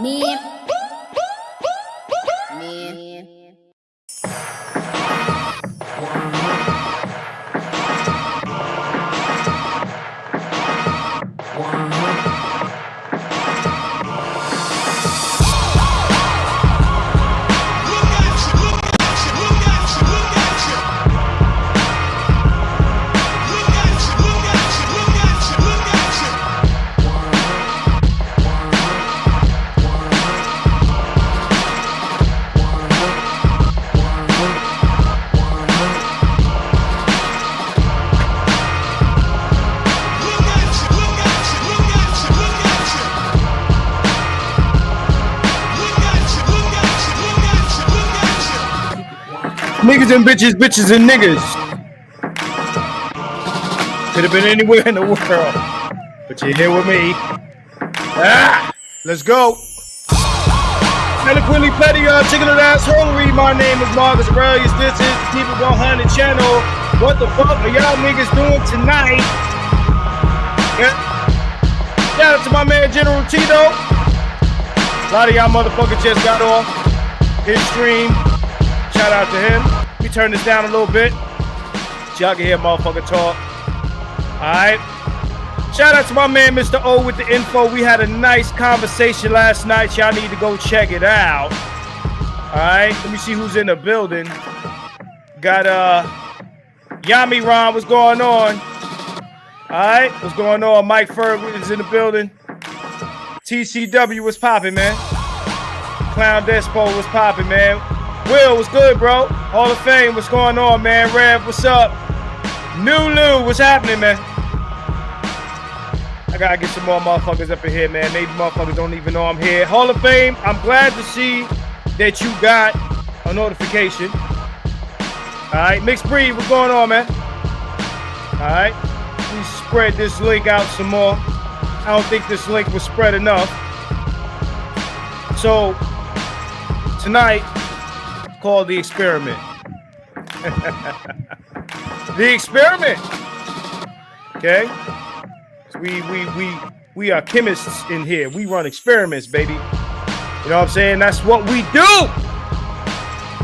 Me. Niggas and bitches, bitches and niggas. Could have been anywhere in the world, but you're here with me. Let's go. Eloquently petty, articulate ass hungry. My name is Marcus Aurelius. This is Keep It 100 channel. What the fuck are y'all niggas doing tonight? Yeah. Shout out to my man General Tito. A lot of y'all motherfuckers just got off his stream. Shout out to him. We turn this down a little bit so y'all can hear motherfucker talk. Alright. Shout out to my man Mr. O with the info. We had a nice conversation last night. Y'all need to go check it out. Alright. Let me see who's in the building. Got Yami Ron, what's going on? Alright, what's going on? Mike Ferg is in the building. TCW, what's popping, man? Clown Despo, what's popping, man? Will, what's good, bro? Hall of Fame, what's going on, man? Rev, what's up? Nulu, what's happening, man? I gotta get some more motherfuckers up in here, man. Maybe motherfuckers don't even know I'm here. Hall of Fame, I'm glad to see that you got a notification. All right, Mixed Breed, what's going on, man? All right, we spread this link out some more. I don't think this link was spread enough. So, tonight, called The Experiment. The Experiment. Okay? We are chemists in here. We run experiments, baby. You know what I'm saying? That's what we do.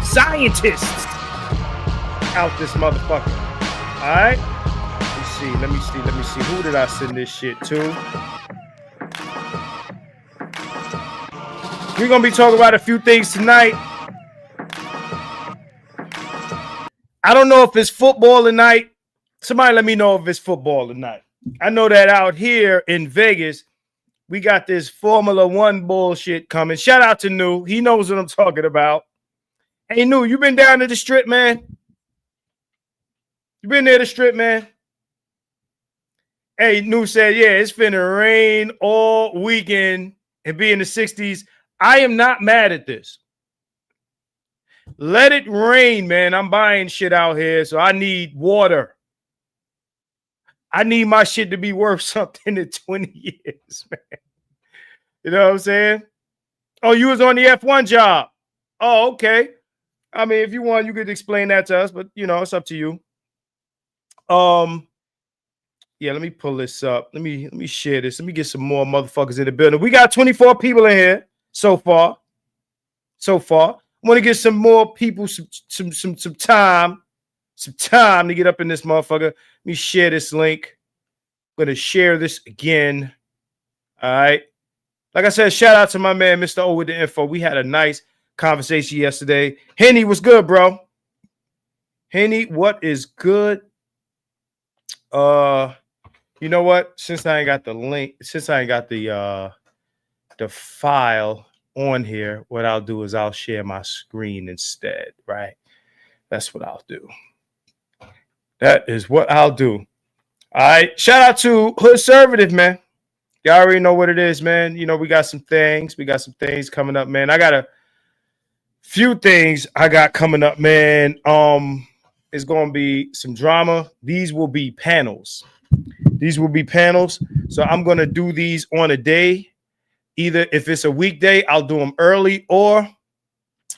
Scientists out this motherfucker. All right? Let me see. Who did I send this shit to? We're going to be talking about a few things tonight. I don't know if it's football tonight. Somebody let me know if it's football tonight. I know that out here in Vegas, we got this Formula One bullshit coming. Shout out to New. He knows what I'm talking about. Hey, New, you been down to the strip, man? You been near the strip, man? Hey, New said, yeah, it's finna rain all weekend and be in the 60s. I am not mad at this. Let it rain, man. I'm buying shit out here, so I need water. I need my shit to be worth something in 20 years, man. You know what I'm saying? Oh, you was on the F1 job. Oh, okay. I mean, if you want, you could explain that to us, but, you know, it's up to you. Yeah, let me pull this up. Let me share this. Let me get some more motherfuckers in the building. We got 24 people in here so far. I want to get some more people some time to get up in this motherfucker. Let me share this link. I'm going to share this again. All right. Like I said, shout out to my man, Mr. O with the info. We had a nice conversation yesterday. Henny, what's good, bro? Henny, what is good? You know what? Since I ain't got the link, since I ain't got the file on here, what I'll do is I'll share my screen instead, right? That's what I'll do. That is what I'll do. All right. Shout out to Hood Conservative, man. You already know what it is, man. You know, we got some things. We got some things coming up, man. I got a few things I got coming up, man. It's going to be some drama. These will be panels. So I'm going to do these on a day. Either if it's a weekday, I'll do them early, or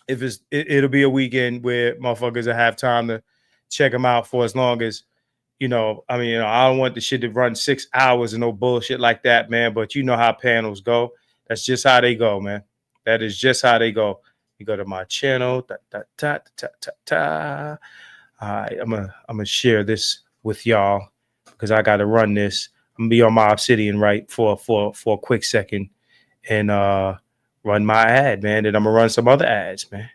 if it'll be a weekend where motherfuckers will have time to check them out for as long as, you know, I mean, you know, I don't want the shit to run 6 hours and no bullshit like that, man. But you know how panels go. That's just how they go, man. That is just how they go. You go to my channel. All right, I'm gonna share this with y'all because I gotta run this. I'm gonna be on my Obsidian right for a quick second and run my ad, man. Then I'm gonna run some other ads, man.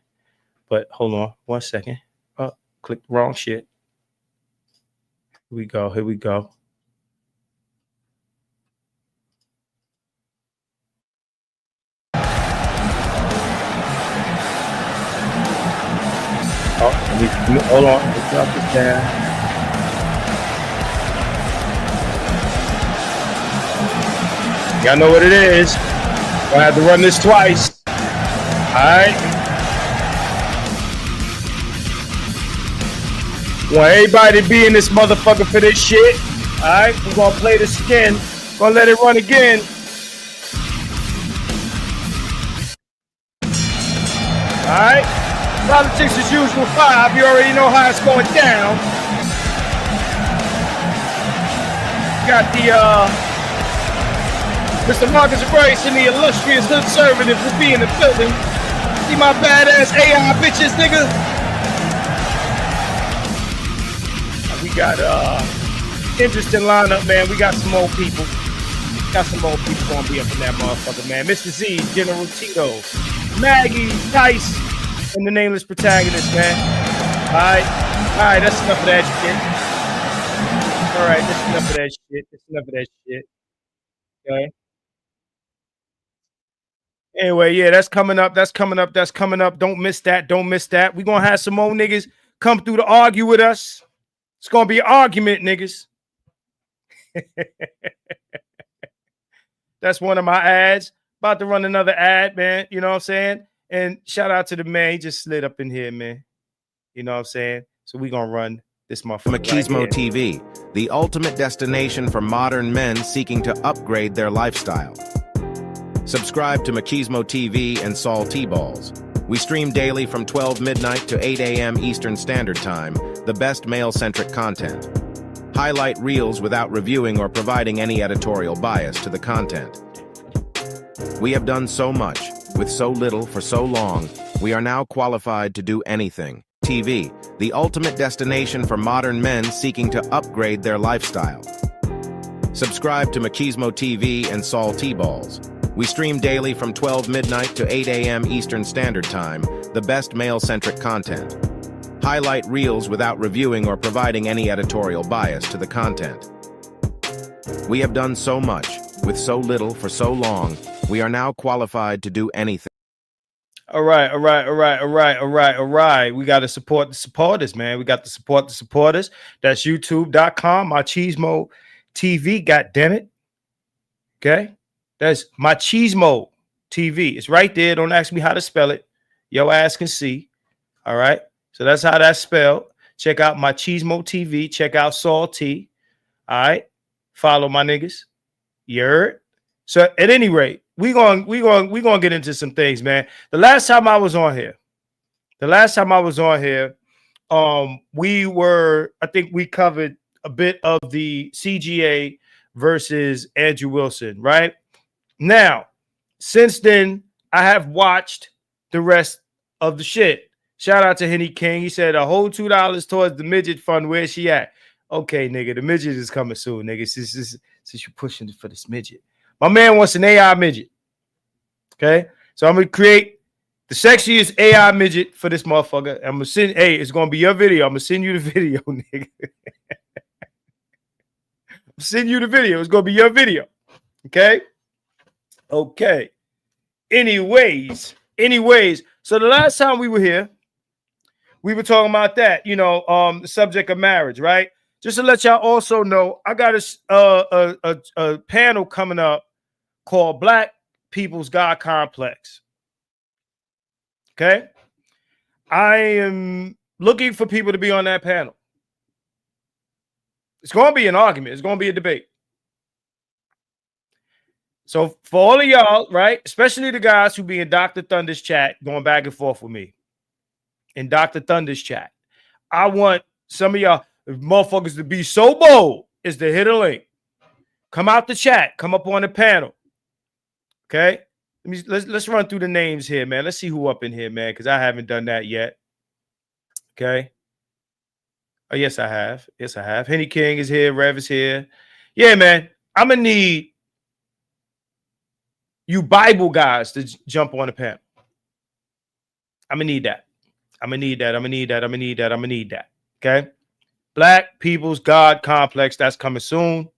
But hold on 1 second. Oh, click the wrong shit. Here we go. Here we go. Oh, hold on. Let's drop this down. Y'all know what it is. I have to run this twice. All right. Want everybody to be in this motherfucker for this shit. All right. We're going to play this again. Gonna let it run again. All right. Politics as usual 5. You already know how it's going down. Got the Mr. Marcus Grace and the illustrious conservative will be in the building. See my badass AI bitches, nigga. We got interesting lineup, man. We got some more people. Got some more people gonna be up in that motherfucker, man. Mr. Z, General Tito, Maggie, Tice, and the nameless protagonist, man. All right, that's enough of that shit. All right, that's enough of that shit. That's enough of that shit. Okay. Anyway, yeah, that's coming up. That's coming up. That's coming up. Don't miss that. Don't miss that. We're gonna have some more niggas come through to argue with us. It's gonna be an argument, niggas. That's one of my ads. About to run another ad, man. You know what I'm saying? And shout out to the man. He just slid up in here, man. You know what I'm saying? So we gonna run this motherfucker. Machismo right TV, the ultimate destination for modern men seeking to upgrade their lifestyle. Subscribe to Machismo TV and Saul T-Balls. We stream daily from 12 midnight to 8 a.m. Eastern Standard Time, the best male-centric content. Highlight reels without reviewing or providing any editorial bias to the content. We have done so much, with so little for so long, we are now qualified to do anything. TV, the ultimate destination for modern men seeking to upgrade their lifestyle. Subscribe to Machismo TV and Saul T-Balls. We stream daily from 12 midnight to 8 a.m. Eastern Standard Time, the best male-centric content. Highlight reels without reviewing or providing any editorial bias to the content. We have done so much, with so little for so long, we are now qualified to do anything. All right. We got to support the supporters, man. We got to support the supporters. That's youtube.com, Machismo TV, goddammit. Okay? That's Machismo TV. It's right there. Don't ask me how to spell it. Your ass can see. All right? So that's how that's spelled. Check out Machismo TV. Check out Saul T. All right? Follow my niggas. You heard? So at any rate, we gonna get into some things, man. The last time I was on here, I think we covered a bit of the CGA versus Andrew Wilson, right? Now, since then, I have watched the rest of the shit. Shout out to Henny King. He said a whole $2 towards the midget fund. Where's she at? Okay, nigga, the midget is coming soon, nigga. Since you're pushing for this midget. My man wants an AI midget. Okay, so I'm gonna create the sexiest AI midget for this motherfucker. I'm gonna send. Hey, it's gonna be your video. I'm gonna send you the video, nigga. I'm send you the video. It's gonna be your video. Okay. Okay. Anyways. So the last time we were here, we were talking about that. You know, the subject of marriage, right? Just to let y'all also know, I got a panel coming up called Black People's God Complex. Okay. I am looking for people to be on that panel. It's going to be an argument. It's going to be a debate. So for all of y'all, right, especially the guys who be in Dr. Thunder's chat, going back and forth with me in Dr. Thunder's chat, I want some of y'all motherfuckers to be so bold is to hit a link. Come out the chat. Come up on the panel. Okay? Let's run through the names here, man. Let's see who up in here, man, because I haven't done that yet. Okay. Oh, yes, I have. Yes, I have. Henny King is here. Rev is here. Yeah, man. I'm gonna need you Bible guys to jump on the panel. I'm gonna need that. I'm gonna need that. I'm gonna need that. I'm gonna need that. I'm gonna need that. Okay. Black People's God Complex. That's coming soon.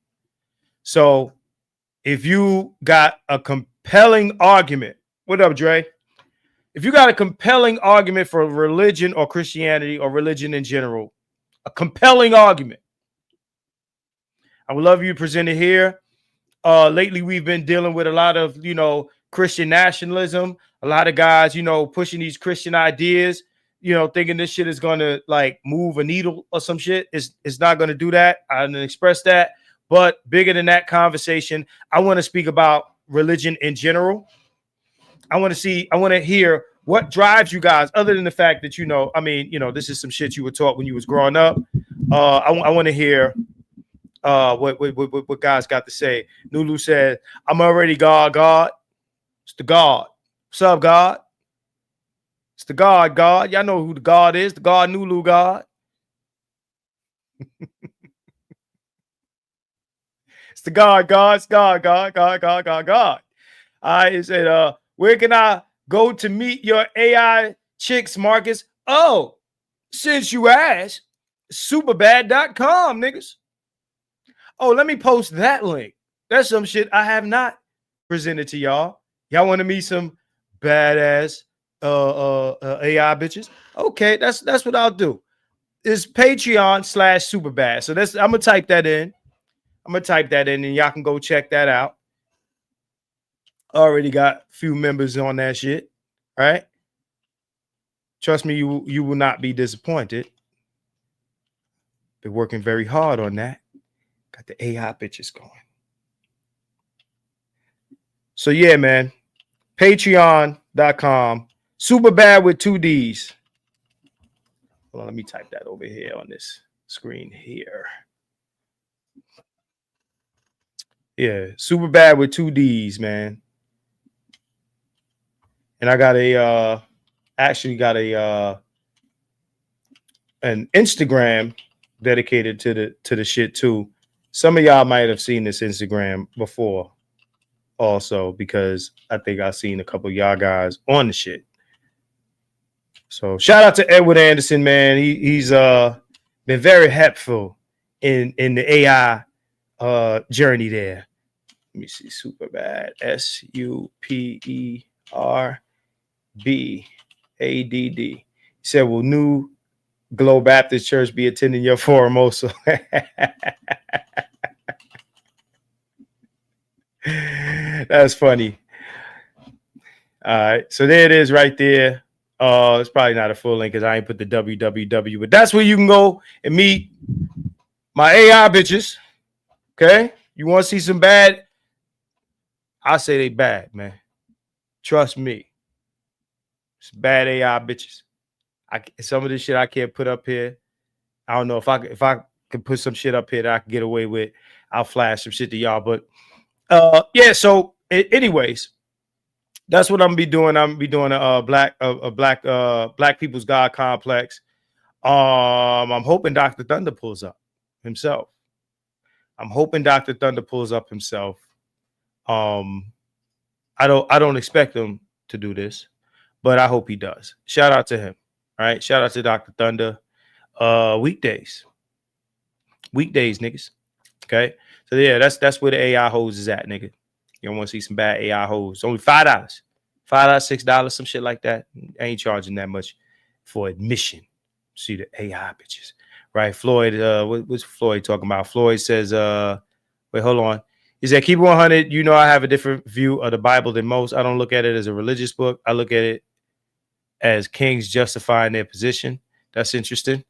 So if you got a compelling argument, what up, Dre? If you got a compelling argument for religion or Christianity or religion in general, a compelling argument, I would love you to present it here. Lately, we've been dealing with a lot of, Christian nationalism, a lot of guys, pushing these Christian ideas, thinking this shit is going to like move a needle or some shit. It's not going to do that. I didn't express that. But bigger than that conversation, I want to speak about religion in general. I want to hear what drives you guys, other than the fact that, this is some shit you were taught when you was growing up. I want to hear what guys got to say. Nulu said, I'm already God. It's the God. What's up, God? It's the God. Y'all know who the God is. The God Nulu God. It's the God. It's God. All right, he said, where can I go to meet your AI chicks, Marcus? Oh, since you asked, superbad.com, niggas. Oh, let me post that link. That's some shit I have not presented to y'all. Y'all want to meet some badass AI bitches? Okay, that's what I'll do. It's Patreon/superbad. So I'm gonna type that in. And y'all can go check that out. Already got a few members on that shit. All right. Trust me, you will not be disappointed. Been working very hard on that. Got the AI bitches going. So yeah, man. Patreon.com. Superbad with 2 D's. Hold on, let me type that over here on this screen here. Yeah, Superbad with 2 D's, man. And I got an Instagram dedicated to the shit too. Some of y'all might have seen this Instagram before also, because I think I've seen a couple of y'all guys on the shit. So shout out to Edward Anderson, man. He's been very helpful in the AI journey there. Let me see. Superbad. SUPERBADD. He said, will New Glow Baptist Church be attending your forum also? That's funny. All right. So there it is right there. It's probably not a full link because I ain't put the www, but that's where you can go and meet my AI bitches. Okay. You want to see some bad? I say they bad, man. Trust me. It's bad AI bitches. Some of this shit I can't put up here. I don't know if I could put some shit up here that I can get away with. I'll flash some shit to y'all. But yeah, so anyways, that's what I'm gonna be doing. I'm gonna be doing a Black People's God Complex. I'm hoping Dr. Thunder pulls up himself. I don't expect him to do this, but I hope he does. Shout out to him. All right. Shout out to Dr. Thunder. Weekdays, niggas. Okay. So yeah, that's where the AI hose is at, nigga. You don't want to see some bad AI hose. It's only $5. $6, some shit like that. I ain't charging that much for admission. See the AI bitches. Right. Floyd, what's Floyd talking about? Floyd says, wait, hold on. He said, keep it 100. You know, I have a different view of the Bible than most. I don't look at it as a religious book. I look at it as kings justifying their position. That's interesting.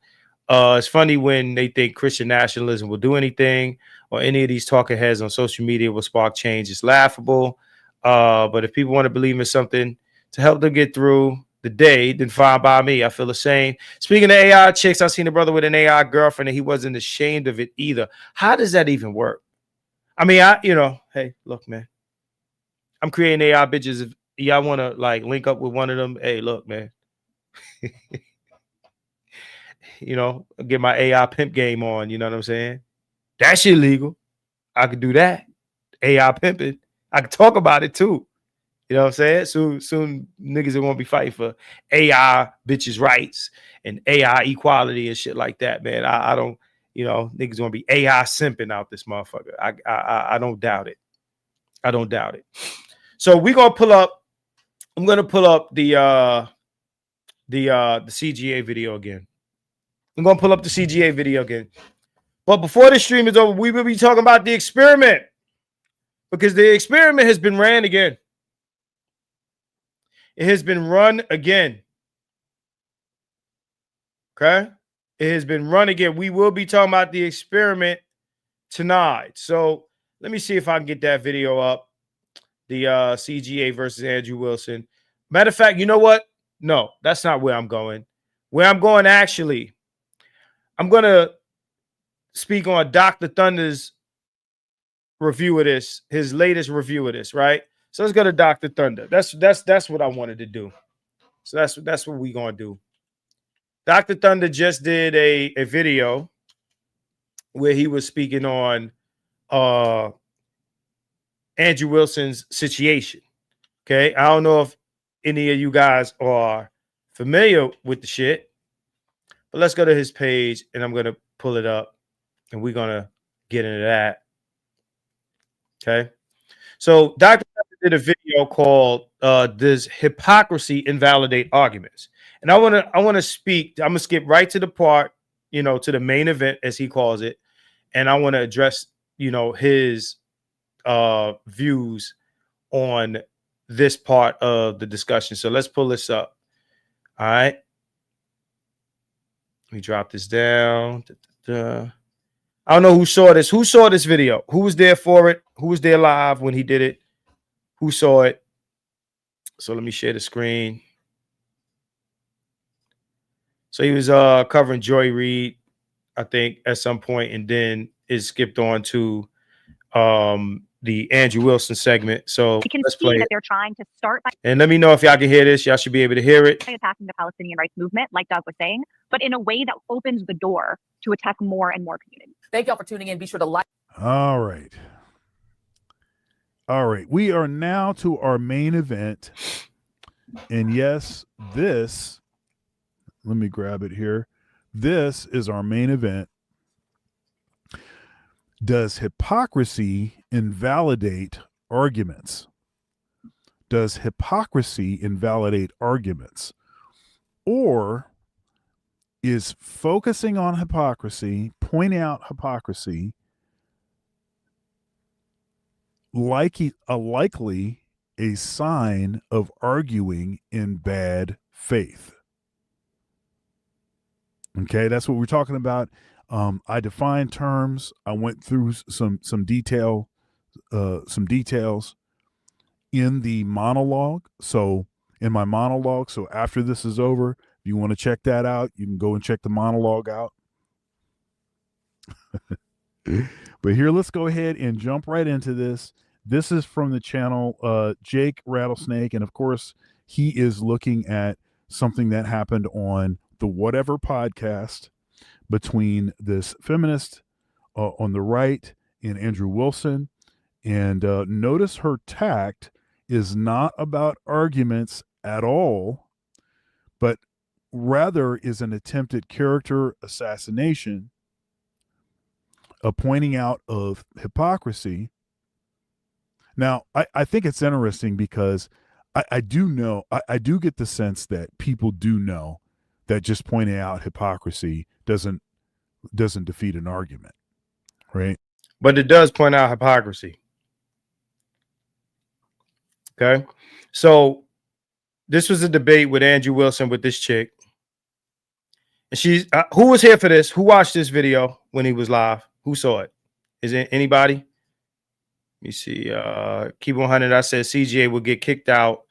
It's funny when they think Christian nationalism will do anything, or any of these talking heads on social media will spark change. It's laughable. But if people want to believe in something to help them get through the day, then fine by me. I feel the same. Speaking of AI chicks, I seen a brother with an AI girlfriend and he wasn't ashamed of it either. How does that even work? I mean, hey, look, man. I'm creating AI bitches y'all want to like link up with one of them, hey, look, man, you know, get my AI pimp game on. You know what I'm saying? That shit legal. I could do that. AI pimping. I could talk about it too. You know what I'm saying? Soon niggas are gonna be fighting for AI bitches' rights and AI equality and shit like that, man. I don't, you know, niggas gonna be AI simping out this motherfucker. I don't doubt it. I don't doubt it. So we gonna pull up. I'm gonna pull up the CGA video again. I'm gonna pull up the CGA video again. But before the stream is over, we will be talking about the experiment because the experiment has been ran again. It has been run again. Okay? It has been run again. We will be talking about the experiment tonight. So let me see if I can get that video up. The CGA versus Andrew Wilson. Matter of fact, you know what? No, that's not where I'm going. Where I'm going, actually, I'm going to speak on Dr. Thunder's review of this, his latest review of this, right? So let's go to Dr. Thunder. That's what I wanted to do. So that's what we're gonna do. Dr. Thunder just did a video where he was speaking on Andrew Wilson's situation. Okay, I don't know if any of you guys are familiar with the shit, but let's go to his page and I'm gonna pull it up and we're gonna get into that. Okay. So Dr. did a video called "Does Hypocrisy Invalidate Arguments?" And I want to speak. I'm gonna skip right to the part, you know, to the main event as he calls it, and I want to address, you know, his views on this part of the discussion. So let's pull this up. All right. Let me drop this down. I don't know who saw this. Who saw this video? Who was there for it? Who was there live when he did it? Who saw it? So let me share the screen. So he was covering Joy Reid, I think, at some point, and then it skipped on to the Andrew Wilson segment. So you can let's see play that it. they're trying to start by And let me know if y'all can hear this. Y'all should be able to hear it. attacking the Palestinian rights movement, like Doug was saying, but in a way that opens the door to attack more and more communities. Thank y'all for tuning in. Be sure to like. All right. All right. We are now to our main event. And yes, this, let me grab it here. This is our main event. Does hypocrisy invalidate arguments? Does hypocrisy invalidate arguments? Or is focusing on hypocrisy, pointing out hypocrisy, likely a sign of arguing in bad faith? Okay, that's what we're talking about. I defined terms. I went through some details in the monologue. So in my monologue, so after this is over, if you want to check that out, you can go and check the monologue out. But here, let's go ahead and jump right into this. This is from the channel Jake Rattlesnake, and of course, he is looking at something that happened on the Whatever podcast between this feminist on the right and Andrew Wilson. And notice her tact is not about arguments at all, but rather is an attempted character assassination, a pointing out of hypocrisy. Now, I think it's interesting because I do know, I do get the sense that people do know that just pointing out hypocrisy doesn't defeat an argument, right? But it does point out hypocrisy. Okay. So this was a debate with Andrew Wilson with this chick. And she's who was here for this? Who watched this video when he was live? Who saw it? Is it anybody? Let me see. KeepItOneHunned. I said CGA will get kicked out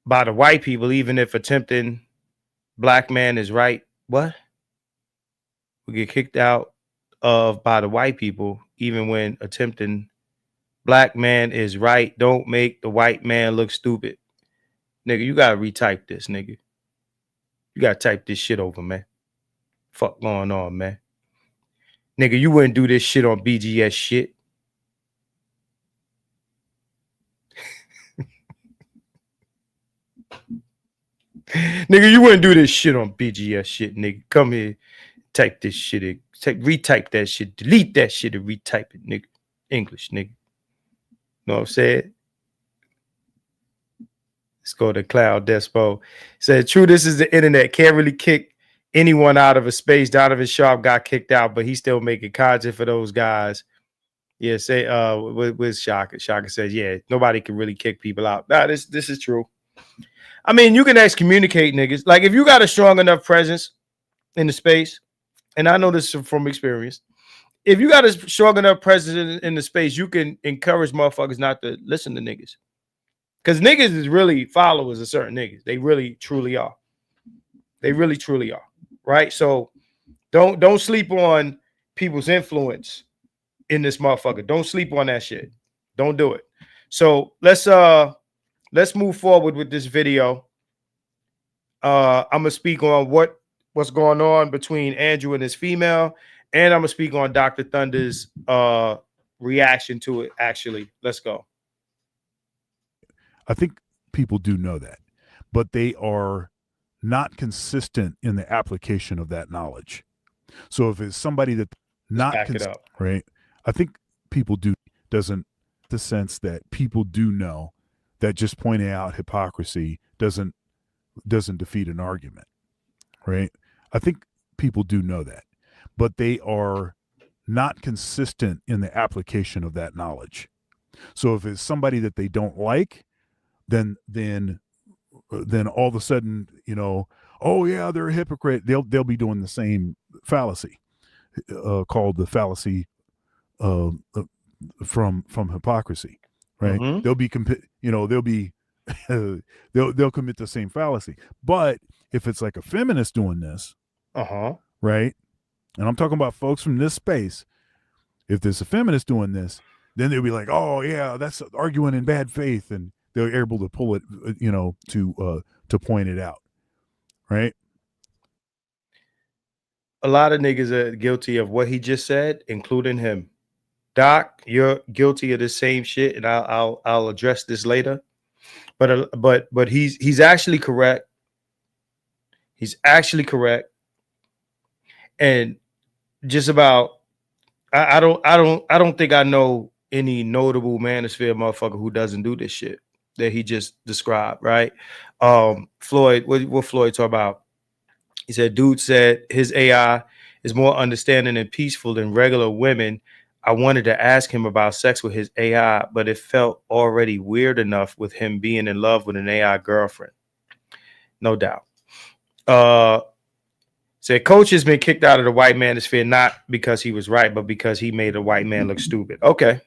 by the white people, even if attempting black man is right. What? We get kicked out of by the white people, even when attempting Black man is right. Don't make the white man look stupid. Nigga, you gotta retype this, nigga. You gotta type this shit over, man. Fuck going on, man. Nigga, you wouldn't do this shit on BGS shit. Nigga, you wouldn't do this shit on BGS shit, nigga. Come here, type this shit in. Retype that shit. Delete that shit and retype it, nigga. English, nigga. Know what I'm saying? Let's go to Cloud Despo. Said, true, this is the internet. Can't really kick anyone out of a space. Donovan Sharp got kicked out, but he's still making content for those guys. Yeah, say with Shaka. Shaka says, yeah, nobody can really kick people out. Nah, this is true. I mean, you can excommunicate niggas. Like, if you got a strong enough presence in the space, and I know this from experience, if you got a strong enough presence in the space, you can encourage motherfuckers not to listen to niggas. Because niggas is really followers of certain niggas. They really, truly are. They really, truly are. Right? So don't sleep on people's influence in this motherfucker. Don't sleep on that shit. Don't do it. So let's move forward with this video. I'm gonna speak on what's going on between Andrew and his female, and I'm gonna speak on Dr. Thunder's reaction to it. Actually, let's go. I think people do know that, but they are not consistent in the application of that knowledge. So if it's somebody that not right, I think people doesn't the sense that people do know that just pointing out hypocrisy doesn't defeat an argument, right? I think people do know that, but they are not consistent in the application of that knowledge. So if it's somebody that they don't like, then all of a sudden, you know, oh yeah, they're a hypocrite. They'll be doing the same fallacy called the fallacy from hypocrisy, right? Mm-hmm. They'll commit the same fallacy. But if it's like a feminist doing this, right? And I'm talking about folks from this space. If there's a feminist doing this, then they'll be like, oh yeah, that's arguing in bad faith, and they're able to pull it, you know, to point it out, right? A lot of niggas are guilty of what he just said, including him. Doc, you're guilty of the same shit, and I'll address this later. But he's actually correct. He's actually correct, and just about I don't think I know any notable manosphere motherfucker who doesn't do this shit that he just described, right? Floyd, what Floyd talk about? He said, dude said his AI is more understanding and peaceful than regular women. I wanted to ask him about sex with his AI, but it felt already weird enough with him being in love with an AI girlfriend. No doubt. Said coach has been kicked out of the white manosphere, not because he was right, but because he made a white man look stupid. Okay.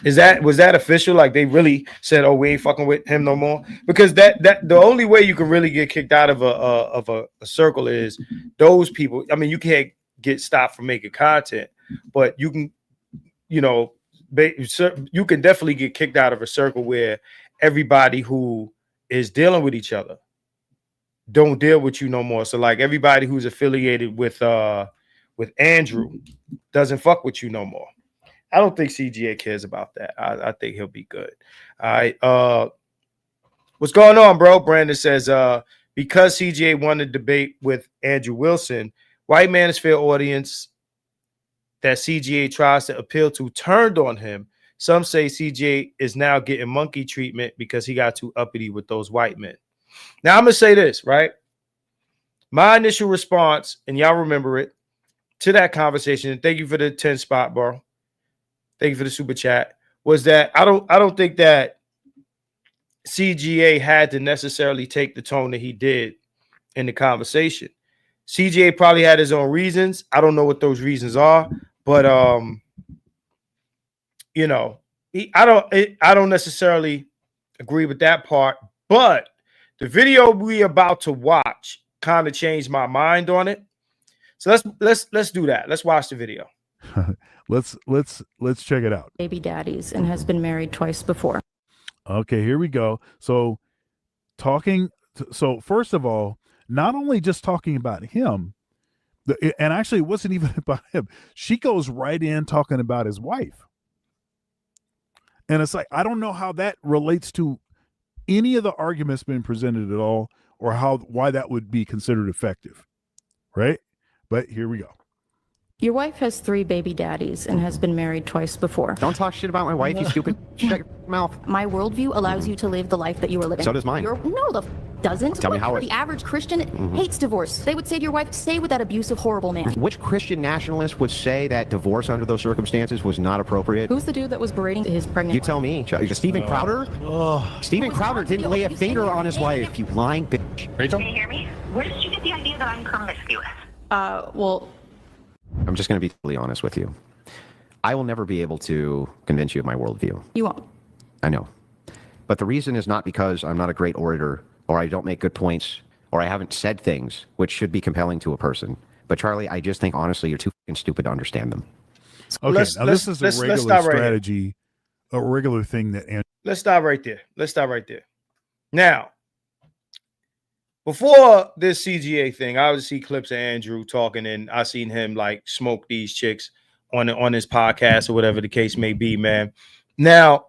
Was that official? Like they really said, "Oh, we ain't fucking with him no more." Because that the only way you can really get kicked out of a circle is those people. I mean, you can't get stopped from making content, but you can, you know, you can definitely get kicked out of a circle where everybody who is dealing with each other don't deal with you no more. So like everybody who's affiliated with Andrew doesn't fuck with you no more. I don't think CGA cares about that. I think he'll be good. All right. What's going on, bro? Brandon says, because CGA won the debate with Andrew Wilson, white manosphere audience that CGA tries to appeal to turned on him. Some say CGA is now getting monkey treatment because he got too uppity with those white men. Now, I'm going to say this, right? My initial response, and y'all remember it, to that conversation, and thank you for the 10 spot, bro. Thank you for the super chat. Was that I don't think that CGA had to necessarily take the tone that he did in the conversation. CGA probably had his own reasons. I don't know what those reasons are, but you know, I don't necessarily agree with that part. But the video we about to watch kind of changed my mind on it. So let's do that. Let's watch the video. let's check it out. Baby daddies and has been married twice before. Okay, here we go. So so first of all, not only just talking about him, and actually it wasn't even about him. She goes right in talking about his wife. And it's like, I don't know how that relates to any of the arguments being presented at all, or why that would be considered effective. Right? But here we go. Your wife has 3 baby daddies and has been married twice before. Don't talk shit about my wife, you stupid. Shut your mouth. My worldview allows you to live the life that you are living. So does mine. No, doesn't. Tell me how The average Christian hates divorce. They would say to your wife, stay with that abusive, horrible man. Which Christian nationalist would say that divorce under those circumstances was not appropriate? Who's the dude that was berating his pregnant You tell me. Stephen Crowder? Stephen Crowder didn't lay a finger on his wife, you lying bitch. Rachel? Can you hear me? Where did you get the idea that I'm promiscuous? Well, I'm just going to be totally honest with you. I will never be able to convince you of my worldview. you won't. I know. But the reason is not because I'm not a great orator, or I don't make good points, or I haven't said things which should be compelling to a person. But Charlie, I just think honestly you're too fucking stupid to understand them. Okay, this is a regular strategy, a regular thing that Let's stop right there. Now, before this CGA thing, I would see clips of Andrew talking, and I seen him like smoke these chicks on his podcast or whatever the case may be, man. Now,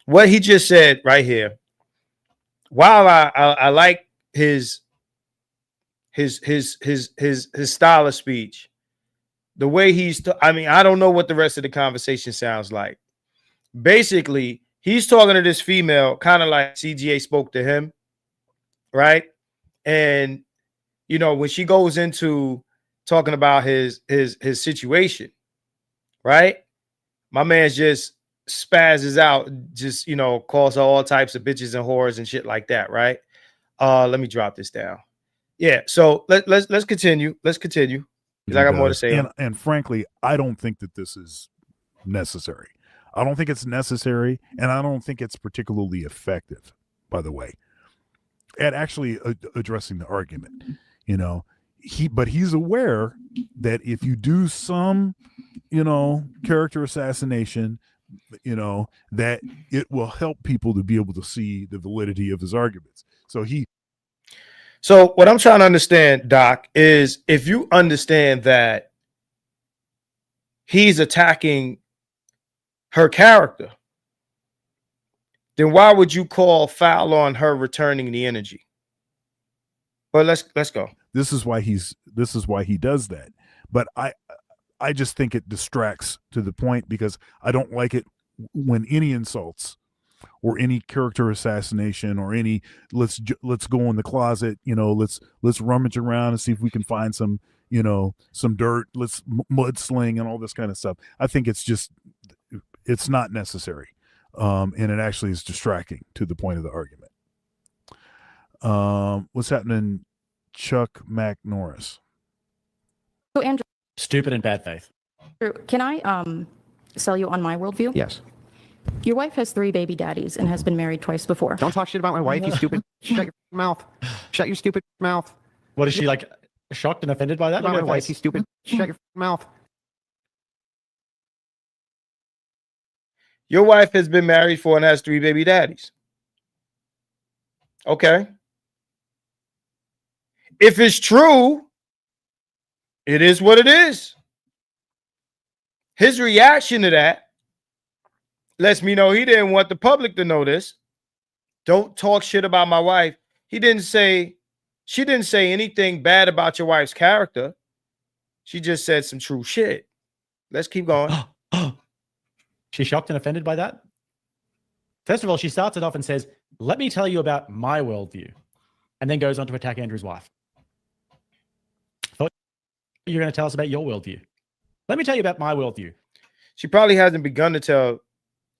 what he just said right here, while I like his style of speech, the way I don't know what the rest of the conversation sounds like. Basically, he's talking to this female, kind of like CGA spoke to him, right? And when she goes into talking about his situation, right? My man just spazzes out, just calls her all types of bitches and whores and shit like that, right? Let me drop this down. Yeah, so let's continue. Let's continue, because I got more to say. And frankly, I don't think that this is necessary. I don't think it's necessary, and I don't think it's particularly effective, by the way, at actually addressing the argument. But he's aware that if you do some, character assassination, that it will help people to be able to see the validity of his arguments. So what I'm trying to understand, Doc, is if you understand that he's attacking her character, then why would you call foul on her returning the energy? But let's go. This is why he does that. But I just think it distracts to the point, because I don't like it when any insults or any character assassination or any let's go in the closet, let's rummage around and see if we can find some dirt, let's mudsling and all this kind of stuff. I think it's not necessary, and it actually is distracting to the point of the argument. What's happening, Chuck Mac Norris? So Andrew, Stupid and bad faith. can I sell you on my worldview? Yes. Your wife has 3 baby daddies and has been married twice before. Don't talk shit about my wife, you stupid. Shut your mouth. Shut your stupid mouth. What is she like? Shocked and offended by that? About Look my at her wife, face. you stupid. Shut your mouth. Your wife has been married for and has 3 baby daddies. Okay. If it's true, it is what it is. His reaction to that lets me know he didn't want the public to know this. Don't talk shit about my wife. She didn't say anything bad about your wife's character. She just said some true shit. Let's keep going. She's shocked and offended by that? First of all, she starts it off and says, let me tell you about my worldview, and then goes on to attack Andrew's wife. Thought you're going to tell us about your worldview. Let me tell you about my worldview. She probably hasn't begun to tell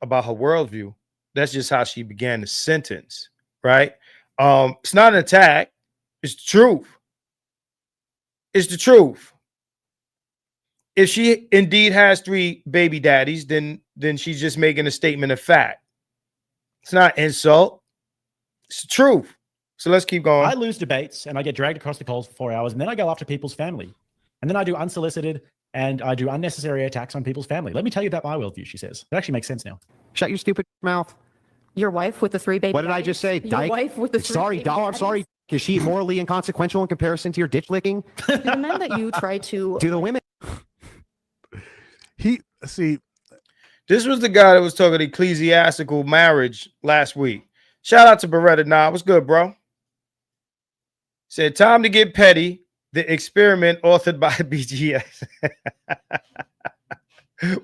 about her worldview. That's just how she began the sentence, right? It's not an attack. It's the truth. It's the truth. If she indeed has 3 baby daddies, then she's just making a statement of fact. It's not insult. It's the truth. So let's keep going. I lose debates and I get dragged across the coals for 4 hours, and then I go after people's family. And then I do unsolicited and I do unnecessary attacks on people's family. Let me tell you about my worldview, she says. It actually makes sense now. Shut your stupid mouth. Your wife with the 3 baby What did I daddies? just say? Your Dyke? wife with the 3 Sorry, baby doll. I'm daddies? sorry. Is she morally inconsequential in comparison to your ditch licking? The men that you try to To the women? This was the guy that was talking ecclesiastical marriage last week. Shout out to Beretta. Nah, what's good, bro? Said time to get petty. The experiment authored by BGS.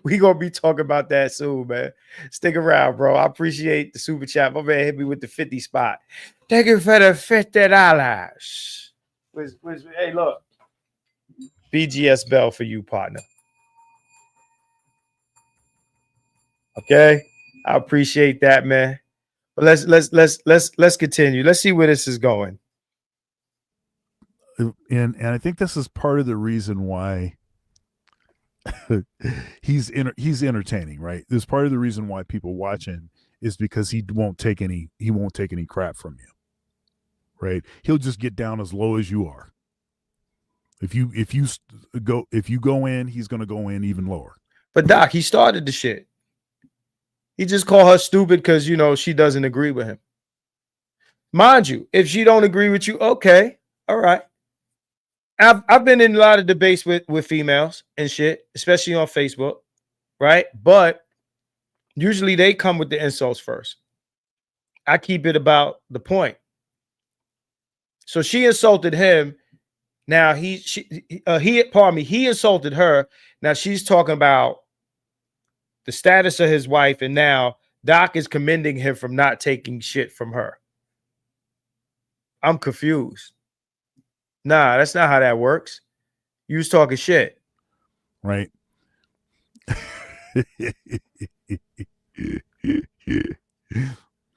We gonna be talking about that soon, man. Stick around, bro. I appreciate the super chat. My man hit me with the 50 spot. Thank you for the $50. Hey, look. BGS bell for you, partner. Okay, I appreciate that, man. But let's continue. Let's see where this is going. And I think this is part of the reason why he's entertaining, right? This part of the reason why people watch him is because he won't take any crap from you, right? He'll just get down as low as you are. If you go in, he's going to go in even lower. But Doc, he started the shit. He just called her stupid because, you know, she doesn't agree with him. Mind you, if she don't agree with you, okay, all right. I've been in a lot of debates with females and shit, especially on Facebook, right? But usually they come with the insults first. I keep it about the point. So she insulted him. Now he insulted her. Now she's talking about the status of his wife, and now Doc is commending him from not taking shit from her. I'm confused. Nah, that's not how that works. You was talking shit. Right.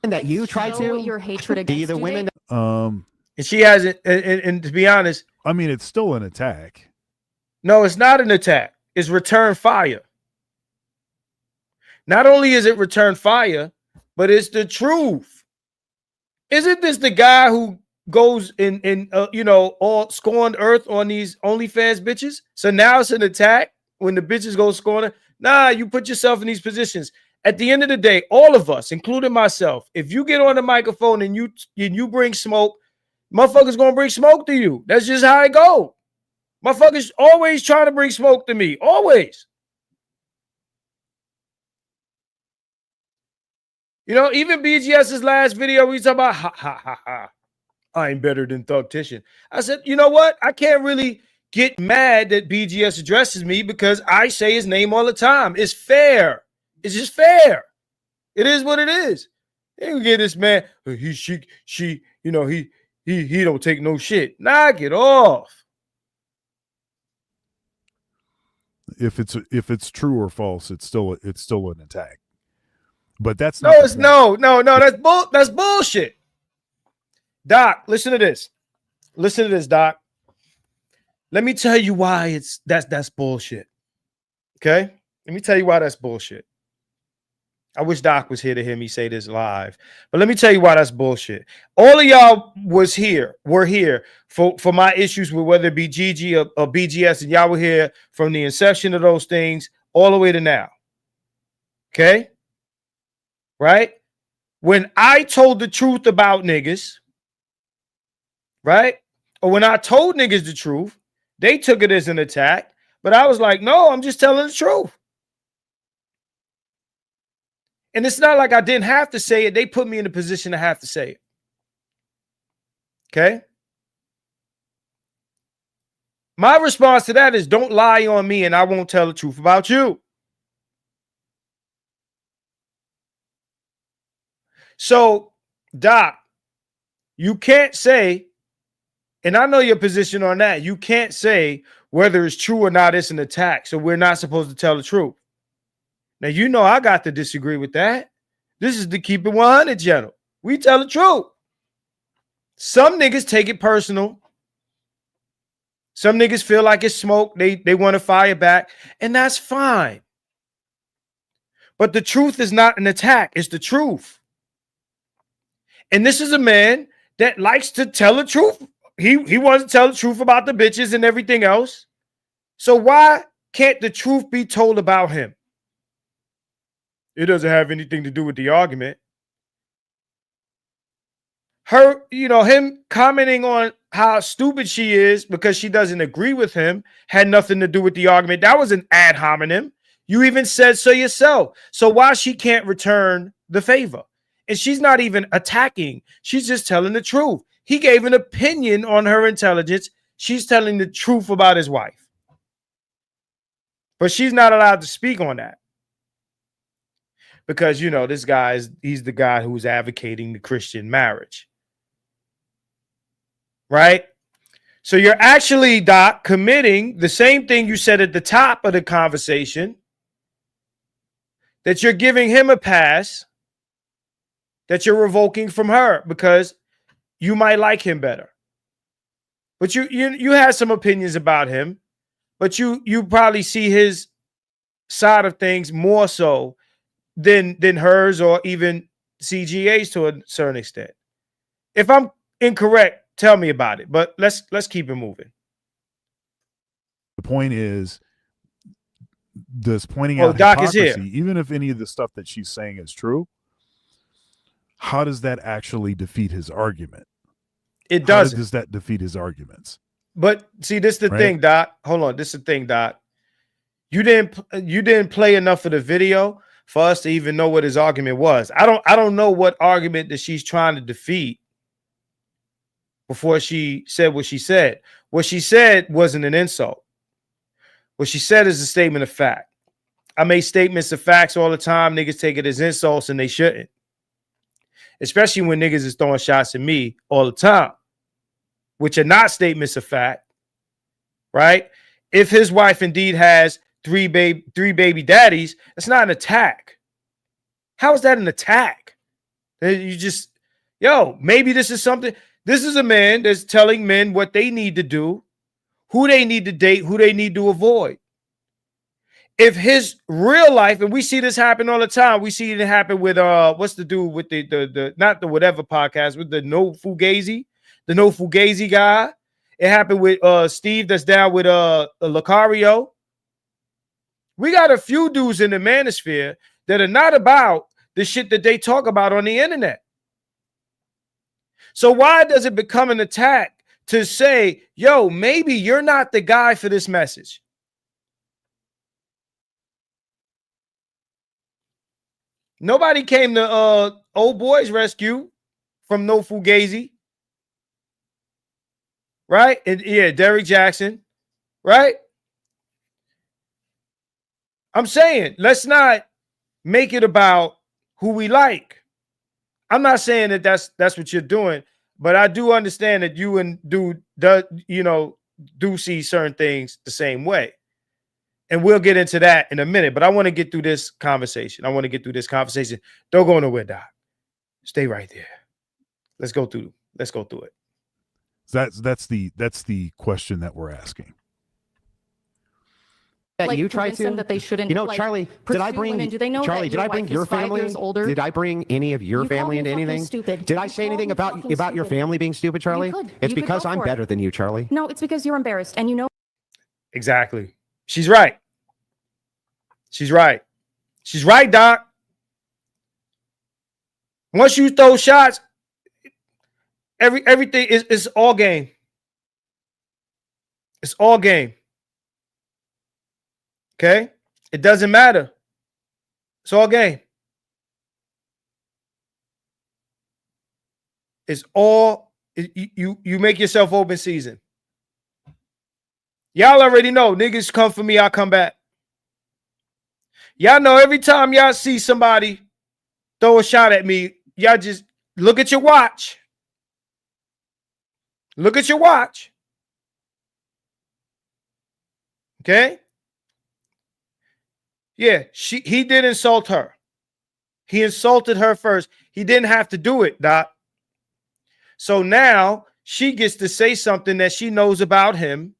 And that you tried show to? your hatred Be against the you, women Dave? And she hasn't, and to be honest, I mean, it's still an attack. no, it's not an attack. It's return fire. Not only is it return fire, but it's the truth. Isn't this the guy who goes in all scorned earth on these OnlyFans bitches? So now it's an attack when the bitches go scorning. Nah, you put yourself in these positions. At the end of the day, all of us, including myself, if you get on the microphone and you bring smoke, motherfuckers gonna bring smoke to you. That's just how it go. Motherfuckers always trying to bring smoke to me. Always. You know, even BGS's last video, we talk about ha ha ha ha. I ain't better than Thugtician. I said, you know what? I can't really get mad that BGS addresses me because I say his name all the time. It's fair. It's just fair. It is what it is. You can get this man. She, you know, he don't take no shit. Knock it off. If it's true or false, it's still an attack. But that's no, not it's no. That's bullshit. Doc, listen to this. Listen to this, Doc. Let me tell you why that's bullshit. Okay? Let me tell you why that's bullshit. I wish Doc was here to hear me say this live. But let me tell you why that's bullshit. All of y'all were here for my issues with whether it be GG or BGS, and y'all were here from the inception of those things all the way to now. Okay? Right? When I told the truth about niggas, right? Or when I told niggas the truth, they took it as an attack. But I was like, no, I'm just telling the truth. And it's not like I didn't have to say it. They put me in a position to have to say it. Okay? My response to that is don't lie on me and I won't tell the truth about you. So, Doc, you can't say, and I know your position on that, you can't say whether it's true or not, it's an attack. So we're not supposed to tell the truth. Now, you know I got to disagree with that. This is the Keep It 100 channel. We tell the truth. Some niggas take it personal. Some niggas feel like it's smoke. They want to fire back, and that's fine. But the truth is not an attack. It's the truth. And this is a man that likes to tell the truth. He wants to tell the truth about the bitches and everything else. So why can't the truth be told about him? It doesn't have anything to do with the argument. Her, him commenting on how stupid she is because she doesn't agree with him had nothing to do with the argument. That was an ad hominem. You even said so yourself. So why she can't return the favor? And she's not even attacking. She's just telling the truth. He gave an opinion on her intelligence. She's telling the truth about his wife. But she's not allowed to speak on that. Because, this guy he's the guy who's advocating the Christian marriage. Right? So you're actually, Doc, committing the same thing you said at the top of the conversation, that you're giving him a pass, that you're revoking from her because you might like him better. But you had some opinions about him, but you probably see his side of things more so than hers or even CGA's to a certain extent. If I'm incorrect, tell me about it. But let's keep it moving. The point is, this pointing out Doc is hypocrisy, here. even if any of the stuff that she's saying is true, how does that actually defeat his argument? It doesn't. How does that defeat his arguments? But see, this is the thing, Doc. Hold on. This is the thing, Doc. You didn't play enough of the video for us to even know what his argument was. I don't know what argument that she's trying to defeat before she said what she said. What she said wasn't an insult. What she said is a statement of fact. I make statements of facts all the time. Niggas take it as insults and they shouldn't. Especially when niggas is throwing shots at me all the time, which are not statements of fact, right? If his wife indeed has three baby daddies, that's not an attack. How is that an attack? You just, maybe this is something. This is a man that's telling men what they need to do, who they need to date, who they need to avoid. If his real life, and we see this happen all the time, we see it happen with what's the dude with the not the whatever podcast, with the No Fugazi guy. It happened with Steve that's down with Lucario. We got a few dudes in the manosphere that are not about the shit that they talk about on the internet. So why does it become an attack to say, maybe you're not the guy for this message? Nobody came to old boy's rescue from No Fugazi. Right? And Derrick Jackson. Right? I'm saying, let's not make it about who we like. I'm not saying that that's what you're doing, but I do understand that you and dude do see certain things the same way. And we'll get into that in a minute, but I want to get through this conversation. Don't go nowhere, Doc. Stay right there. Let's go through it. That's the question that we're asking. That you tried to, that they shouldn't. Charlie, did I bring? Women? Do they know Charlie, did I bring your family? Did I bring any of your family into anything? Stupid. Did I say anything about your family being stupid, Charlie? It's because I'm better than you, Charlie. No, it's because you're embarrassed, and you know. Exactly. She's right. She's right, Doc. Once you throw shots, everything is all game. It's all game. Okay? It doesn't matter. It's all game. It's all you make yourself open season. Y'all already know niggas come for me, I come back. Y'all know every time y'all see somebody throw a shot at me, y'all just look at your watch. Look at your watch. Okay? Yeah, he did insult her. He insulted her first. He didn't have to do it, Doc. So now she gets to say something that she knows about him.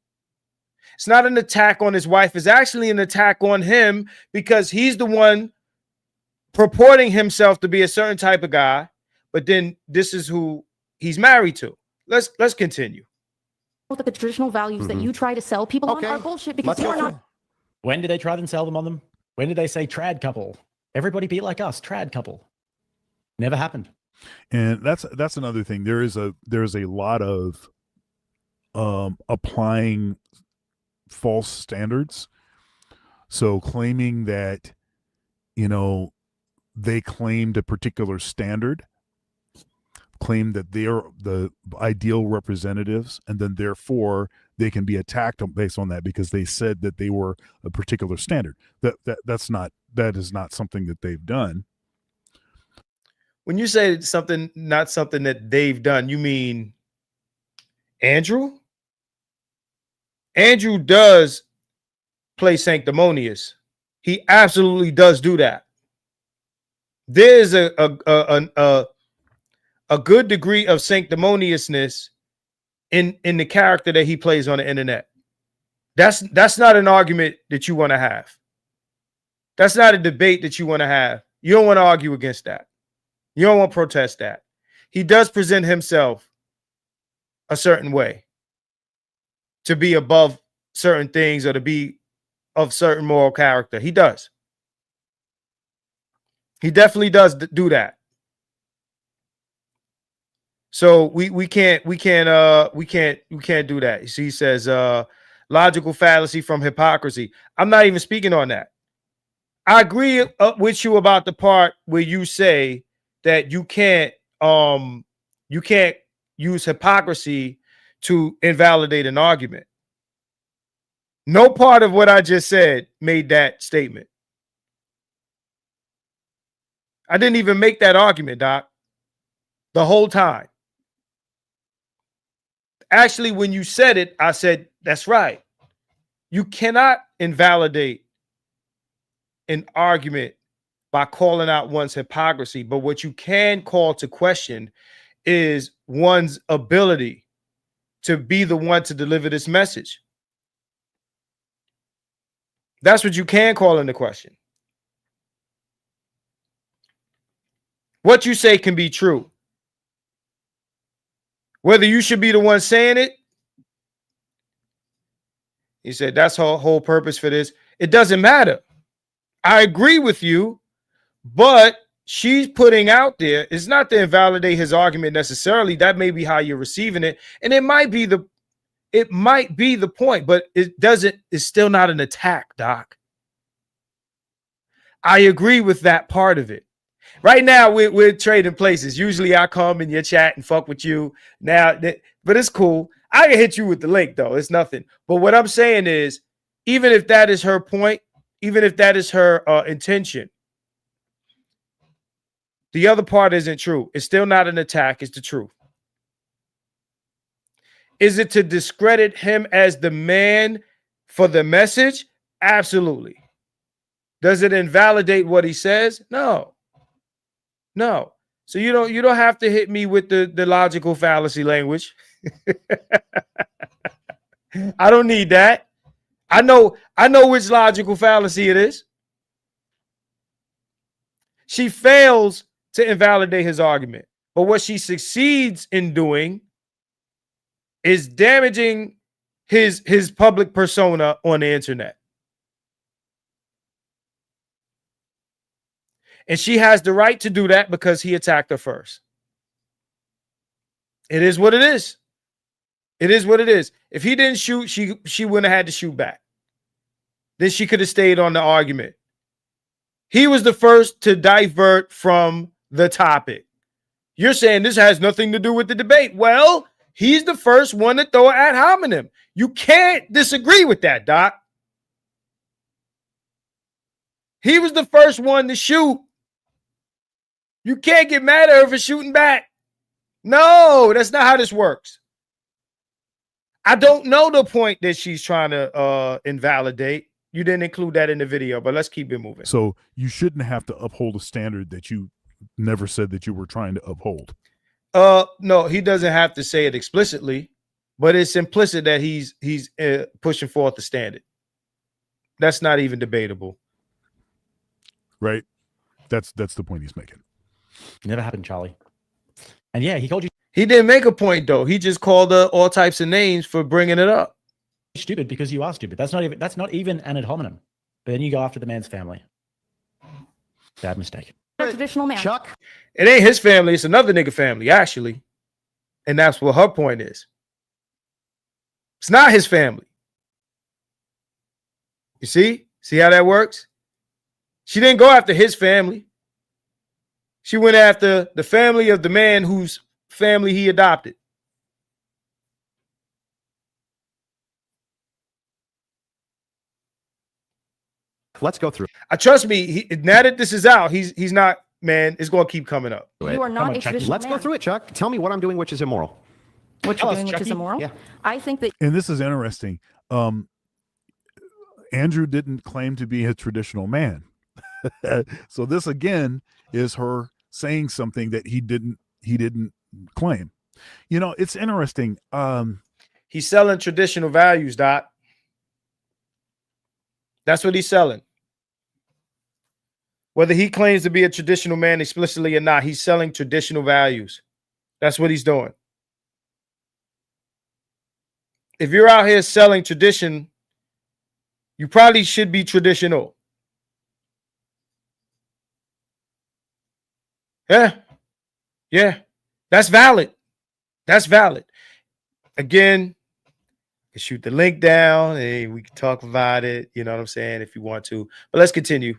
It's not an attack on his wife. It's actually an attack on him because he's the one purporting himself to be a certain type of guy, but then this is who he's married to. Let's continue. That the traditional values that you try to sell people on are bullshit because you're not. When did they try and sell them on them? When did they say trad couple? Everybody be like us, trad couple. Never happened. And that's another thing. There's a lot of applying false standards. So claiming that, they claimed a particular standard, claim that they're the ideal representatives, and then therefore they can be attacked based on that because they said that they were a particular standard. That is not something that they've done. When you say something, not something that they've done, you mean Andrew? Andrew does play sanctimonious. He absolutely does do that. There's a good degree of sanctimoniousness in the character that he plays on the internet. That's not an argument that you want to have. That's not a debate that you want to have. You don't want to argue against that. You don't want to protest that. He does present himself a certain way to be above certain things or to be of certain moral character. He does. He definitely does do that. So we can't do that. You see, he says logical fallacy from hypocrisy. I'm not even speaking on that. I agree with you about the part where you say that you can't use hypocrisy to invalidate an argument. No part of what I just said made that statement. I didn't even make that argument, Doc, the whole time. Actually, when you said it, I said, that's right. You cannot invalidate an argument by calling out one's hypocrisy, but what you can call to question is one's ability to be the one to deliver this message. That's what you can call into question. What you say can be true. Whether you should be the one saying it, he said, that's her whole purpose for this. It doesn't matter. I agree with you, but she's putting out there, it's not to invalidate his argument necessarily. That may be how you're receiving it. And it might be the point, but it's still not an attack, Doc. I agree with that part of it. Right now, we're trading places. Usually I come in your chat and fuck with you now, but it's cool. I can hit you with the link, though. It's nothing. But what I'm saying is, even if that is her point, even if that is her intention, the other part isn't true. It's still not an attack. It's the truth. Is it to discredit him as the man for the message? Absolutely. Does it invalidate what he says? No. No. So you don't have to hit me with the logical fallacy language. I don't need that. I know which logical fallacy it is. She fails to invalidate his argument. But what she succeeds in doing is damaging his public persona on the internet. And she has the right to do that because he attacked her first. It is what it is. It is what it is. If he didn't shoot, she wouldn't have had to shoot back. Then she could have stayed on the argument. He was the first to divert from the topic. You're saying this has nothing to do with the debate. Well, he's the first one to throw an ad hominem. You can't disagree with that, Doc. He was the first one to shoot. You can't get mad at her for shooting back. No, that's not how this works. I don't know the point that she's trying to invalidate. You didn't include that in the video, but let's keep it moving. So you shouldn't have to uphold a standard that you never said that you were trying to uphold. No, he doesn't have to say it explicitly, but it's implicit that he's pushing forth the standard. That's not even debatable. Right? That's the point he's making. Never happened, Charlie. And yeah, he called you He didn't make a point, though. He just called her all types of names for bringing it up. stupid because you are stupid. That's not even an ad hominem. but then you go after the man's family. Bad mistake. A traditional man. Chuck, It ain't his family. It's another nigga family, actually. And that's what her point is. It's not his family. You see? See how that works? She didn't go after his family. She went after the family of the man whose family he adopted. let's go through Trust me, now that this is out, he's not, man, it's going to keep coming up. You are Come not on, a Chucky. traditional Let's man. go through it, Chuck. Tell me what I'm doing, which is immoral. What Tell you're us, doing, which is Chucky. immoral. Yeah. I think that And this is interesting. Andrew didn't claim to be a traditional man. So this again is her saying something that he didn't claim. You know, it's interesting. He's selling traditional values, Doc. That's what he's selling. Whether he claims to be a traditional man explicitly or not, he's selling traditional values. That's what he's doing. If you're out here selling tradition, you probably should be traditional. Yeah, that's valid. That's valid. Again, you shoot the link down and we can talk about it. You know what I'm saying? If you want to, but let's continue.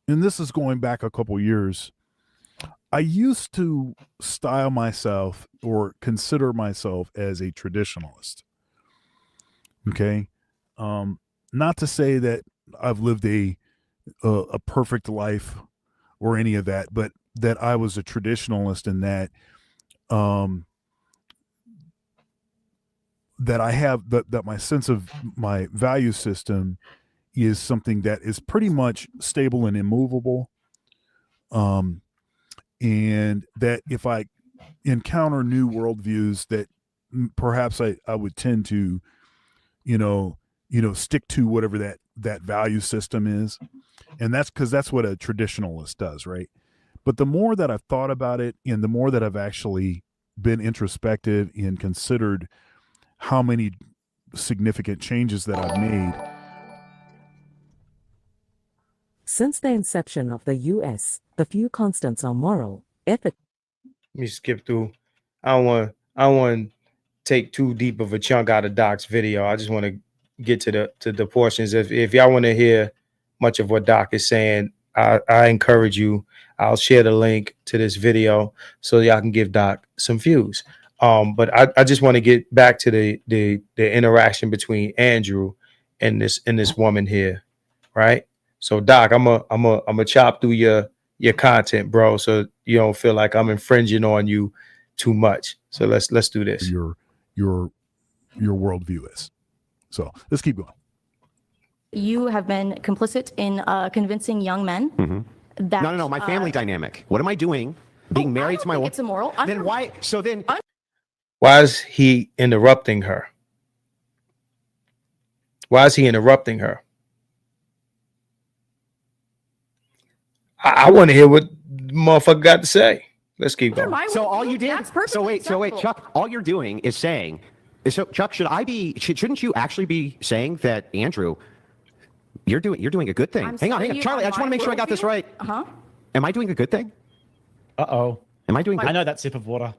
And this is going back a couple years. I used to style myself or consider myself as a traditionalist. Okay. Not to say that I've lived a perfect life or any of that, but that I was a traditionalist in that, that I have that my sense of my value system is something that is pretty much stable and immovable. And that if I encounter new worldviews that perhaps I would tend to, stick to whatever that value system is. And that's because that's what a traditionalist does, right? But the more that I've thought about it and the more that I've actually been introspective and considered how many significant changes that I've made. Since the inception of the U.S., the few constants are moral, ethical. Let me skip through. I don't want to take too deep of a chunk out of Doc's video. I just want to get to the portions. If y'all want to hear much of what Doc is saying, I encourage you. I'll share the link to this video so y'all can give Doc some views. But I just want to get back to the interaction between Andrew and this woman here, right? So Doc, I'm a chop through your content, bro, so you don't feel like I'm infringing on you too much. So let's do this. Your worldview is. So let's keep going. you have been complicit in convincing young men that No. My family dynamic. What am I doing? Being married to my wife. It's immoral. Then why? So then. Why is he interrupting her? Why is he interrupting her? I want to hear what the motherfucker got to say. Let's keep going. So all you did. So wait, Chuck. All you're doing is saying. So Chuck, shouldn't you actually be saying that, Andrew? You're doing a good thing. Hang on, Charlie. I just want to make sure I got this right. Am I doing a good thing? Uh-oh. Am I doing? I know that sip of water.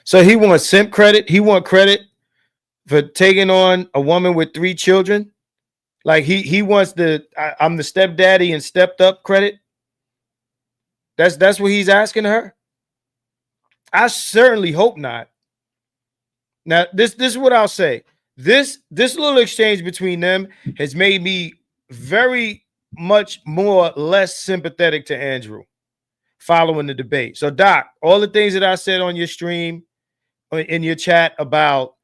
So he wants simp credit. He want credit for taking on a woman with 3 children. Like he wants I'm the stepdaddy and stepped up credit. That's what he's asking her. I certainly hope not. Now, this is what I'll say. This little exchange between them has made me very much less sympathetic to Andrew following the debate. So, Doc, all the things that I said on your stream, in your chat about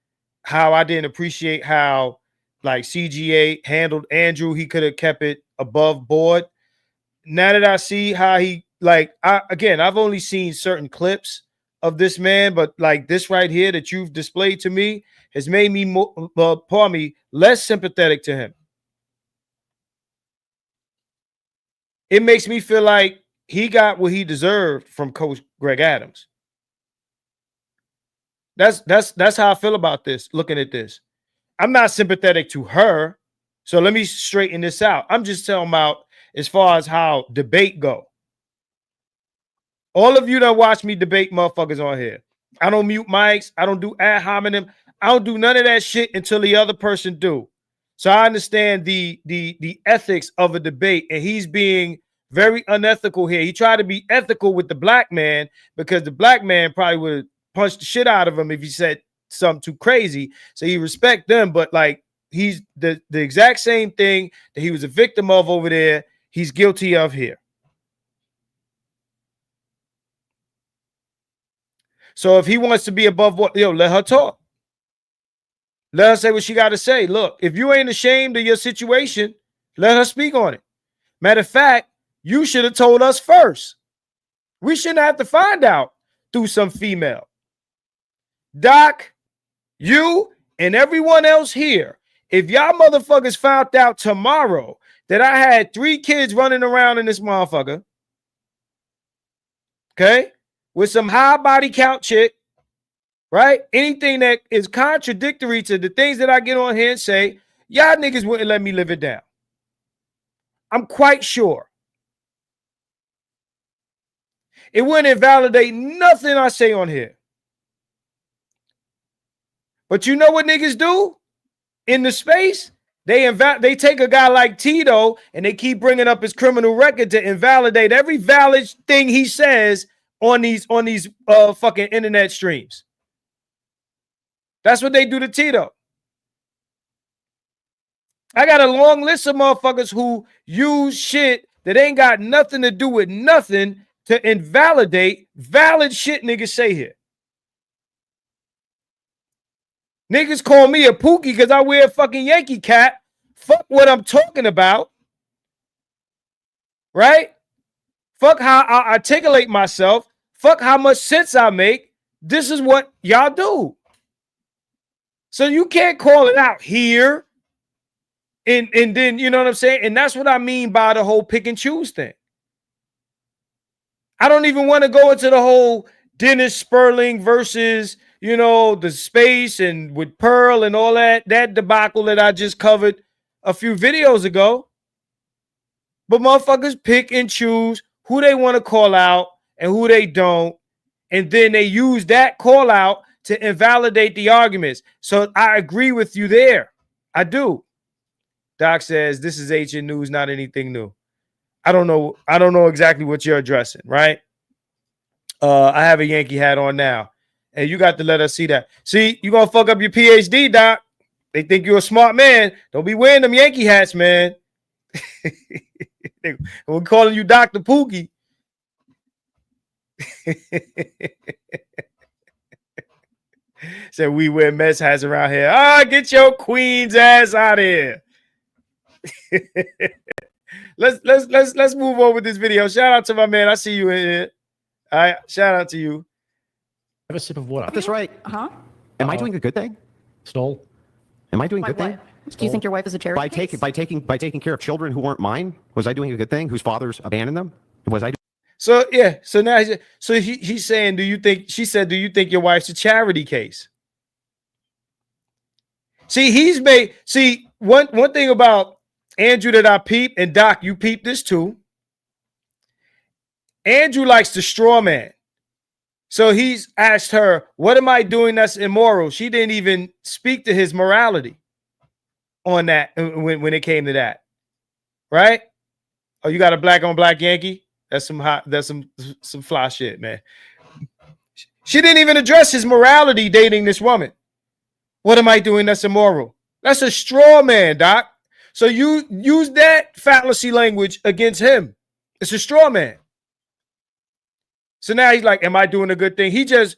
how I didn't appreciate how like CGA handled Andrew, he could have kept it above board. Now that I see how he I've only seen certain clips of this man, but like this right here that you've displayed to me has made me less sympathetic to him. It makes me feel like he got what he deserved from Coach Greg Adams. That's how I feel about this, looking at this. I'm not sympathetic to her. So let me straighten this out. I'm just telling about as far as how debate go. All of you that watch me debate motherfuckers on here. I don't mute mics. I don't do ad hominem. I don't do none of that shit until the other person do. So I understand the ethics of a debate, and he's being very unethical here. He tried to be ethical with the black man because the black man probably would have punched the shit out of him if he said something too crazy. So he respect them, but like he's the exact same thing that he was a victim of over there, he's guilty of here. So if he wants to be above what, let her talk. Let her say what she got to say. Look, if you ain't ashamed of your situation, let her speak on it. Matter of fact, you should have told us first. We shouldn't have to find out through some female. Doc, you and everyone else here, if y'all motherfuckers found out tomorrow that I had 3 kids running around in this motherfucker, okay, with some high body count chick, right? Anything that is contradictory to the things that I get on here and say, y'all niggas wouldn't let me live it down. I'm quite sure. It wouldn't invalidate nothing I say on here. But you know what niggas do in the space? They take a guy like Tito and they keep bringing up his criminal record to invalidate every valid thing he says on these fucking internet streams. That's what they do to Tito. I got a long list of motherfuckers who use shit that ain't got nothing to do with nothing to invalidate valid shit niggas say here. Niggas call me a pookie because I wear a fucking Yankee cap. Fuck what I'm talking about. Right? Fuck how I articulate myself. Fuck how much sense I make. This is what y'all do. So you can't call it out here. And then, you know what I'm saying? And that's what I mean by the whole pick and choose thing. I don't even want to go into the whole Dennis Sperling versus, the space and with Pearl and all that debacle that I just covered a few videos ago. But motherfuckers pick and choose who they want to call out and who they don't. And then they use that call out to invalidate the arguments. So I agree with you there. I do. Doc says this is HN News, not anything new. I don't know exactly what you're addressing, right? I have a Yankee hat on now. And you got to let us see that. See, you're going to fuck up your PhD, Doc. They think you're a smart man. Don't be wearing them Yankee hats, man. We're calling you Dr. Pookie. Said we wear Mets hats around here. Get your Queen's ass out of here. Let's move on with this video. Shout out to my man. I see you in here. All right, shout out to you. Have a sip of water. That's right. Huh? Am I doing a good thing? Stole. Am I doing a good What? thing? Do you think your wife is a charity case? By taking care of children who weren't mine? Was I doing a good thing? Whose fathers abandoned them? Was I? So yeah. So now he's saying, do you think your wife's a charity case? See, one thing about Andrew that I peep, and Doc, you peep this too. Andrew likes to straw man. So he's asked her, what am I doing that's immoral? She didn't even speak to his morality on that when it came to that. Right? Oh, you got a black on black Yankee? That's some fly shit, man. She didn't even address his morality dating this woman. What am I doing that's immoral? That's a straw man, Doc. So you use that fallacy language against him. It's a straw man. So now he's like, am I doing a good thing? He just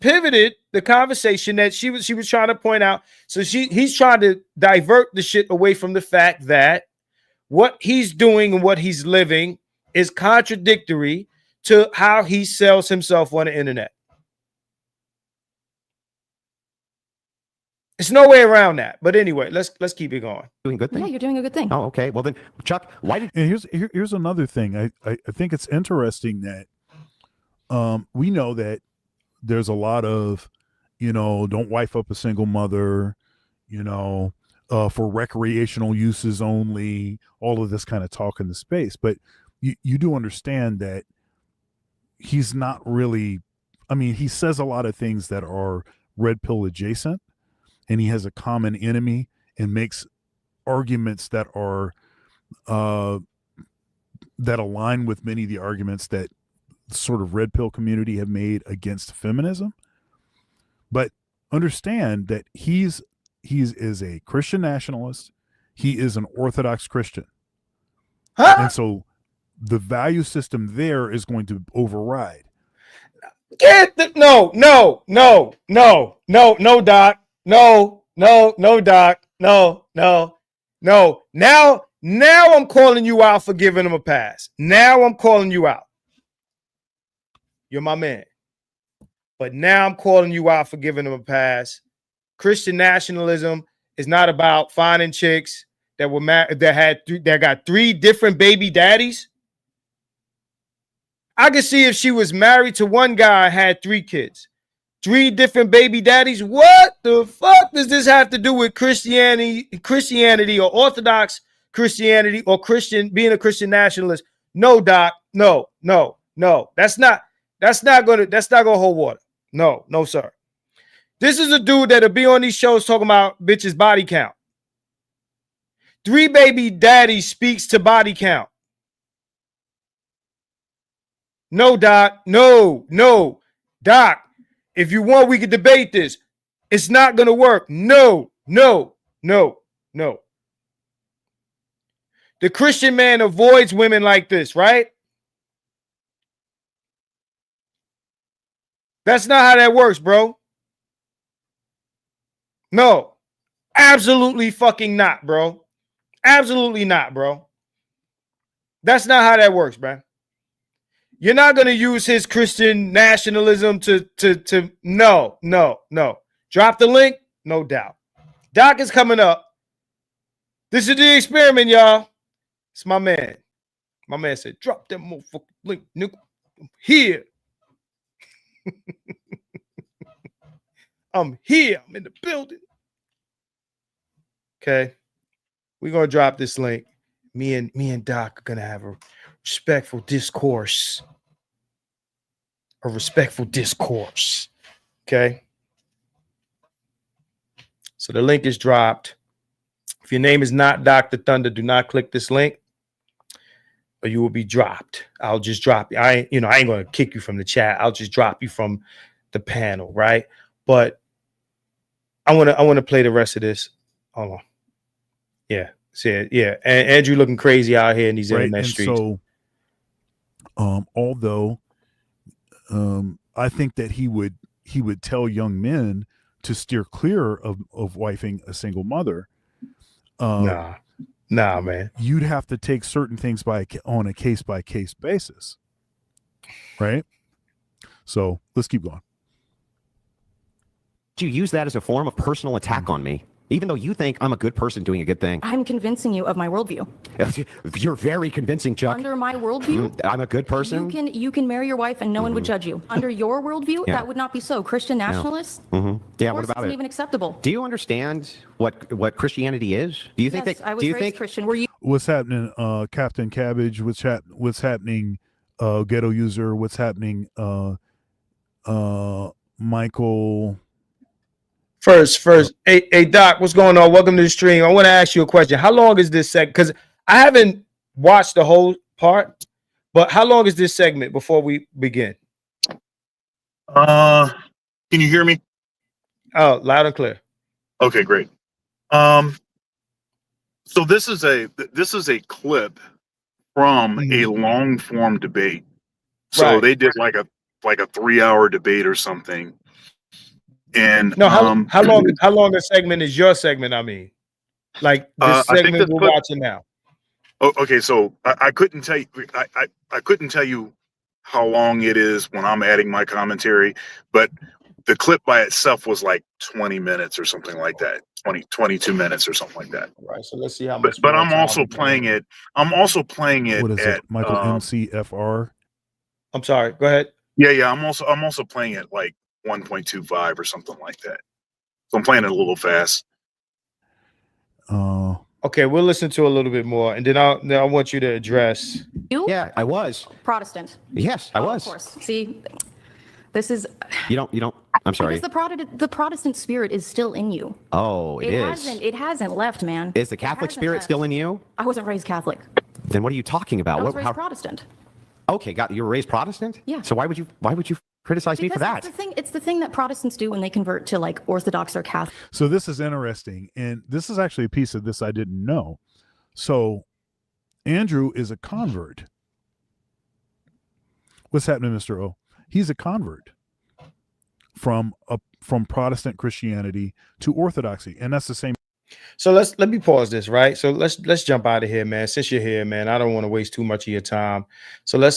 pivoted the conversation that she was trying to point out. So he's trying to divert the shit away from the fact that what he's doing and what he's living is contradictory to how he sells himself on the internet. There's no way around that. But anyway, let's keep it going. Doing good thing? Yeah, you're doing a good thing. Oh, okay. Well then, Chuck, why did? And here's another thing. I think it's interesting that we know that there's a lot of, don't wife up a single mother, for recreational uses only, all of this kind of talk in the space. But you do understand that he's not really, I mean, he says a lot of things that are red pill adjacent, and he has a common enemy and makes arguments that are that align with many of the arguments that sort of red pill community have made against feminism. But understand that he is a Christian nationalist. He is an Orthodox Christian. Huh? And so the value system there is going to override. No, Doc. No, Doc. No. Now I'm calling you out for giving him a pass. Now I'm calling you out. You're my man. But now I'm calling you out for giving him a pass. Christian nationalism is not about finding chicks that were that got 3 different baby daddies. I could see if she was married to one guy and had 3 kids, 3 different baby daddies. What the fuck does this have to do with Christianity or Orthodox Christianity or being a Christian nationalist? No, Doc. No. That's not gonna hold water. No, sir. This is a dude that'll be on these shows talking about bitches' body count. 3 baby daddies speaks to body count. No, Doc. No. Doc, if you want, we could debate this. It's not going to work. No. The Christian man avoids women like this, right? That's not how that works, bro. No. Absolutely fucking not, bro. Absolutely not, bro. That's not how that works, man. You're not going to use his Christian nationalism to no. Drop the link? No doubt. Doc is coming up. This is the experiment, y'all. It's my man. My man said, drop that motherfucking link, nigga. I'm here. I'm here. I'm in the building. Okay. We're going to drop this link. Me and Doc are going to have a respectful discourse. Okay. So the link is dropped. If your name is not Dr. Thunder, do not click this link or you will be dropped. I'll just drop you. I ain't going to kick you from the chat. I'll just drop you from the panel, right? But I want to play the rest of this. Hold on. Yeah. See, yeah. And Andrew looking crazy out here in these internet streets. So although I think that he would tell young men to steer clear of wifing a single mother. Nah, man. You'd have to take certain things on a case by case basis, right? So let's keep going. You use that as a form of personal attack on me, even though you think I'm a good person doing a good thing. I'm convincing you of my worldview. You're very convincing, Chuck. Under my worldview, I'm a good person. You can marry your wife and no one would judge you. Under your worldview, that would not be so. Christian nationalists, yeah. What about it? Even acceptable. Do you understand what Christianity is? Do you think that? I was raised Christian. Were you? What's happening, Captain Cabbage? What's happening, Ghetto User? What's happening, Michael? First, hey Doc, what's going on? Welcome to the stream. I want to ask you a question. How long is this segment? Because I haven't watched the whole part, but how long is this segment before we begin? Can you hear me? Oh, loud and clear. Okay, great. So this is a clip from a long form debate. So they did like a 3-hour debate or something. And no, how long a segment is your segment? I mean, like this segment we're watching now. Oh, okay, so I couldn't tell you. I couldn't tell you how long it is when I'm adding my commentary, but the clip by itself was like 20 minutes or something like that. 22 minutes or something like that. Right. So let's see how much. But I'm also playing it. I'm also playing it. What is it? Michael MCFR. I'm sorry. Go ahead. Yeah. I'm also playing it like 1.25 or something like that. So I'm playing it a little fast. Okay, we'll listen to a little bit more, and then I want you to address. You? Yeah, I was. Protestant. Yes, I was. Of course. See, this is You don't. I'm sorry. because the Protestant spirit is still in you. Oh, it is. It hasn't left, man. Is the Catholic spirit still in you? I wasn't raised Catholic. Then what are you talking about? I was raised Protestant. Okay, you were raised Protestant? Yeah. So why would you criticize me for that? It's the thing that Protestants do when they convert to like Orthodox or Catholic. So this is interesting, and this is actually a piece of this I didn't know. So Andrew is a convert. What's happening, Mr. O? He's a convert from Protestant Christianity to Orthodoxy, and that's the same. So let me pause this, right? So let's jump out of here, man. Since you're here, man, I don't want to waste too much of your time. So let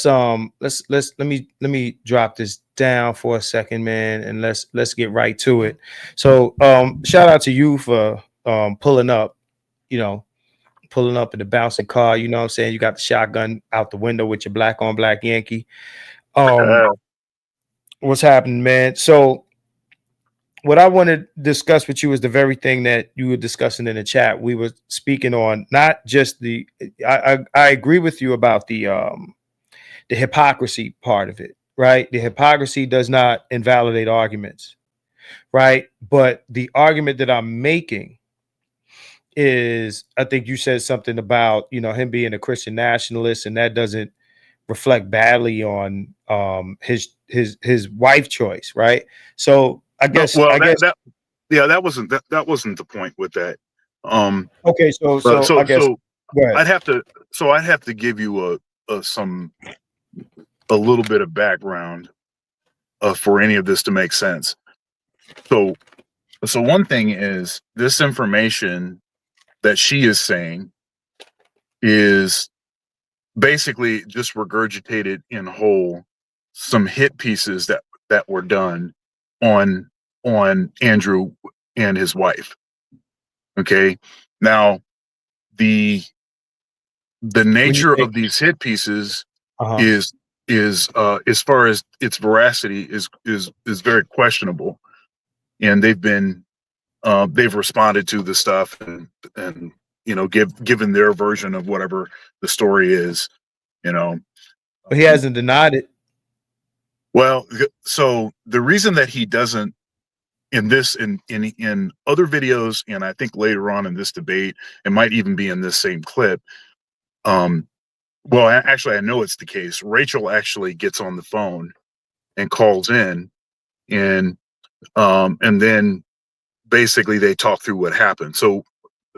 me drop this down for a second, man, and let's get right to it. So shout out to you for pulling up in the bouncing car. You know what I'm saying? You got the shotgun out the window with your black on black Yankee. What's happening, man? So what I want to discuss with you is the very thing that you were discussing in the chat. We were speaking on not just I agree with you about the hypocrisy part of it, right? The hypocrisy does not invalidate arguments, right? But the argument that I'm making is, I think you said something about, him being a Christian nationalist, and that doesn't reflect badly on his wife choice, right? So I guess that wasn't the point with that. Okay, so I guess I'd have to give you a little bit of background for any of this to make sense. So one thing is, this information that she is saying is basically just regurgitated in whole some hit pieces that were done on Andrew and his wife. Okay. Now the nature of these hit pieces is as far as its veracity is very questionable, and they've responded to the stuff and given their version of whatever the story is, but he hasn't denied it. Well, so the reason that he doesn't in other videos, and I think later on in this debate, it might even be in this same clip. Well, actually, I know it's the case. Rachel actually gets on the phone and calls in, and then basically they talk through what happened. So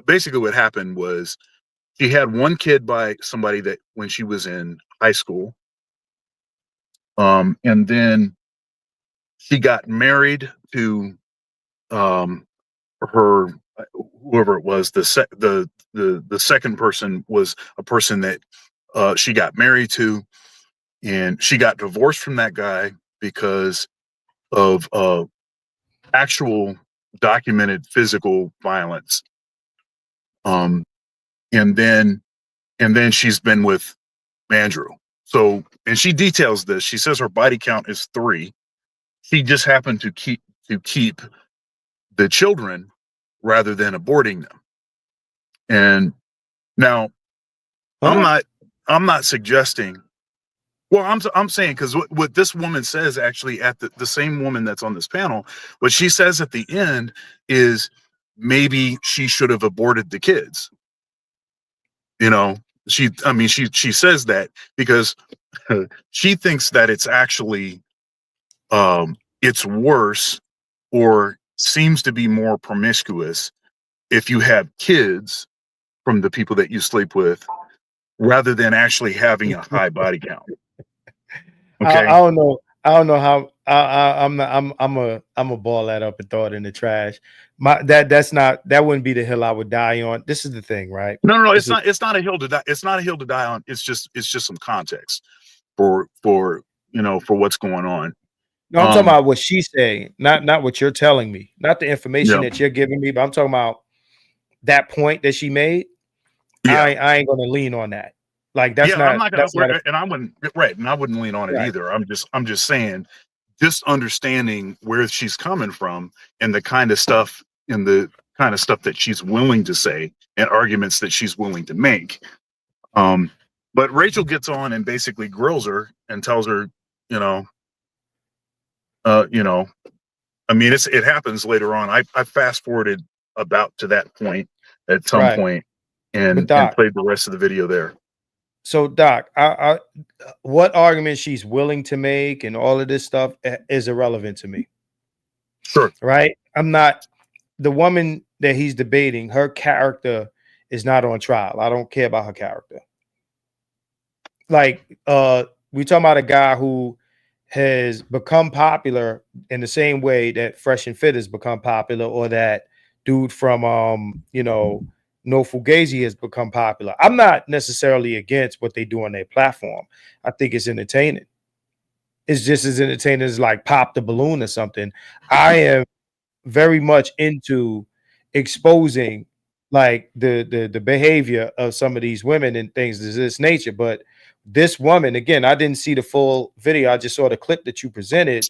basically what happened was, she had one kid by somebody that when she was in high school. And then she got married to her, whoever it was. The second person was a person that she got married to, and she got divorced from that guy because of actual documented physical violence. And then she's been with Andrew. So, and she details this. She says her body count is 3. She just happened to keep the children rather than aborting them. And now, I'm not suggesting. Well, I'm saying, because what this woman says, actually, at the same woman that's on this panel, what she says at the end is maybe she should have aborted the kids. She says that because she thinks that it's actually it's worse, or seems to be more promiscuous, if you have kids from the people that you sleep with rather than actually having a high body count. Okay. I don't know how I'm a ball that up and throw it in the trash. That wouldn't be the hill I would die on. This is the thing, right? No, it's not a hill to die. It's not a hill to die on. It's just some context for what's going on. No, I'm talking about what she's saying, not what you're telling me, not the information that you're giving me, but I'm talking about that point that she made. Yeah. I ain't gonna lean on that. Like, that's not. I'm not gonna. And I wouldn't. Right, and I wouldn't lean on it either. I'm just saying, just understanding where she's coming from and the kind of stuff that she's willing to say and arguments that she's willing to make. But Rachel gets on and basically grills her and tells her, you know, I mean, it happens later on. I fast forwarded about to that point at some point and played the rest of the video there. So Doc, what argument she's willing to make and all of this stuff is irrelevant to me. Sure. Right? I'm not the woman that he's debating. Her character is not on trial. I don't care about her character. Like, we talking about a guy who has become popular in the same way that Fresh and Fit has become popular, or that dude from No Fugazi has become popular. I'm not necessarily against what they do on their platform. I think it's entertaining. It's just as entertaining as like Pop the Balloon or something. I am very much into exposing like the behavior of some of these women and things of this nature. But this woman, again, I didn't see the full video. I just saw the clip that you presented.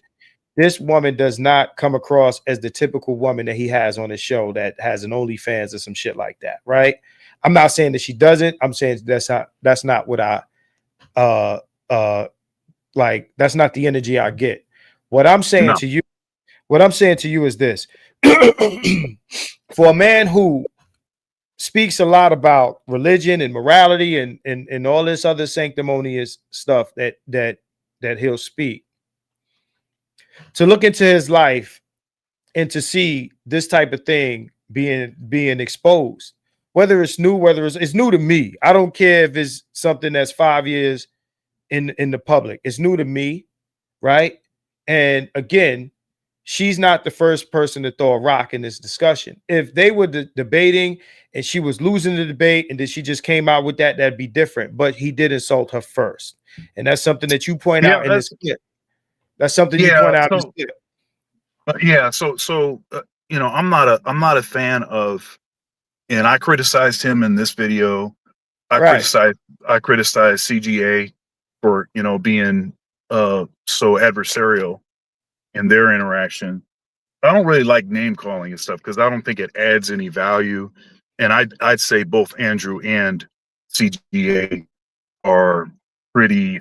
This woman does not come across as the typical woman that he has on his show that has an OnlyFans or some shit like that, right? I'm not saying that she doesn't. I'm saying that's not what I like. That's not the energy I get. What I'm saying to you is this: for a man who speaks a lot about religion and morality and all this other sanctimonious stuff that he'll speak, to look into his life and to see this type of thing being exposed, whether it's new, whether it's new to me. I don't care if it's something that's 5 years in the public. It's new to me, right? And again, she's not the first person to throw a rock in this discussion. If they were debating and she was losing the debate and then she just came out with that, that'd be different. But he did insult her first, and that's something that you point out in this clip. That's something you point out in this clip. I'm not a fan of, and I criticized him in this video. I criticized CGA for being so adversarial in their interaction. I don't really like name calling and stuff because I don't think it adds any value. And I'd say both Andrew and CGA are pretty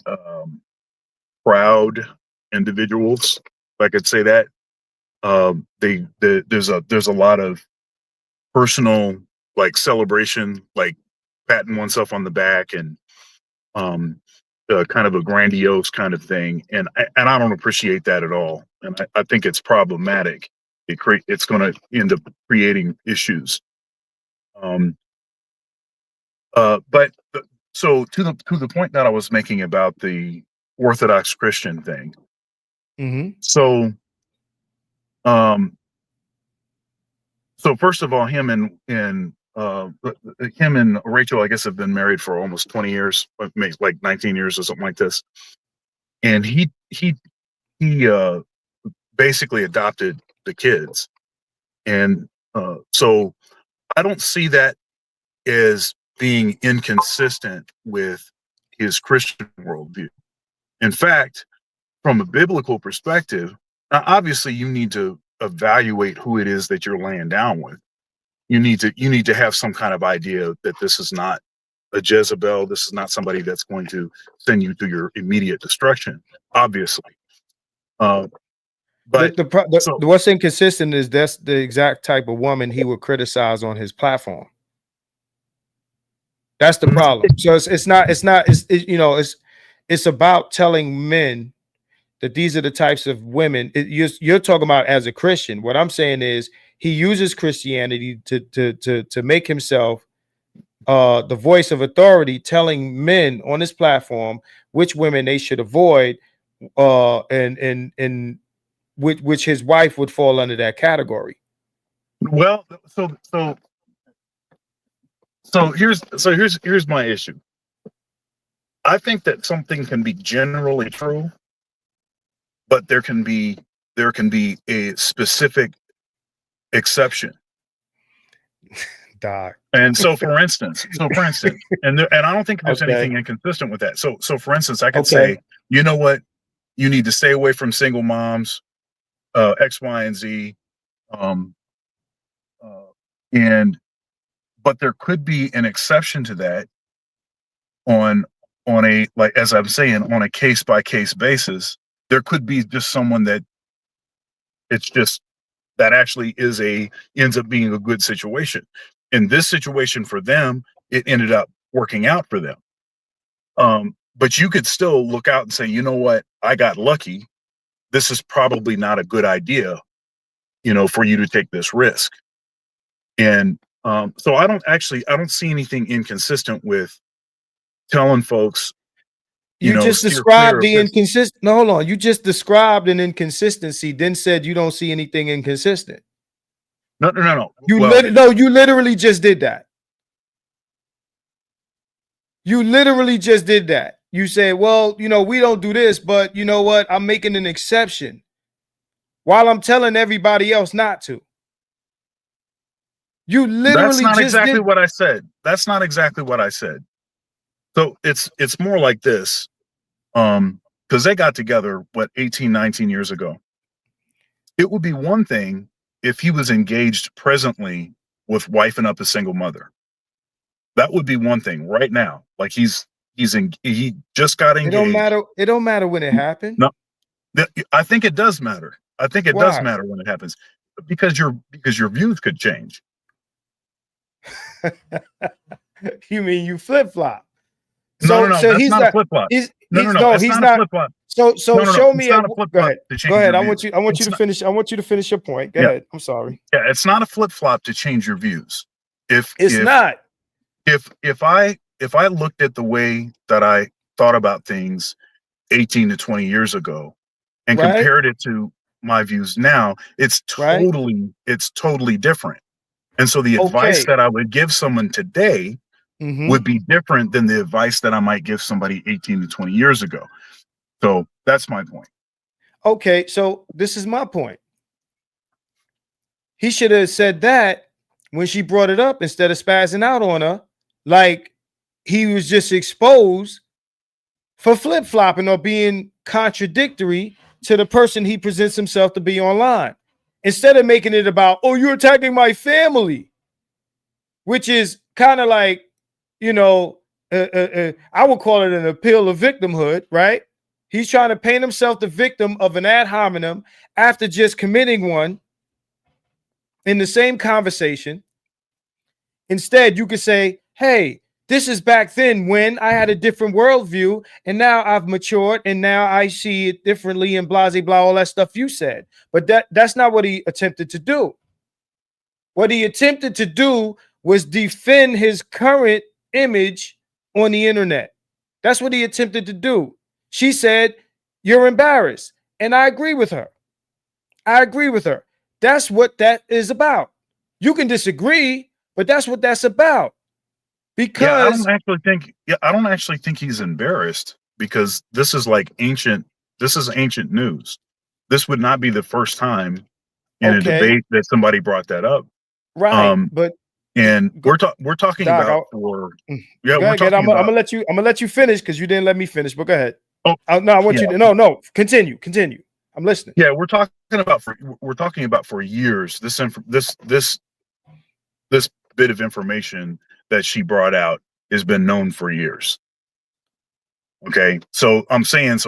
proud individuals, if I could say that. There's a lot of personal like celebration, like patting oneself on the back and kind of a grandiose kind of thing, and I don't appreciate that at all, and I think it's problematic. It's going to end up creating issues. But so to the point that I was making about the Orthodox Christian thing. So first of all, him and Rachel, I guess, have been married for almost 20 years, like 19 years or something like this. And he basically adopted the kids. And so I don't see that as being inconsistent with his Christian worldview. In fact, from a biblical perspective, now obviously you need to evaluate who it is that you're laying down with. You need to have some kind of idea that this is not a Jezebel. This is not somebody that's going to send you to your immediate destruction, obviously. But what's inconsistent is that's the exact type of woman he would criticize on his platform. That's the problem. So it's about telling men that these are the types of women you're talking about as a Christian. What I'm saying is he uses Christianity to make himself the voice of authority, telling men on his platform which women they should avoid, and which his wife would fall under that category. Well, so here's my issue. I think that something can be generally true, but there can be a specific exception. Doc. And so for instance, and I don't think there's anything inconsistent with that. So for instance, I could say, you know what, you need to stay away from single moms, X, Y, and Z. but there could be an exception to that on a, like, as I'm saying, on a case by case basis. There could be just someone that it's just that actually ends up being a good situation. In this situation for them, it ended up working out for them. But you could still look out and say, you know what, I got lucky. This is probably not a good idea, for you to take this risk. And so I don't see anything inconsistent with telling folks, You just steer described clear the of this. inconsistent. No, hold on. You just described an inconsistency, then said you don't see anything inconsistent. No. You Well, you literally just did that. You literally just did that. You said, well, we don't do this, but you know what? I'm making an exception while I'm telling everybody else not to. You literally that's not just exactly did. what I said. That's not exactly what I said. So it's more like this. Because they got together, 18, 19 years ago. It would be one thing if he was engaged presently with wifing up a single mother. That would be one thing right now. Like he just got engaged. It don't matter when it happened. No, I think it does matter. I think it does matter when it happens, because your views could change. You mean you flip flop? No, that's not a flip flop. No, it's not a flip flop. So show me. Not a flip Go flop. ahead. Go ahead. I want you to finish. I want you to finish your point. Go ahead. I'm sorry. Yeah, it's not a flip flop to change your views. If I looked at the way that I thought about things 18 to 20 years ago and compared it to my views now, it's totally different. And so the advice that I would give someone today would be different than the advice that I might give somebody 18 to 20 years ago. So that's my point. Okay, so this is my point. He should have said that when she brought it up instead of spazzing out on her, like he was just exposed for flip-flopping or being contradictory to the person he presents himself to be online. Instead of making it about, oh, you're attacking my family, which is kind of like, I would call it an appeal of victimhood, right? He's trying to paint himself the victim of an ad hominem after just committing one in the same conversation. Instead, you could say, hey, this is back then when I had a different worldview, and now I've matured, and now I see it differently, and blah, blah, blah, all that stuff you said. But that's not what he attempted to do. What he attempted to do was defend his current image on the internet. That's what he attempted to do. She said, you're embarrassed. And I agree with her. That's what that is about. You can disagree, but that's what that's about. Because I don't actually think he's embarrassed, because this is ancient news. This would not be the first time in a debate that somebody brought that up. Right. We're talking Doc, about I'm gonna let you finish because you didn't let me finish, but go ahead. No, I want you to continue. I'm listening. Yeah, we're talking about for years. This bit of information that she brought out has been known for years. Okay, so I'm saying,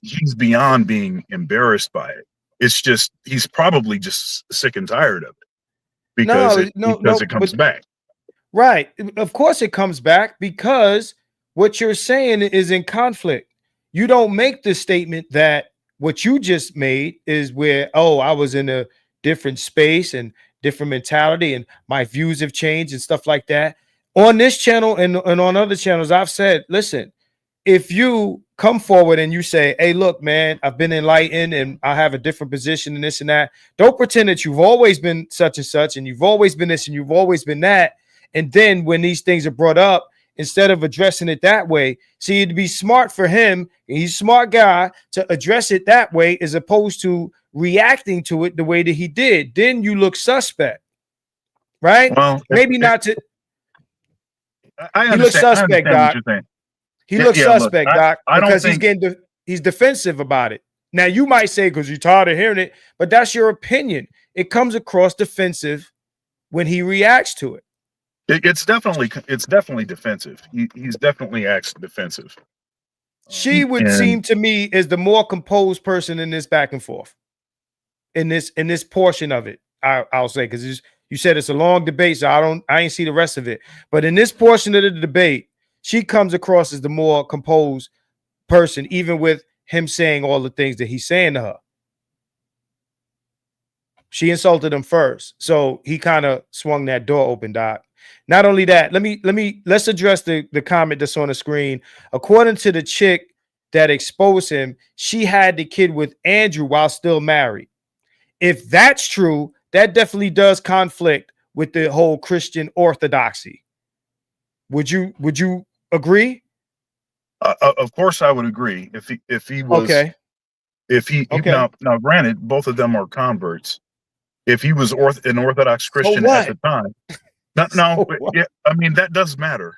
he's beyond being embarrassed by it. It's just he's probably just sick and tired of it because it comes back. Right, of course it comes back, because what you're saying is in conflict. You don't make the statement that what you just made is where, I was in a different space and different mentality and my views have changed and stuff like that. On this channel and on other channels, I've said, listen, if you come forward and you say, hey, look, man, I've been enlightened and I have a different position and this and that, don't pretend that you've always been such and such and you've always been this and you've always been that. And then when these things are brought up, instead of addressing it that way, see, it'd be smart for him, he's a smart guy, to address it that way as opposed to reacting to it the way that he did. Then you look suspect, right? Well, maybe not to. I he looks suspect, Doc. He looks suspect, look, Doc, I because don't think... he's defensive about it. Now you might say because you're tired of hearing it, but that's your opinion. It comes across defensive when he reacts to it. It's definitely defensive. He's definitely acts defensive. She would seem to me is the more composed person in this back and forth. In this portion of it, I'll say, because you said it's a long debate, so I ain't see the rest of it. But in this portion of the debate, she comes across as the more composed person, even with him saying all the things that he's saying to her. She insulted him first, so he kind of swung that door open, Doc. Not only that, let's address the comment that's on the screen. According to the chick that exposed him, she had the kid with Andrew while still married. If that's true, that definitely does conflict with the whole Christian orthodoxy. Would you agree? Of course, I would agree. If he was okay. Now granted, both of them are converts. If he was an Orthodox Christian at the time, yeah, I mean that does matter.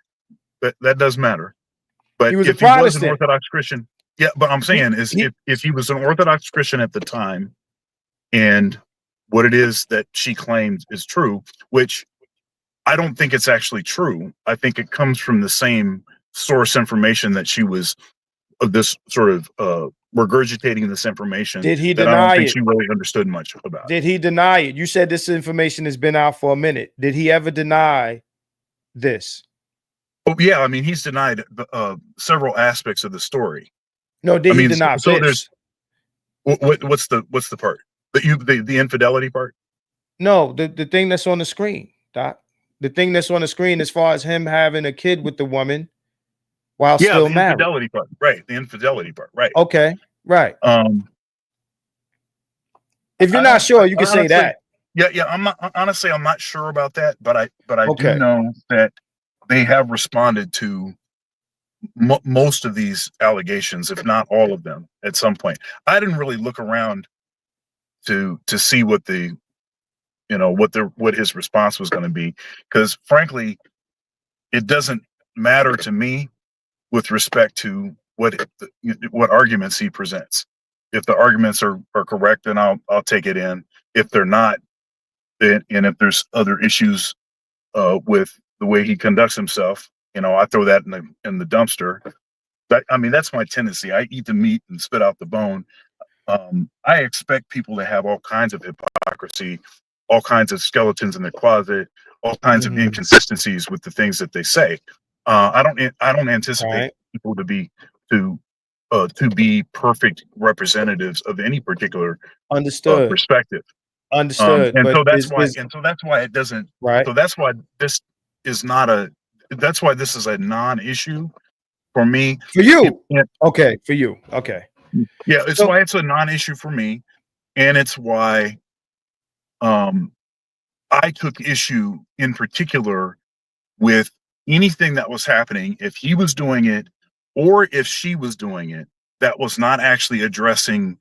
That does matter. But if he was an Orthodox Christian, yeah. But I'm saying if he was an Orthodox Christian at the time, and what it is that she claims is true, which I don't think it's actually true. I think it comes from the same source information that she was this sort of regurgitating this information. Did he that deny I don't think it? she really understood much about. Did he deny it? You said this information has been out for a minute. Did he ever deny this? Oh yeah, I mean he's denied several aspects of the story. No, did he deny so this? There's what's the part that the infidelity part? No, the thing that's on the screen, Doc. The thing that's on the screen as far as him having a kid with the woman while still the married. Infidelity part, right? The infidelity part, right? Okay, right. If you're not sure, you can say that. Yeah. I'm not sure about that, but I Okay. do know that they have responded to most of these allegations, if not all of them, at some point. I didn't really look around to see what what his response was going to be, because frankly, it doesn't matter to me with respect to what arguments he presents. If the arguments are correct, then I'll take it in. If they're not, and if there's other issues with the way he conducts himself, I throw that in the dumpster. That's my tendency. I eat the meat and spit out the bone. I expect people to have all kinds of hypocrisy, all kinds of skeletons in their closet, all kinds of inconsistencies with the things that they say. I don't anticipate people to be perfect representatives of any particular perspective. Understood. So that's why it doesn't. Right. So that's why this is not a. That's why this is a non-issue for me. For you, okay. For you, okay. Yeah, it's why it's a non-issue for me, and it's why I took issue in particular with anything that was happening, if he was doing it or if she was doing it, that was not actually addressing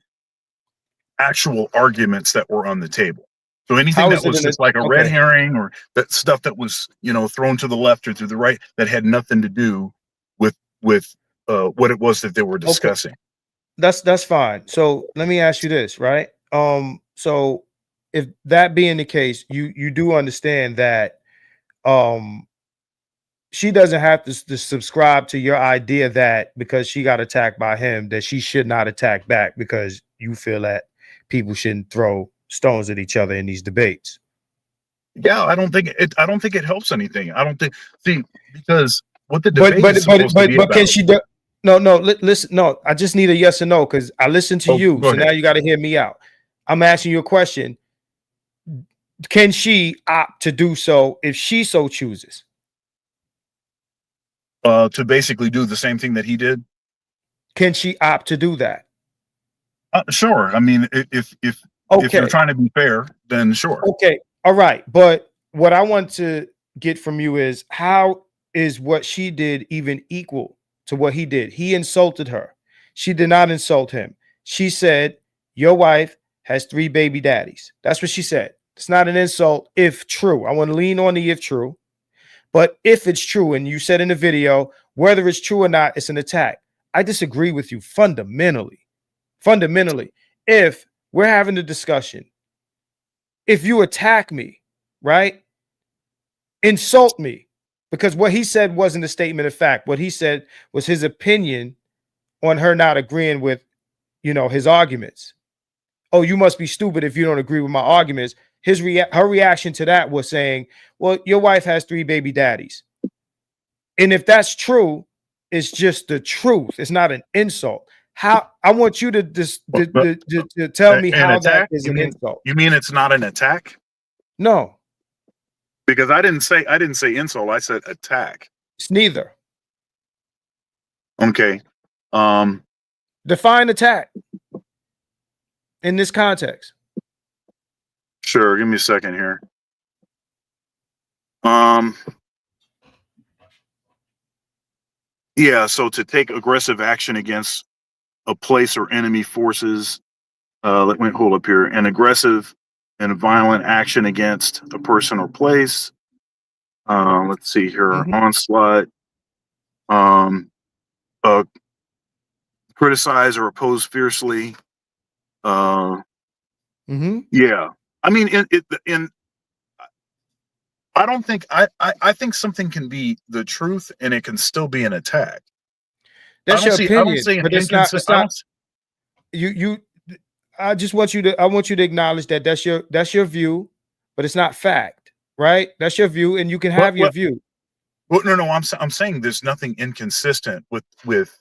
actual arguments that were on the table. So anything that was just like a red herring, or that stuff that was, thrown to the left or to the right, that had nothing to do with what it was that they were discussing. That's fine. So let me ask you this, right? So if that being the case, you do understand that she doesn't have to subscribe to your idea that because she got attacked by him, that she should not attack back, because you feel that people shouldn't throw stones at each other in these debates. Yeah, I don't think it helps anything. I don't think, because what the debate is supposed to be about. Can she do? No, listen. No, I just need a yes or no, because I listened to you. So now you got to hear me out. I'm asking you a question. Can she opt to do so if she so chooses? To basically do the same thing that he did? Can she opt to do that? Sure. I mean, if you're trying to be fair, then sure. Okay. All right. But what I want to get from you is, how is what she did even equal to what he did? He insulted her. She did not insult him. She said, your wife has 3 baby daddies. That's what she said. It's not an insult if true. I want to lean on the if true. But if it's true, and you said in the video, whether it's true or not, it's an attack. I disagree with you fundamentally. If we're having a discussion, if you attack me, right, insult me, because what he said wasn't a statement of fact. What he said was his opinion on her not agreeing with, his arguments. Oh, you must be stupid if you don't agree with my arguments. Her reaction to that was saying, well, your wife has 3 baby daddies. And if that's true, it's just the truth. It's not an insult. How I want you to tell me how that is an insult. You mean it's not an attack? No. Because I didn't say insult, I said attack. It's neither. Okay. Define attack in this context. Sure, give me a second here. Yeah, so to take aggressive action against a place or enemy forces, let me hold up here, an aggressive and violent action against a person or place. Let's see here, onslaught, criticize or oppose fiercely. Yeah, I mean, I don't think I think something can be the truth and it can still be an attack. That's your opinion, but it's not. I just want you to acknowledge that that's your view, but it's not fact, right? That's your view, and you can have your view. Well, no, I'm saying there's nothing inconsistent with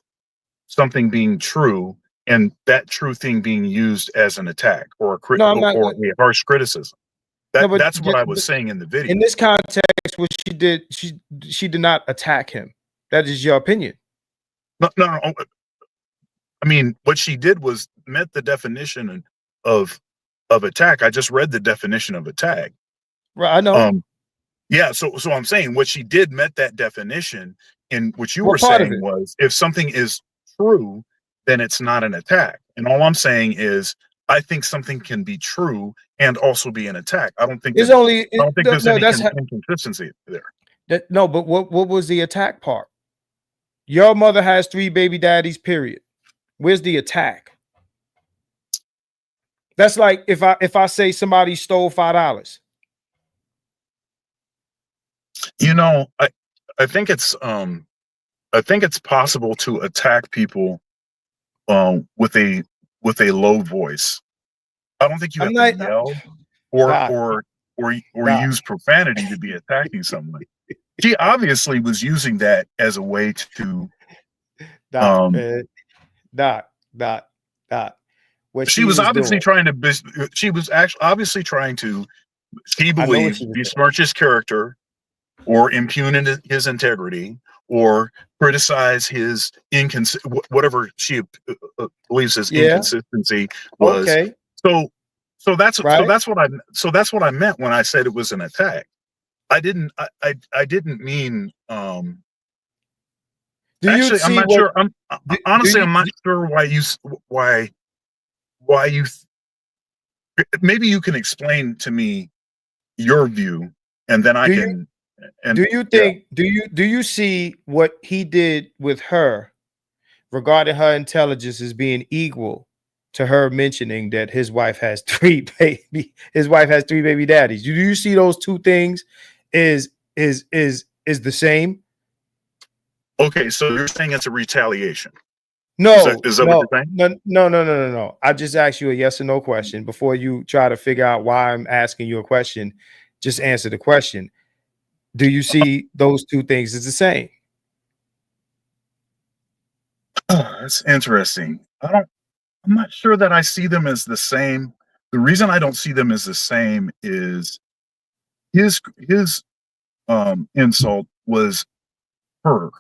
something being true and that true thing being used as an attack or a harsh criticism. That's what I was saying in the video. In this context, what she did, she did not attack him. That is your opinion. No. I mean, what she did was met the definition of attack. I just read the definition of attack. Right, I know. Yeah, so I'm saying what she did met that definition, and what you were saying was if something is true, then it's not an attack. And all I'm saying is I think something can be true and also be an attack. I don't think there's any inconsistency there. No, but what was the attack part? Your mother has 3 baby daddies, period. Where's the attack? That's like if I say somebody stole $5. I think it's possible to attack people with a low voice. I don't think you have to yell or use profanity to be attacking someone. She obviously was using that as a way to Doc. She was obviously trying to she believed besmirch his character or impugn his integrity or criticize his whatever she believes his inconsistency was. Okay. So that's what I meant when I said it was an attack. I didn't mean I'm not sure. Honestly, I'm not sure why you maybe you can explain to me your view and then do you see what he did with her regarding her intelligence as being equal to her mentioning that his wife has 3 baby daddies? Do you see those two things is the same? Okay, so you're saying it's a retaliation. No, is that what you're saying? No. I just asked you a yes or no question before you try to figure out why I'm asking you a question. Just answer the question. Do you see those two things as the same? Oh, that's interesting. I'm not sure that I see them as the same. The reason I don't see them as the same is his insult was her.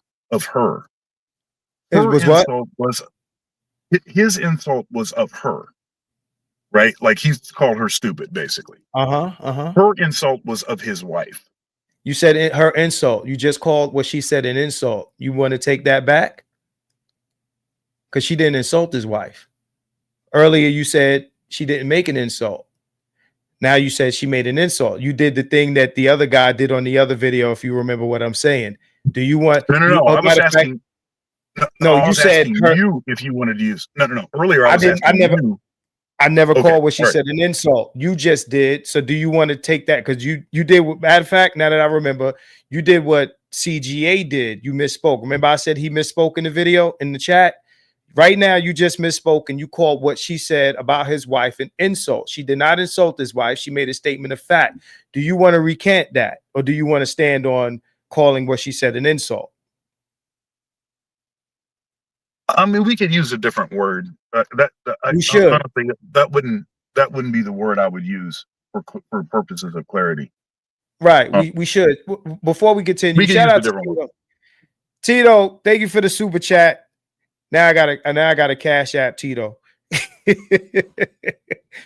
His insult was of her, right? Like he called her stupid, basically. Her insult was of his wife. You said her insult. You just called what she said an insult. You want to take that back? Because she didn't insult his wife. Earlier, you said she didn't make an insult. Now you said she made an insult. You did the thing that the other guy did on the other video, if you remember what I'm saying. Do you want? No. I was asking. No, you said you if you wanted to use. No. Earlier, I was asking you. I never Okay, called what she all right. said an insult. You just did. So do you want to take that? Because you did. Matter of fact, now that I remember, you did what CGA did. You misspoke. Remember, I said he misspoke in the video in the chat. Right now, you just misspoke and you called what she said about his wife an insult. She did not insult his wife. She made a statement of fact. Do you want to recant that, or do you want to stand on calling what she said an insult? I mean, we could use a different word. We should. Honestly, that wouldn't be the word I would use for purposes of clarity. Right. We should. Before we continue, shout out to Tito. Tito, thank you for the super chat. Now I got a cash app Tito.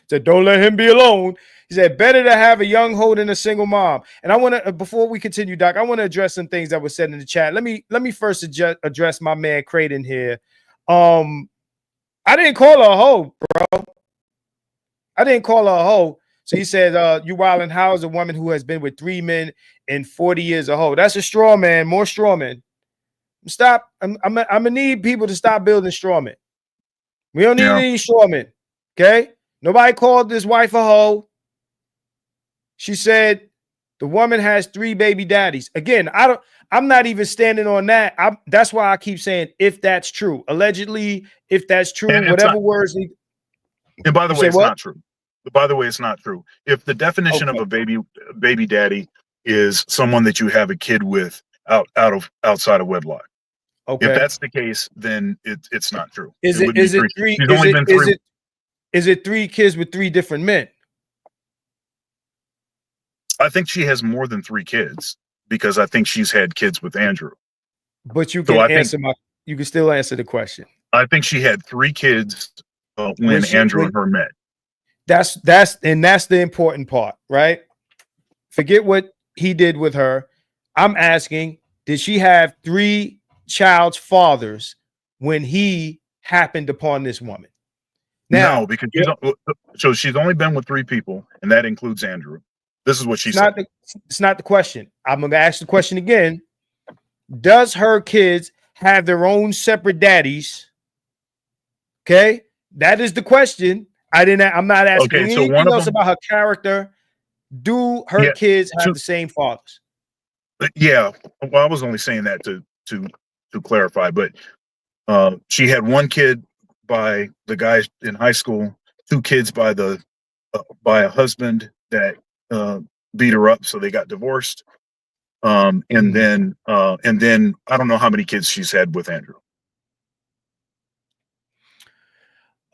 So don't let him be alone. He said, better to have a young hoe than a single mom. And I want to, before we continue, Doc, I want to address some things that were said in the chat. Let me first address my man Creighton here. I didn't call her a hoe, bro. I didn't call her a hoe. So he said, you wildin', how is a woman who has been with 3 men in 40 years a hoe? That's a straw man, more straw men. Stop. I'm gonna need people to stop building straw men. We don't need any straw men. Okay. Nobody called this wife a hoe. She said the woman has 3 baby daddies. Again, I'm not even standing on that. That's why I keep saying if that's true. Allegedly, if that's true, and whatever words. And by the way, it's not true. By the way, it's not true. If the definition of a baby daddy is someone that you have a kid with outside of wedlock. Okay. If that's the case, then it's not true. Is it 3? Is it 3 kids with 3 different men? I think she has more than 3 kids because I think she's had kids with Andrew. But you can you can still answer the question. I think she had 3 kids when Andrew and her met. That's the important part, right? Forget what he did with her. I'm asking, did she have 3 child's fathers when he happened upon this woman? Now, no, because she's only been with 3 people, and that includes Andrew. This is what she said. It's not the question. I'm going to ask the question again. Does her kids have their own separate daddies? Okay, that is the question. I'm not asking anything else about her character. Do her kids have the same fathers? Yeah. Well, I was only saying that to clarify, but she had 1 kid by the guy in high school, 2 kids by a husband that beat her up, so they got divorced. And then I don't know how many kids she's had with Andrew.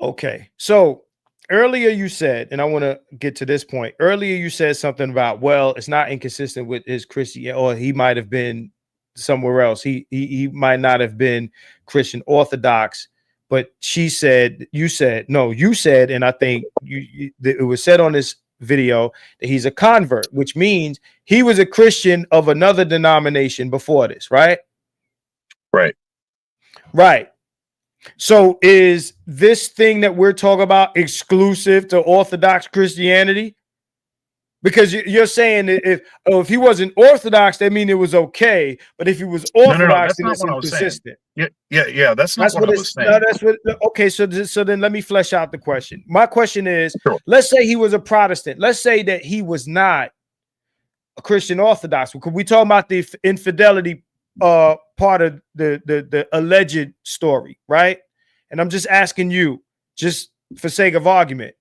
Okay, so earlier you said, and I want to get to this point. Earlier you said something about, well, it's not inconsistent with his Christian, or he might have been somewhere else. He might not have been Christian Orthodox, but you said, and I think it was said on this video that he's a convert, which means he was a Christian of another denomination before this, right? Right. So is this thing that we're talking about exclusive to Orthodox Christianity? Because you're saying that if he wasn't Orthodox, that means it was okay. But if he was Orthodox, then it's inconsistent. Yeah. That's not what I was saying. Okay. So then let me flesh out the question. My question is, let's say he was a Protestant. Let's say that he was not a Christian Orthodox. Because we talk about the infidelity part of the alleged story, right? And I'm just asking you, just for sake of argument.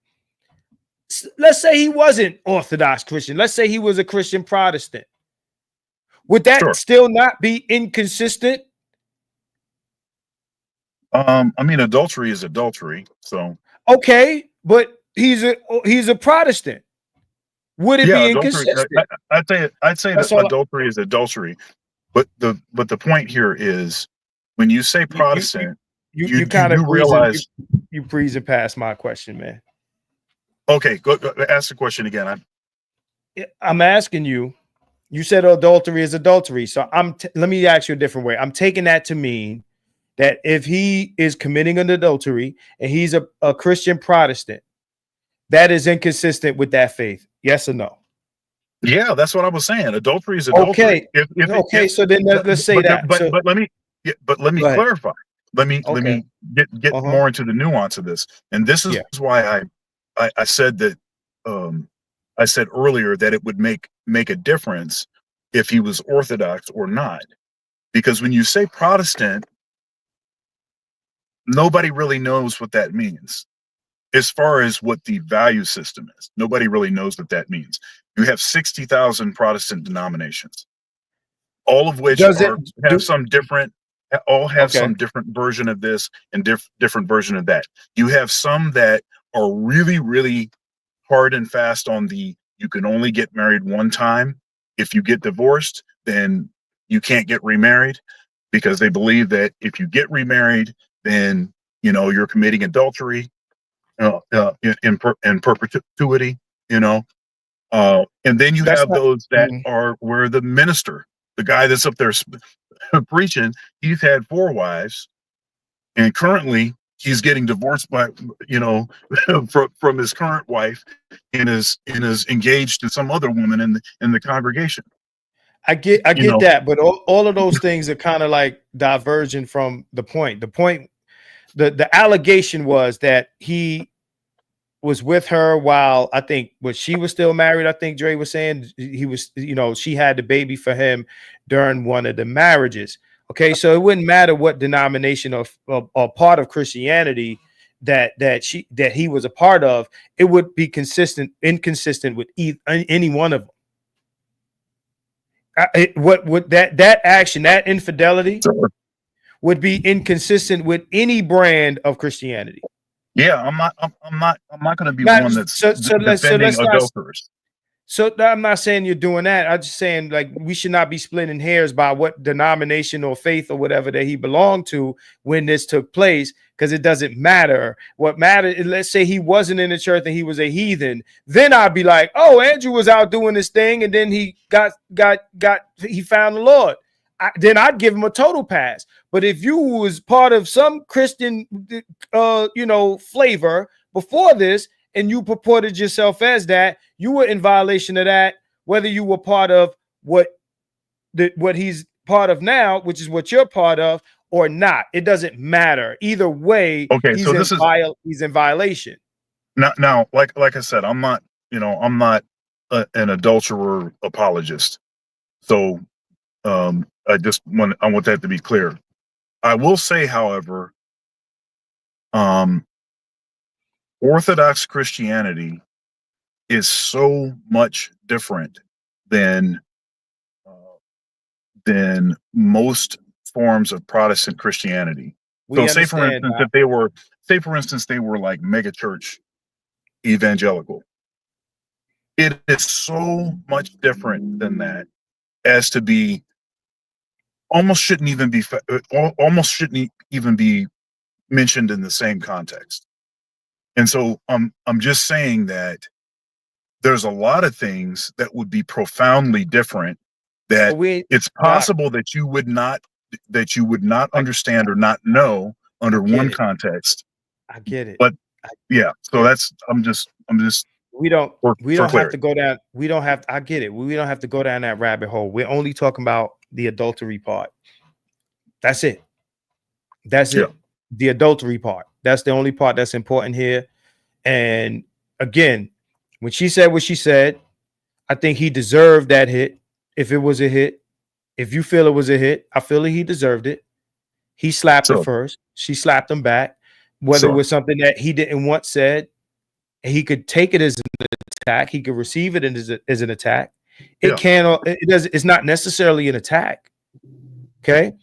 Let's say he wasn't Orthodox Christian. Let's say he was a Christian Protestant. Would that still not be inconsistent? I mean, adultery is adultery. So okay, but he's a Protestant. Would it be inconsistent? I'd say that adultery is adultery. But the point here is when you say Protestant, you kind of realize you breezing past my question, man. Okay, go ask the question again. I'm asking you. You said adultery is adultery, so let me ask you a different way. I'm taking that to mean that if he is committing an adultery and he's a Christian Protestant, that is inconsistent with that faith. Yes or no? Yeah, that's what I was saying. Adultery is adultery. Okay. So then let's say that. But let me clarify. Let me get more into the nuance of this. And this is why I said that I said earlier that it would make a difference if he was Orthodox or not, because when you say Protestant, nobody really knows what that means. As far as what the value system is, nobody really knows what that means. You have 60,000 Protestant denominations, all of which Does it have some different, all have Okay. some different version of this and different version of that. You have some that are really, really hard and fast on the you can only get married one time. If you get divorced, then you can't get remarried, because they believe that if you get remarried, then you're committing adultery in perpetuity. And then you That's have not. those that are where the minister, the guy that's up there preaching, he's had 4 wives, and currently he's getting divorced by from his current wife, and is engaged to some other woman in the congregation. I get that, but all of those things are kind of like diverging from the point. The allegation was that he was with her while I think she was still married. I think Dre was saying he was, she had the baby for him during one of the marriages. Okay, so it wouldn't matter what denomination or part of Christianity that he was a part of. It would be inconsistent with any one of them. What would that action, that infidelity, would be inconsistent with any brand of Christianity. Yeah, I'm not going to be one that's defending adulterers. So I'm not saying you're doing that. I'm just saying, like, we should not be splitting hairs by what denomination or faith or whatever that he belonged to when this took place, because it doesn't matter. What matters, let's say he wasn't in the church and he was a heathen, then I'd be like, oh, Andrew was out doing this thing and then he he found the Lord. Then I'd give him a total pass. But if you was part of some Christian, flavor before this, and you purported yourself as that, you were in violation of that, whether you were part of what he's part of now, which is what you're part of, or not. It doesn't matter. Either way, okay, he's in violation. Now, like I said, I'm not an adulterer apologist. So I want that to be clear. I will say, however, Orthodox Christianity is so much different than most forms of Protestant Christianity. So say for instance they were like mega church evangelical. It is so much different than that, as to be almost shouldn't even be mentioned in the same context. And so I'm just saying that there's a lot of things that would be profoundly different, that it's possible that you would not understand or not know under one context. I get it. But yeah, so that's I'm just we don't have to go down. I get it. We don't have to go down that rabbit hole. We're only talking about the adultery part. That's it. That's it. The adultery part. That's the only part that's important here. And again, when she said what she said, I think he deserved that hit. If it was a hit, if you feel it was a hit, I feel like he deserved it. He slapped her first. She slapped him back. Whether it was something that he didn't want said, he could take it as an attack. He could receive it as an attack. It's not necessarily an attack. Okay.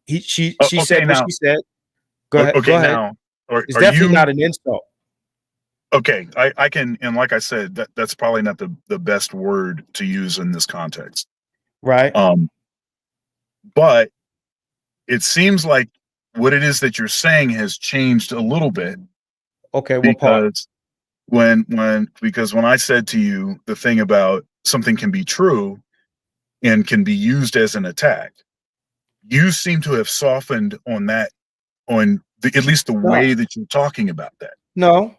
She said what she said. Go ahead. Okay, go ahead. now it's definitely not an insult. Okay, I can, and like I said, that's probably not the best word to use in this context. Right. But it seems like what it is that you're saying has changed a little bit. Okay, what part? Because when I said to you the thing about something can be true and can be used as an attack, you seem to have softened on that, at least the way that you're talking about that. No,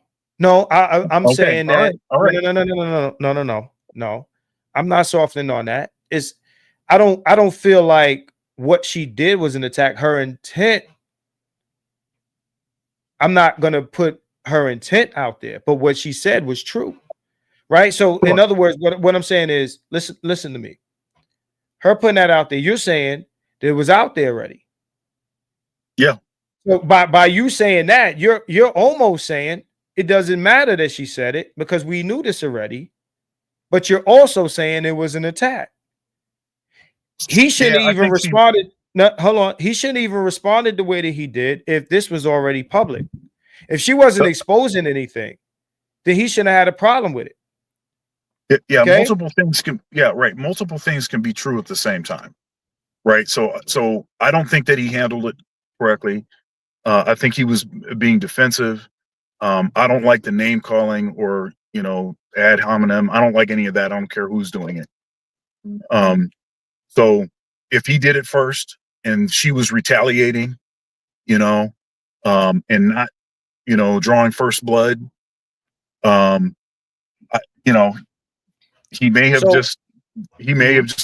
I'm saying that. All right. No. I'm not softening on that. I don't feel like what she did was an attack. Her intent, I'm not gonna put her intent out there, but what she said was true, right? So in other words, what I'm saying is, listen to me. Her putting that out there, you're saying that it was out there already. Yeah. So by you saying that, you're almost saying it doesn't matter that she said it because we knew this already, but you're also saying it was an attack. He shouldn't even responded. No, hold on. He shouldn't even responded the way that he did if this was already public. If she wasn't exposing anything, then he shouldn't have had a problem with it. Yeah, okay? multiple things can multiple things can be true at the same time. Right. So I don't think that he handled it correctly. I think he was being defensive. I don't like the name calling or, ad hominem. I don't like any of that. I don't care who's doing it. So if he did it first and she was retaliating, and not, drawing first blood, he may have just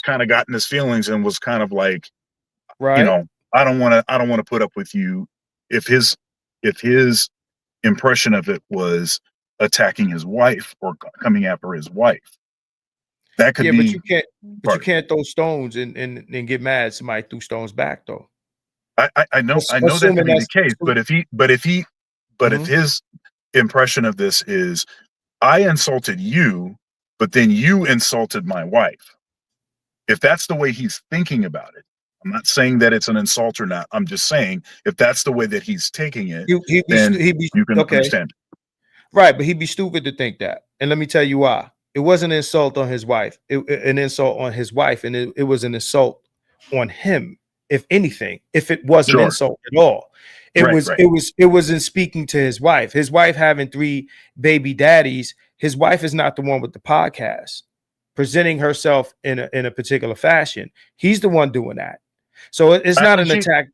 kind of gotten his feelings and was kind of like, right. I don't want to put up with you if his impression of it was attacking his wife or coming after his wife. That could be. But you can't throw stones and get mad at somebody threw stones back though. I know that to be the case, but if his impression of this is I insulted you, but then you insulted my wife. If that's the way he's thinking about it, I'm not saying that it's an insult or not. I'm just saying if that's the way that he's taking it, then you can understand. Right, but he'd be stupid to think that. And let me tell you why. It wasn't an insult on his wife. An insult on his wife, and it was an insult on him. If anything, if it wasn't an insult at all, it was in speaking to his wife. His wife having 3 baby daddies. His wife is not the one with the podcast, presenting herself in a particular fashion. He's the one doing that. So it's not an attack.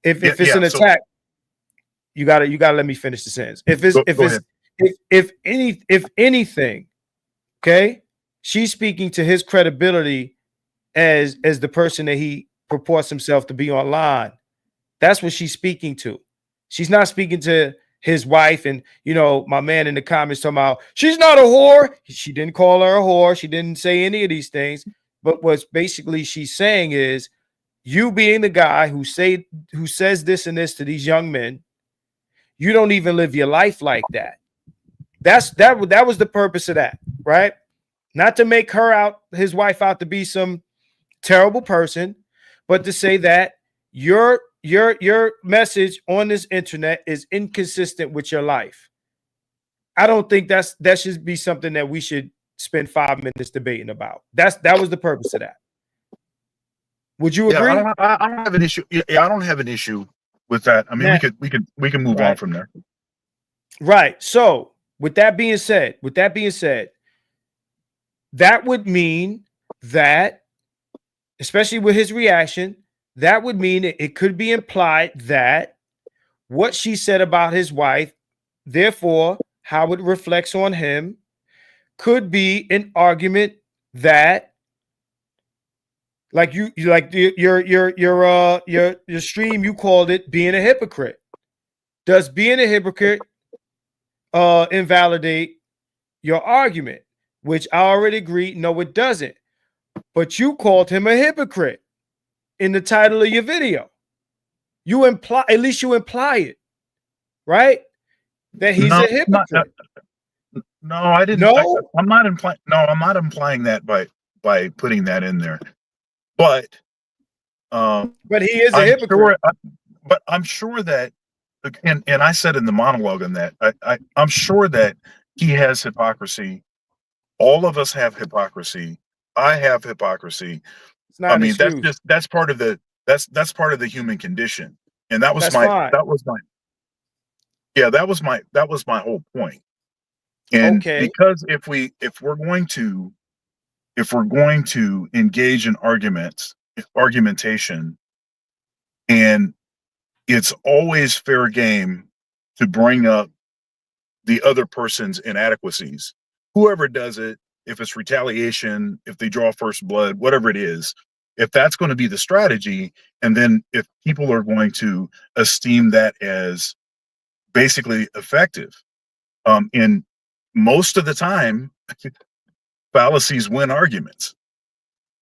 If it's an attack, you gotta let me finish the sentence. If anything, okay, she's speaking to his credibility as the person that he purports himself to be online. That's what she's speaking to. She's not speaking to his wife. And my man in the comments talking about she's not a whore. She didn't call her a whore. She didn't say any of these things. But what's basically she's saying is, you being the guy who says this and this to these young men, you don't even live your life like that. That was the purpose of that, right? Not to make his wife out to be some terrible person, but to say that your message on this internet is inconsistent with your life. I don't think that should be something that we should spend 5 minutes debating about. That was the purpose of that. Would you agree? I don't have an issue. Yeah, I don't have an issue with that. I mean, we can move on from there. Right. So with that being said, that would mean that, especially with his reaction, that would mean it could be implied that what she said about his wife, therefore how it reflects on him, could be an argument that, like your stream, you called it being a hypocrite. Does being a hypocrite invalidate your argument? Which I already agreed, no, it doesn't. But you called him a hypocrite in the title of your video. You imply it, right? That he's a hypocrite. No, I didn't. No, I'm not implying. No, I'm not implying that by putting that in there. But he is a hypocrite. But I'm sure that, and I said in the monologue on that, I'm sure that he has hypocrisy. All of us have hypocrisy. I have hypocrisy. I mean, that's part of the human condition, and that was my whole point. And because if we're going to engage in argumentation, and it's always fair game to bring up the other person's inadequacies, whoever does it, if it's retaliation, if they draw first blood, whatever it is, if that's going to be the strategy, and then if people are going to esteem that as basically effective, And most of the time, fallacies win arguments.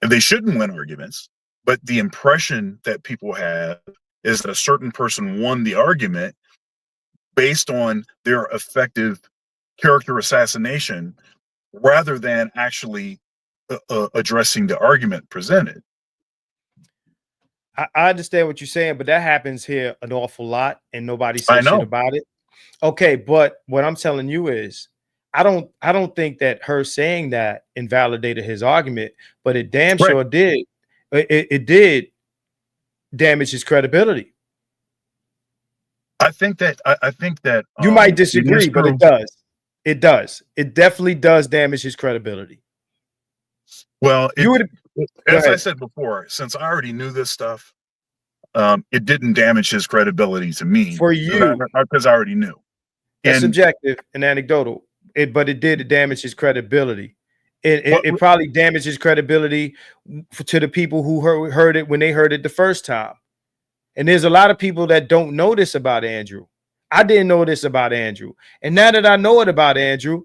And they shouldn't win arguments, but the impression that people have is that a certain person won the argument based on their effective character assassination rather than actually addressing the argument presented. I understand what you're saying, but that happens here an awful lot and nobody says shit about it. Okay, but what I'm telling you is I don't think that her saying that invalidated his argument, but it damn sure did. It did damage his credibility. I think that you might disagree, but it does. It does. It definitely does damage his credibility. Well, as I said before, since I already knew this stuff, it didn't damage his credibility to me. For you, because I already knew. It's subjective and anecdotal, but it did damage his credibility. It probably damaged his credibility to the people who heard it when they heard it the first time. And there's a lot of people that don't know this about Andrew. I didn't know this about Andrew. And now that I know it about Andrew,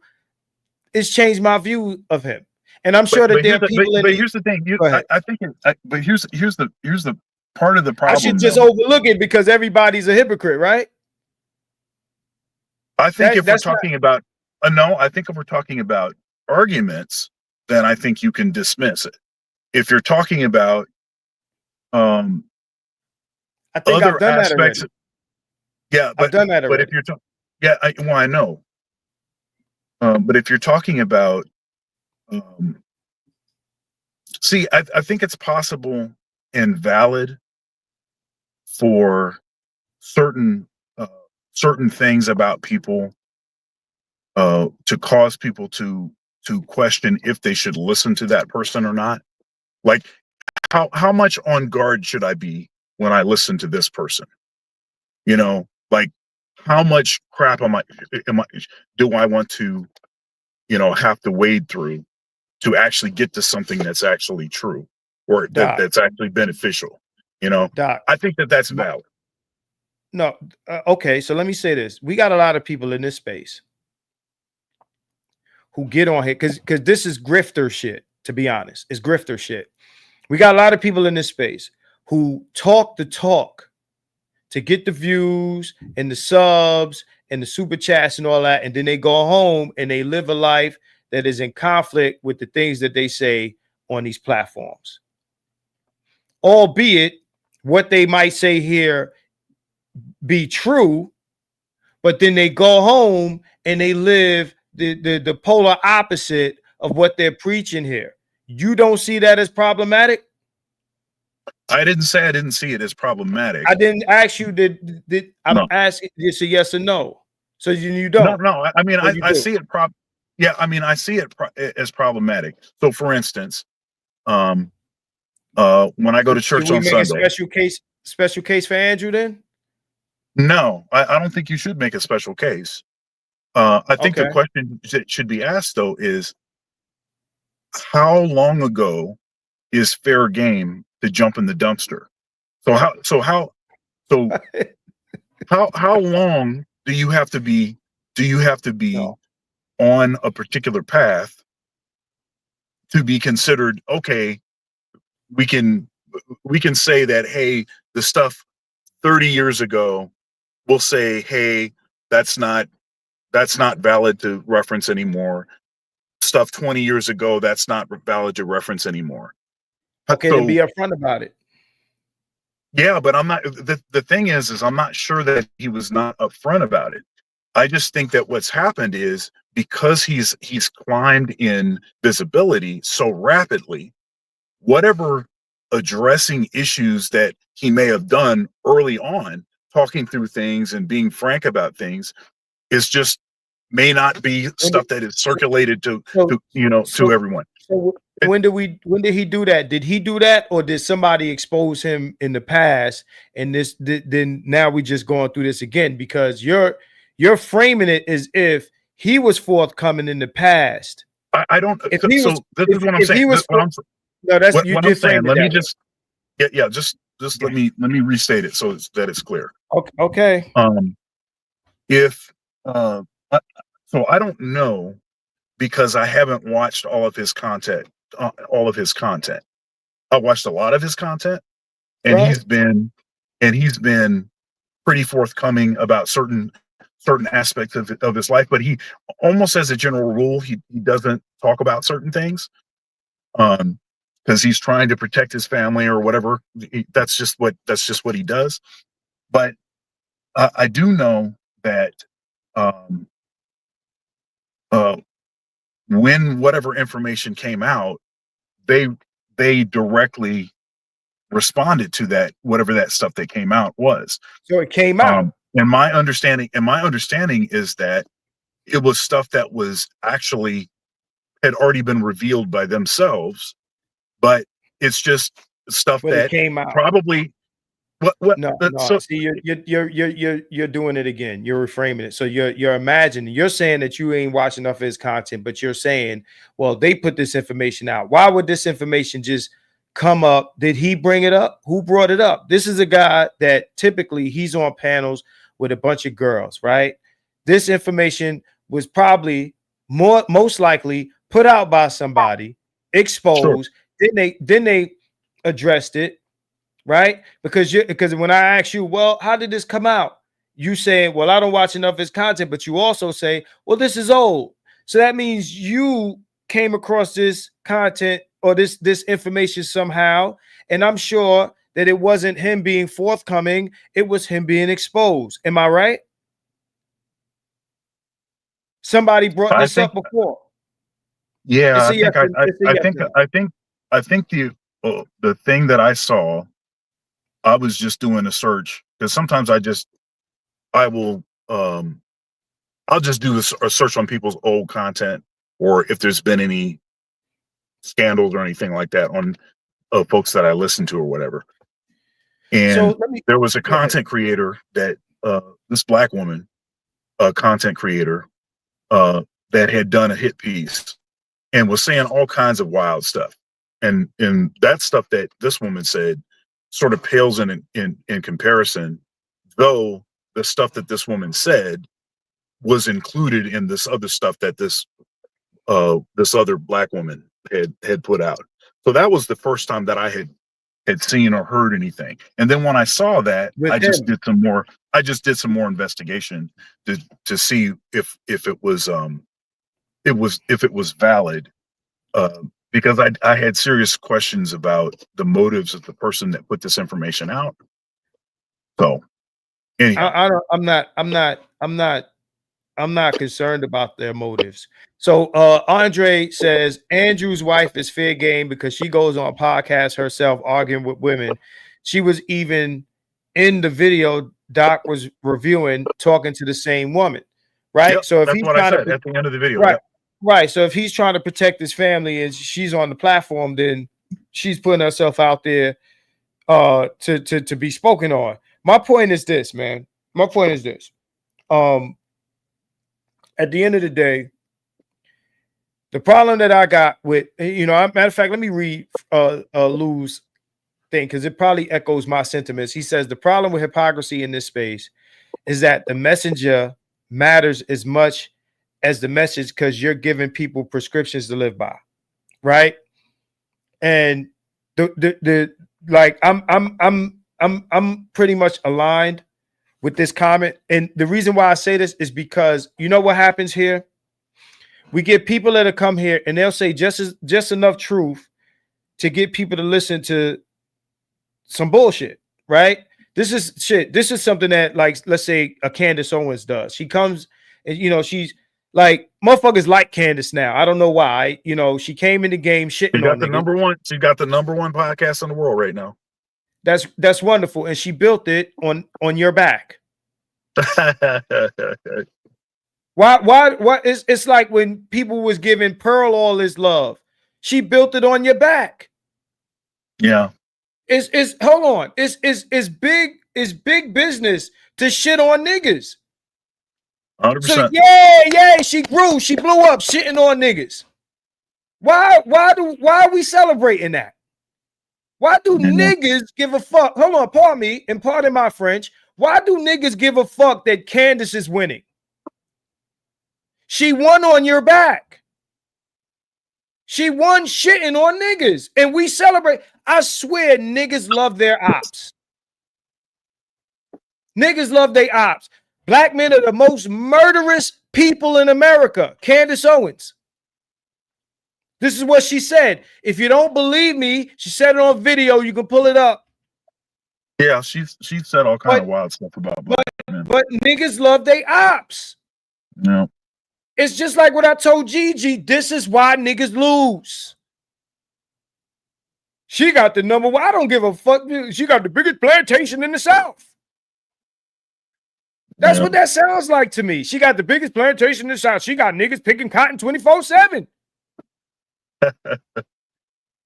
it's changed my view of him. And I'm sure that there are people. But here's the thing. I think. But here's the part of the problem. I should just overlook it because everybody's a hypocrite, right? I think if we're talking about I think if we're talking about arguments, then I think you can dismiss it. If you're talking about I think other I've done aspects, that yeah, but I've done that already. But if you're talking, I know. But if you're talking about, see, I think it's possible and valid for certain things about people to cause people to question if they should listen to that person or not. Like, how much on guard should I be when I listen to this person? You know, like, how much crap do I want to, have to wade through to actually get to something that's actually true or that's actually beneficial? Doc, I think that's valid. No, okay. So let me say this: we got a lot of people in this space who get on here because this is grifter shit. To be honest, it's grifter shit. We got a lot of people in this space who talk the talk to get the views and the subs and the super chats and all that, and then they go home and they live a life that is in conflict with the things that they say on these platforms. Albeit what they might say here be true, but then they go home and they live the polar opposite of what they're preaching here. You don't see that as problematic? I didn't say I didn't see it as problematic. I didn't ask you I'm asking it's a yes or no. So you don't. No. I mean, I see it I see it as problematic. So for instance, when I go to church on Sunday, special case for Andrew then? No, I don't think you should make a special case. I think the question that should be asked though is, how long ago is fair game to jump in the dumpster? How long do you have to be on a particular path to be considered okay? We can say that, hey, the stuff 30 years ago, we'll say, hey, that's not valid to reference anymore. Stuff 20 years ago, that's not valid to reference anymore. Okay, so, to be upfront about it. Yeah, but I'm not. The thing is I'm not sure that he was not upfront about it. I just think that what's happened is because he's climbed in visibility so rapidly, whatever addressing issues that he may have done early on, talking through things and being frank about things, is just may not be stuff that is circulated to everyone. So when did he do that? Did he do that, or did somebody expose him in the past? And then now we just going through this again because you're framing it as if he was forthcoming in the past. I don't. This is what I'm saying. No, that's what you did frame it. Let me just let me restate it so that it's clear. Okay. So I don't know because I haven't watched all of his content. I watched a lot of his content, and Right. he's been pretty forthcoming about certain aspects of his life. But he almost as a general rule, he doesn't talk about certain things, because he's trying to protect his family or whatever. That's just what he does. But I do know that um, when whatever information came out, they directly responded to that, whatever that stuff that came out was. So it came out. And my understanding is that it was stuff that was actually had already been revealed by themselves, but it's just stuff But it that came out. probably No. so See, you're doing it again. You're reframing it. So you're imagining. You're saying that you ain't watching enough of his content, but you're saying, well, they put this information out. Why would this information just come up? Did he bring it up? Who brought it up? This is a guy that typically he's on panels with a bunch of girls, right? This information was probably most likely put out by somebody, exposed. Sure. Then they addressed it. Right? Because when I ask you, well, how did this come out? You say, well, I don't watch enough of his content, but you also say, well, this is old. So that means you came across this content or this information somehow. And I'm sure that it wasn't him being forthcoming, it was him being exposed. Am I right? Somebody brought this up before. Yeah, I think the thing that I saw, I was just doing a search because sometimes I'll just do a search on people's old content, or if there's been any scandals or anything like that on folks that I listen to or whatever. And there was a content creator that this black woman, a content creator that had done a hit piece and was saying all kinds of wild stuff. And that stuff that this woman said sort of pales in comparison, though the stuff that this woman said was included in this other stuff that this other black woman had put out. So that was the first time that I had seen or heard anything. And then when I saw that, I just did some more investigation to see if it was valid. Because I had serious questions about the motives of the person that put this information out. So, anyhow. I'm not concerned about their motives. So, Andre says Andrew's wife is fair game because she goes on podcasts herself arguing with women. She was even in the video Doc was reviewing, talking to the same woman, right? Yep, so if that's he's what I trying said at the end of the video, right? yep. Right. So if he's trying to protect his family and she's on the platform, then she's putting herself out there to be spoken on. My point is this, man. My point is this. At the end of the day, the problem that I got with, matter of fact, let me read Lou's thing because it probably echoes my sentiments. He says the problem with hypocrisy in this space is that the messenger matters as much as the message because you're giving people prescriptions to live by, right? And I'm pretty much aligned with this comment. And the reason why I say this is because you know what happens here? We get people that come here and they'll say just enough truth to get people to listen to some bullshit, right? This is shit. This is something that, like, let's say a Candace Owens does. She comes and she's like, motherfuckers like Candace now. I don't know why. She came in the game shitting on niggas. She got the number one podcast in the world right now. That's wonderful, and she built it on your back. Why? It's like when people was giving Pearl all his love. She built it on your back. Yeah. It's hold on. It's big business to shit on niggas. 100%. So yeah, she grew, she blew up shitting on niggas. Why are we celebrating that? Why do niggas give a fuck? Hold on, pardon me, and pardon my French. Why do niggas give a fuck that Candace is winning? She won on your back. She won shitting on niggas. And we celebrate. I swear niggas love their ops. Niggas love their ops. Black men are the most murderous people in America. Candace Owens. This is what she said. If you don't believe me, she said it on video. You can pull it up. Yeah, she said all kind of wild stuff about black men. But niggas love their ops. No. It's just like what I told Gigi. This is why niggas lose. She got the number one. I don't give a fuck. She got the biggest plantation in the South. That's what that sounds like to me. She got the biggest plantation in the South. She got niggas picking cotton 24/7.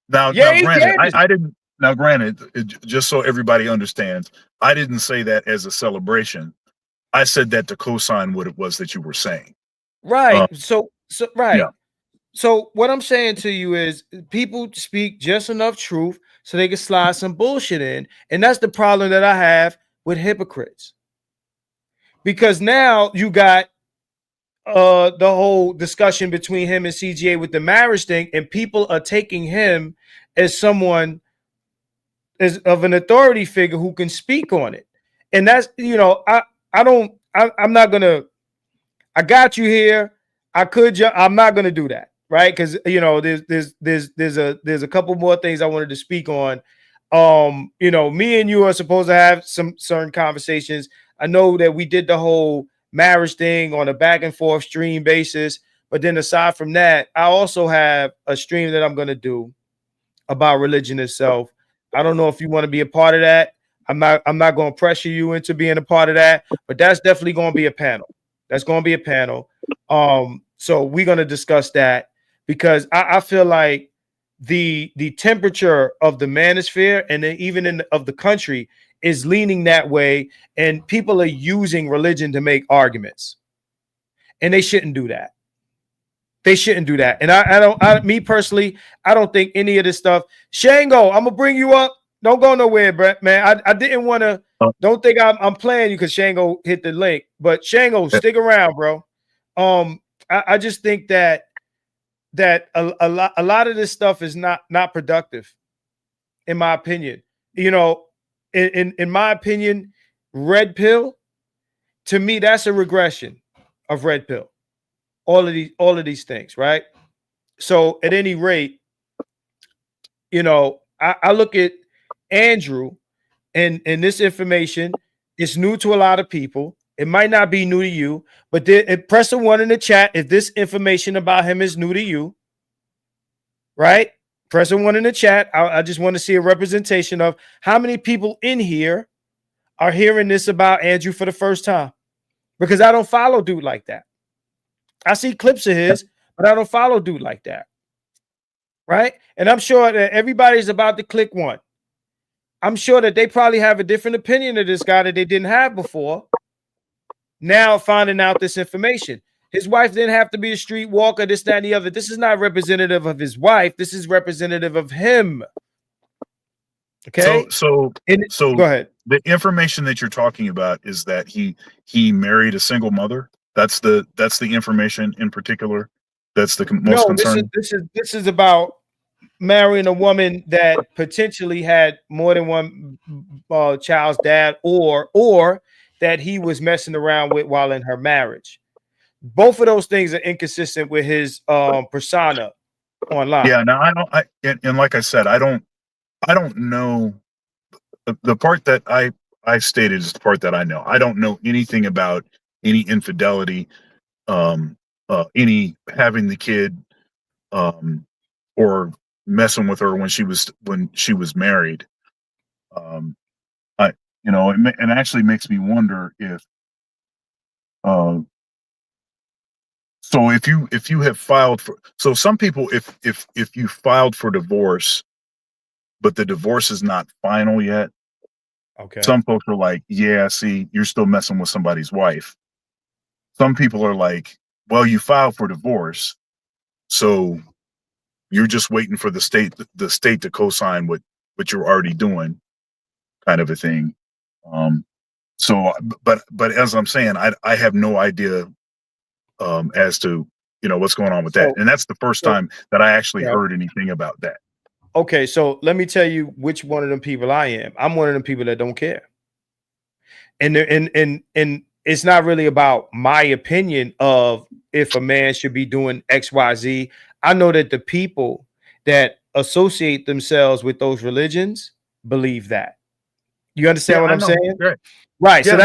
Now, granted, I didn't. Now, granted, just so everybody understands, I didn't say that as a celebration. I said that to co-sign what it was that you were saying. Right. So right. Yeah. So what I'm saying to you is people speak just enough truth so they can slide some bullshit in. And that's the problem that I have with hypocrites. Because now you got the whole discussion between him and CGA with the marriage thing, and people are taking him as someone as of an authority figure who can speak on it. And that's, I'm not gonna, I got you here. I'm not gonna do that, right? Because there's a couple more things I wanted to speak on. Me and you are supposed to have some certain conversations. I know that we did the whole marriage thing on a back and forth stream basis, but then aside from that, I also have a stream that I'm going to do about religion itself. I don't know if you want to be a part of that. I'm not going to pressure you into being a part of that, but that's definitely going to be a panel. That's going to be a panel. So we're going to discuss that because I feel like the temperature of the manosphere and even of the country is leaning that way, and people are using religion to make arguments, and they shouldn't do that. They shouldn't do that. And me personally, I don't think any of this stuff. Shango, I'm gonna bring you up. Don't go nowhere, Brett, man. I didn't want to. Don't think I'm playing you because Shango hit the link, but Shango, stick around, bro. I just think that a lot of this stuff is not productive, in my opinion. In my opinion, red pill, to me, that's a regression of red pill. All of these things, right? So at any rate, I look at Andrew and this information is new to a lot of people. It might not be new to you, but press a 1 in the chat if this information about him is new to you, right? Press a 1 in the chat. I just want to see a representation of how many people in here are hearing this about Andrew for the first time, because I don't follow dude like that. I see clips of his, but I don't follow dude like that, right? And I'm sure that everybody's about to click 1. I'm sure that they probably have a different opinion of this guy that they didn't have before. Now finding out this information. His wife didn't have to be a streetwalker, this, that, and the other. This is not representative of his wife. This is representative of him. Okay. So go ahead. The information that you're talking about is that he married a single mother. That's the information in particular. That's the most concerning. This is about marrying a woman that potentially had more than one child's dad, or that he was messing around with while in her marriage. Both of those things are inconsistent with his persona online. Yeah, now and like I said, I don't know. The part that I stated is the part that I know. I don't know anything about any infidelity, any having the kid, or messing with her when she was married. It actually makes me wonder if. So if you have filed for, so some people, if you filed for divorce, but the divorce is not final yet. Okay. Some folks are like, yeah, see, you're still messing with somebody's wife. Some people are like, well, you filed for divorce, so you're just waiting for the state to co-sign what you're already doing, kind of a thing. So, but as I'm saying, I have no idea as to what's going on with So- that. And that's the first so- time that I actually Yeah. heard anything about that. Okay, so let me tell you which one of them people I am. I'm one of them people that don't care. And it's not really about my opinion of if a man should be doing XYZ. I know that the people that associate themselves with those religions believe that. You understand what I'm saying? Right. So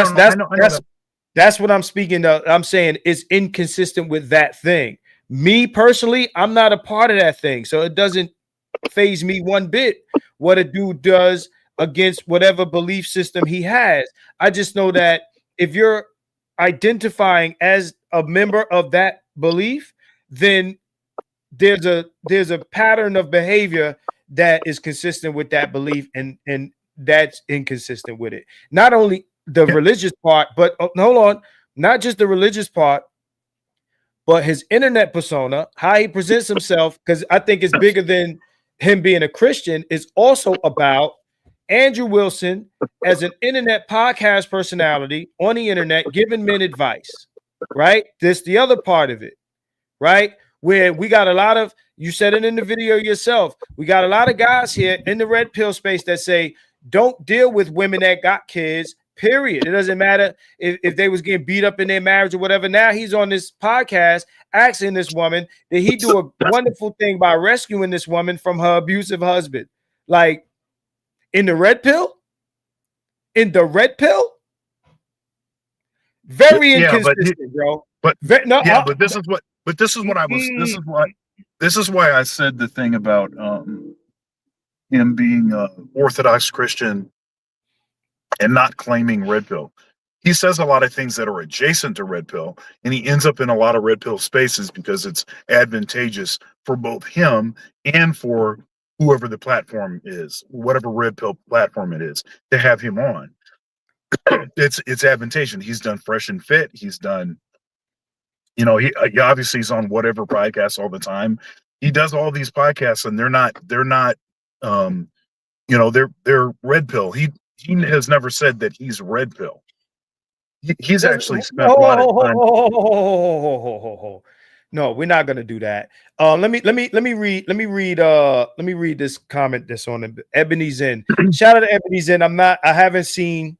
that's what I'm speaking of. I'm saying it's inconsistent with that thing. Me personally, I'm not a part of that thing. So it doesn't phase me one bit what a dude does against whatever belief system he has. I just know that if you're identifying as a member of that belief, then there's a pattern of behavior that is consistent with that belief, and that's inconsistent with it. Not only the religious part, but hold on, not just the religious part, but his internet persona, how he presents himself, because I think it's bigger than him being a Christian, is also about Andrew Wilson as an internet podcast personality on the internet giving men advice, right? This the other part of it, right? Where we got a lot of, you said it in the video yourself, we got a lot of guys here in the red pill space that say, don't deal with women that got kids, period. It doesn't matter if they was getting beat up in their marriage or whatever. Now he's on this podcast asking this woman, did he do a wonderful thing by rescuing this woman from her abusive husband? Like, in the red pill? In the red pill? Very inconsistent, bro. But this is what I was this is why I said the thing about him being Orthodox Christian and not claiming red pill. He says a lot of things that are adjacent to red pill, and he ends up in a lot of red pill spaces because it's advantageous for both him and for whoever the platform is, whatever red pill platform it is, to have him on. It's advantageous. He's done Fresh and Fit. He's done, he obviously he's on whatever podcast all the time. He does all these podcasts, and they're not they're red pill. He has never said that he's red pill. He's actually spent a lot of time. No, we're not gonna do that. Let me read this comment that's on Ebony Zen. Shout out to Ebony Zen. I haven't seen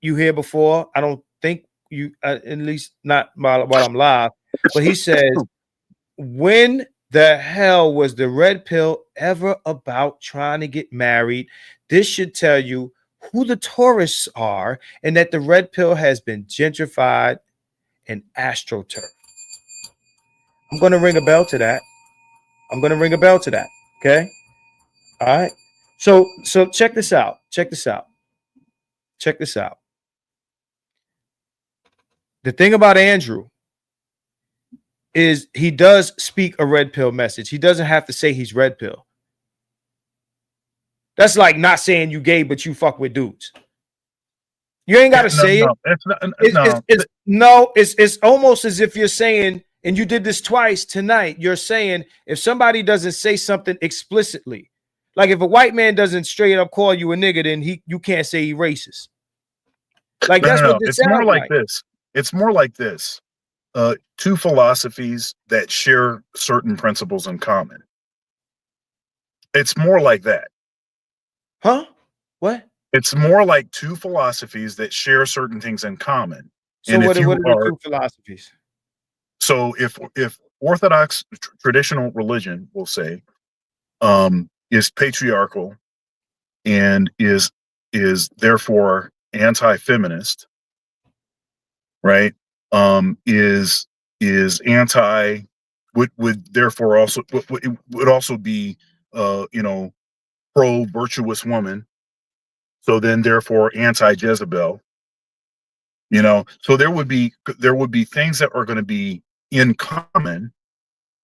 you here before. I don't think you, at least not while I'm live. But he says, when the hell was the red pill ever about trying to get married? This should tell you who the tourists are and that the red pill has been gentrified and astroturf. I'm going to ring a bell to that. Okay. All right. So check this out. The thing about Andrew is he does speak a red pill message. He doesn't have to say he's red pill. That's like not saying you gay, but you fuck with dudes. You ain't got to say it. It's almost as if you're saying, and you did this twice tonight, you're saying if somebody doesn't say something explicitly, like if a white man doesn't straight up call you a nigga, then you can't say he racist. Like that's what this it's more sounds like this. It's more like this. Two philosophies that share certain principles in common. It's more like that. Huh? What? It's more like two philosophies that share certain things in common. So what are the two philosophies? So if Orthodox traditional religion, we'll say, is patriarchal and is therefore anti-feminist, right? Is anti would therefore also would also be pro virtuous woman, so then therefore anti-Jezebel. So there would be things that are going to be in common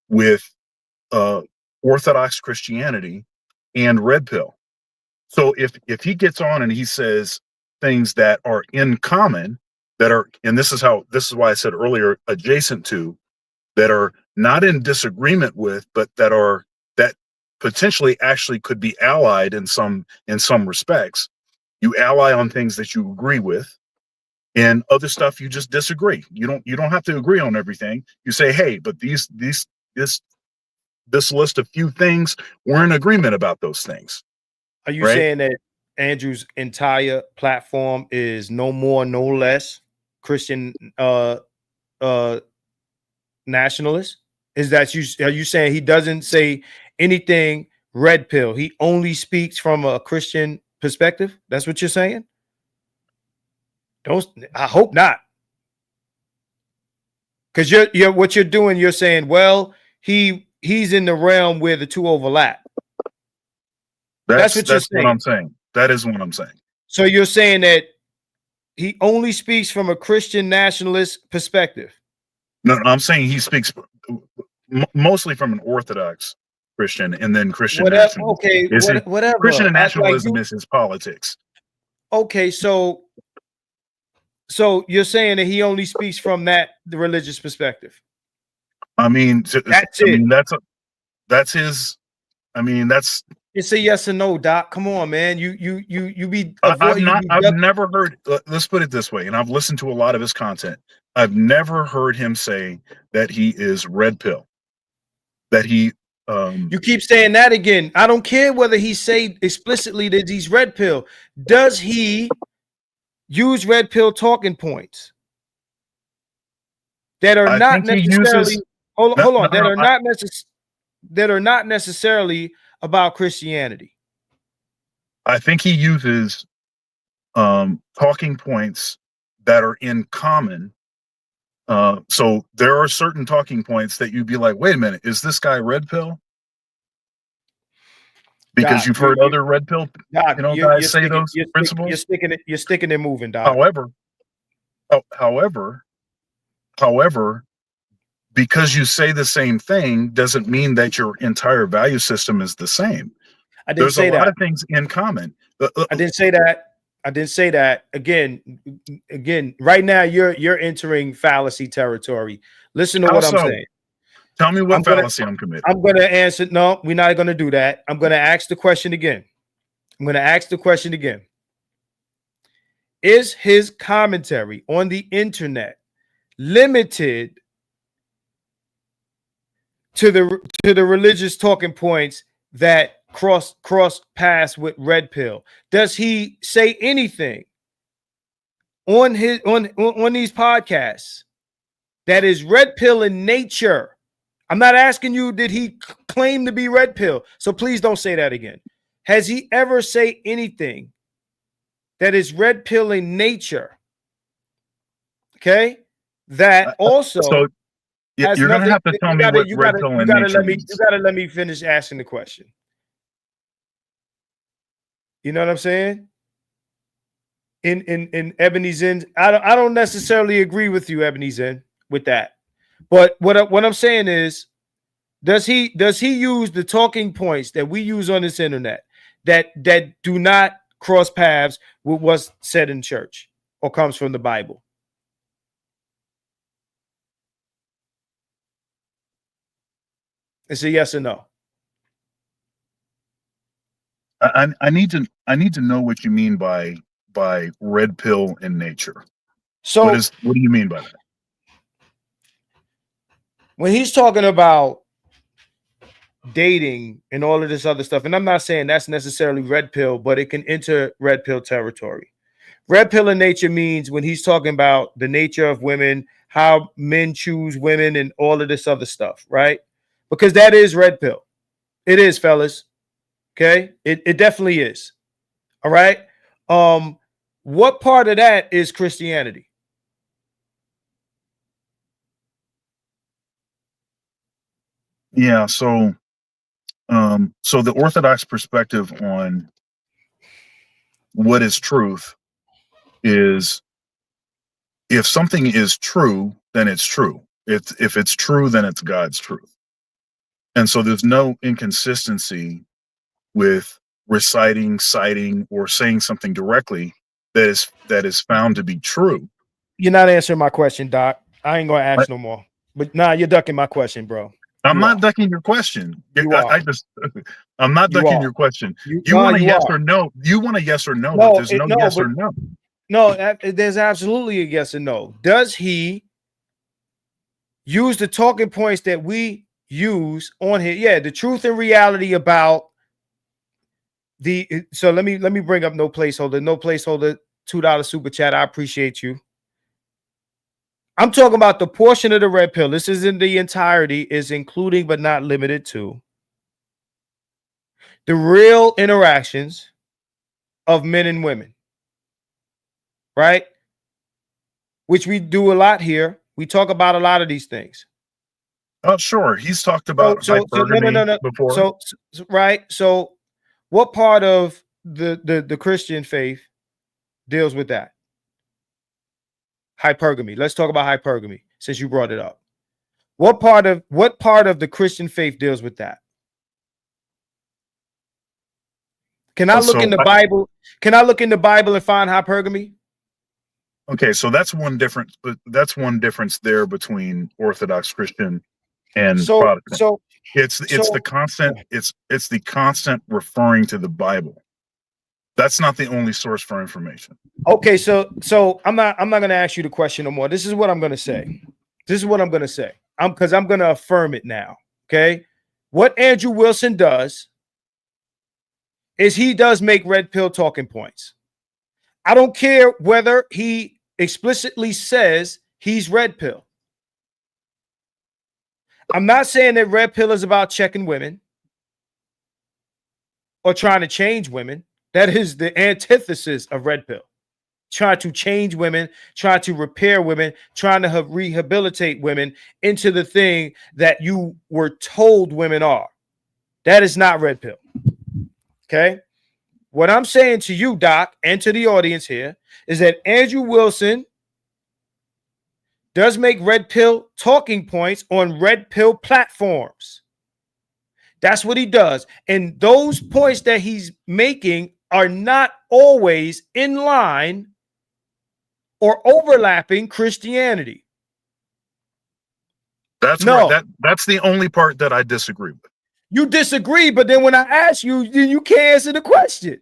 with Orthodox Christianity and red pill. So if he gets on and he says things that are in common, that are, and this is why I said earlier, adjacent to, that are not in disagreement with, but that potentially actually could be allied in some respects. You ally on things that you agree with, and other stuff you just disagree. You don't have to agree on everything. You say, hey, but this list of few things, we're in agreement about those things. Are you right? saying that Andrew's entire platform is no more, no less Christian nationalist? Is that you? Are you saying he doesn't say anything red pill? He only speaks from a Christian perspective? That's what you're saying? I hope not. Because you're what you're doing, you're saying, well, he's in the realm where the two overlap. That's what you're saying. What I'm saying. That is what I'm saying. So you're saying that he only speaks from a Christian nationalist perspective? No, I'm saying he speaks mostly from an Orthodox Christian, and then Christian nationalism. Okay, whatever. Christian nationalism is his politics. Okay, so you're saying that he only speaks from the religious perspective? I mean, that's it. That's his. I mean, that's. It's a yes or no, Doc. Come on, man. You be. I've never heard. Let's put it this way, and I've listened to a lot of his content. I've never heard him say that he is red pill. That he. You keep saying that again. I don't care whether he say explicitly that he's red pill. Does he use red pill talking points that are not necessarily? Hold on. That are not necessarily about Christianity. I think he uses talking points that are in common. So there are certain talking points that you'd be like, wait a minute, is this guy red pill? Because you've heard other red pill guys say those principles. You're sticking and moving, Doc. However, because you say the same thing doesn't mean that your entire value system is the same. There's a lot of things in common. I didn't say that. Again, right now you're entering fallacy territory. Listen to what I'm saying. Tell me what fallacy I'm committing. I'm going to answer. No, we're not going to do that. I'm going to ask the question again. Is his commentary on the internet limited to the religious talking points that cross paths with red pill? Does he say anything on these podcasts that is red pill in nature? I'm not asking you, did he claim to be red pill? So please don't say that again. Has he ever say anything that is red pill in nature? Okay, that also. You're going to have to tell me what red pill in nature means. You got to let me finish asking the question. You know what I'm saying? In Ebony Zen, I don't necessarily agree with you, Ebony Zen, with that. But what I'm saying is, does he use the talking points that we use on this internet that do not cross paths with what's said in church or comes from the Bible? It's a yes or no. I need to know what you mean by red pill in nature. So what do you mean by that? When he's talking about dating and all of this other stuff, and I'm not saying that's necessarily red pill, but it can enter red pill territory. Red pill in nature means when he's talking about the nature of women, how men choose women and all of this other stuff, right? Because that is red pill. It is, fellas. Okay? It definitely is. All right? What part of that is Christianity? Yeah, so the Orthodox perspective on what is truth is, if something is true, then it's true. If it's true, then it's God's truth. And so there's no inconsistency with reciting, citing, or saying something directly that is found to be true. You're not answering my question, Doc. I ain't gonna ask no more. But you're ducking my question, bro. I'm not ducking your question. I'm not ducking your question. You want a yes or no. You want a yes or no, but there's no yes or no. No, there's absolutely a yes and no. Does he use the talking points that we use on here? Yeah, the truth and reality about the. So let me bring up no placeholder. No placeholder. $2 super chat. I appreciate you. I'm talking about the portion of the red pill. This isn't the entirety. Is including but not limited to the real interactions of men and women, right? Which we do a lot here. We talk about a lot of these things. Oh, sure. He's talked about hypergamy no. before. So right. So what part of the Christian faith deals with that? Hypergamy. Let's talk about hypergamy since you brought it up. What part of the Christian faith deals with that? Can I look in the Bible? Can I look in the Bible and find hypergamy? Okay, so that's one difference. But that's one difference there between Orthodox Christian and Protestant. So it's the constant referring to the Bible. That's not the only source for information. Okay, so I'm not going to ask you the question no more. This is what I'm going to say. Because I'm going to affirm it now. Okay, what Andrew Wilson does is he does make red pill talking points. I don't care whether he explicitly says he's red pill. I'm not saying that red pill is about checking women or trying to change women. That is the antithesis of red pill. Trying to change women, trying to repair women, trying to rehabilitate women into the thing that you were told women are. That is not red pill. Okay? What I'm saying to you, Doc, and to the audience here is that Andrew Wilson does make red pill talking points on red pill platforms. That's what he does. And those points that he's making are not always in line or overlapping Christianity. That's the only part that I disagree with. You disagree, but then when I ask you, you can't answer the question.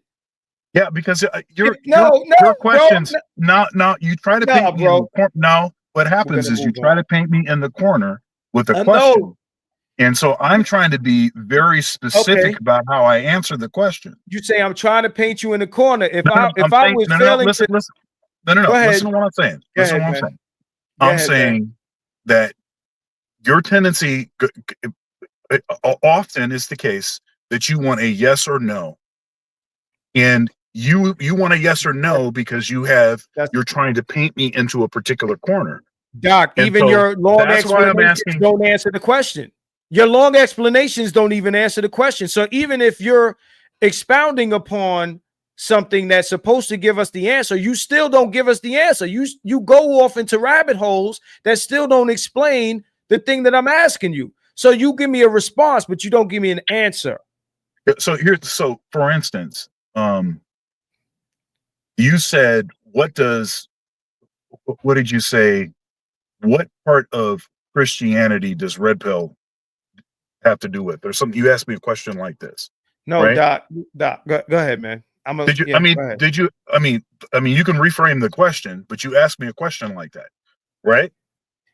Yeah, because your questions, bro, you try to paint me in the corner. No, what happens is you try to paint me in the corner with a question. No. And so I'm trying to be very specific about how I answer the question. You say I'm trying to paint you in the corner. Listen to what I'm saying. Listen to what I'm saying. I'm saying that your tendency often is the case that you want a yes or no. And you want a yes or no because you're trying to paint me into a particular corner. Doc, and even your long explanations don't answer the question. Your long explanations don't even answer the question. So even if you're expounding upon something that's supposed to give us the answer, you still don't give us the answer. You go off into rabbit holes that still don't explain the thing that I'm asking you. So you give me a response, but you don't give me an answer. So for instance, you said, what did you say? What part of Christianity does red pill have to do with? There's something you asked me a question like this. No, right? Doc, go ahead, man. You can reframe the question, but you asked me a question like that, right?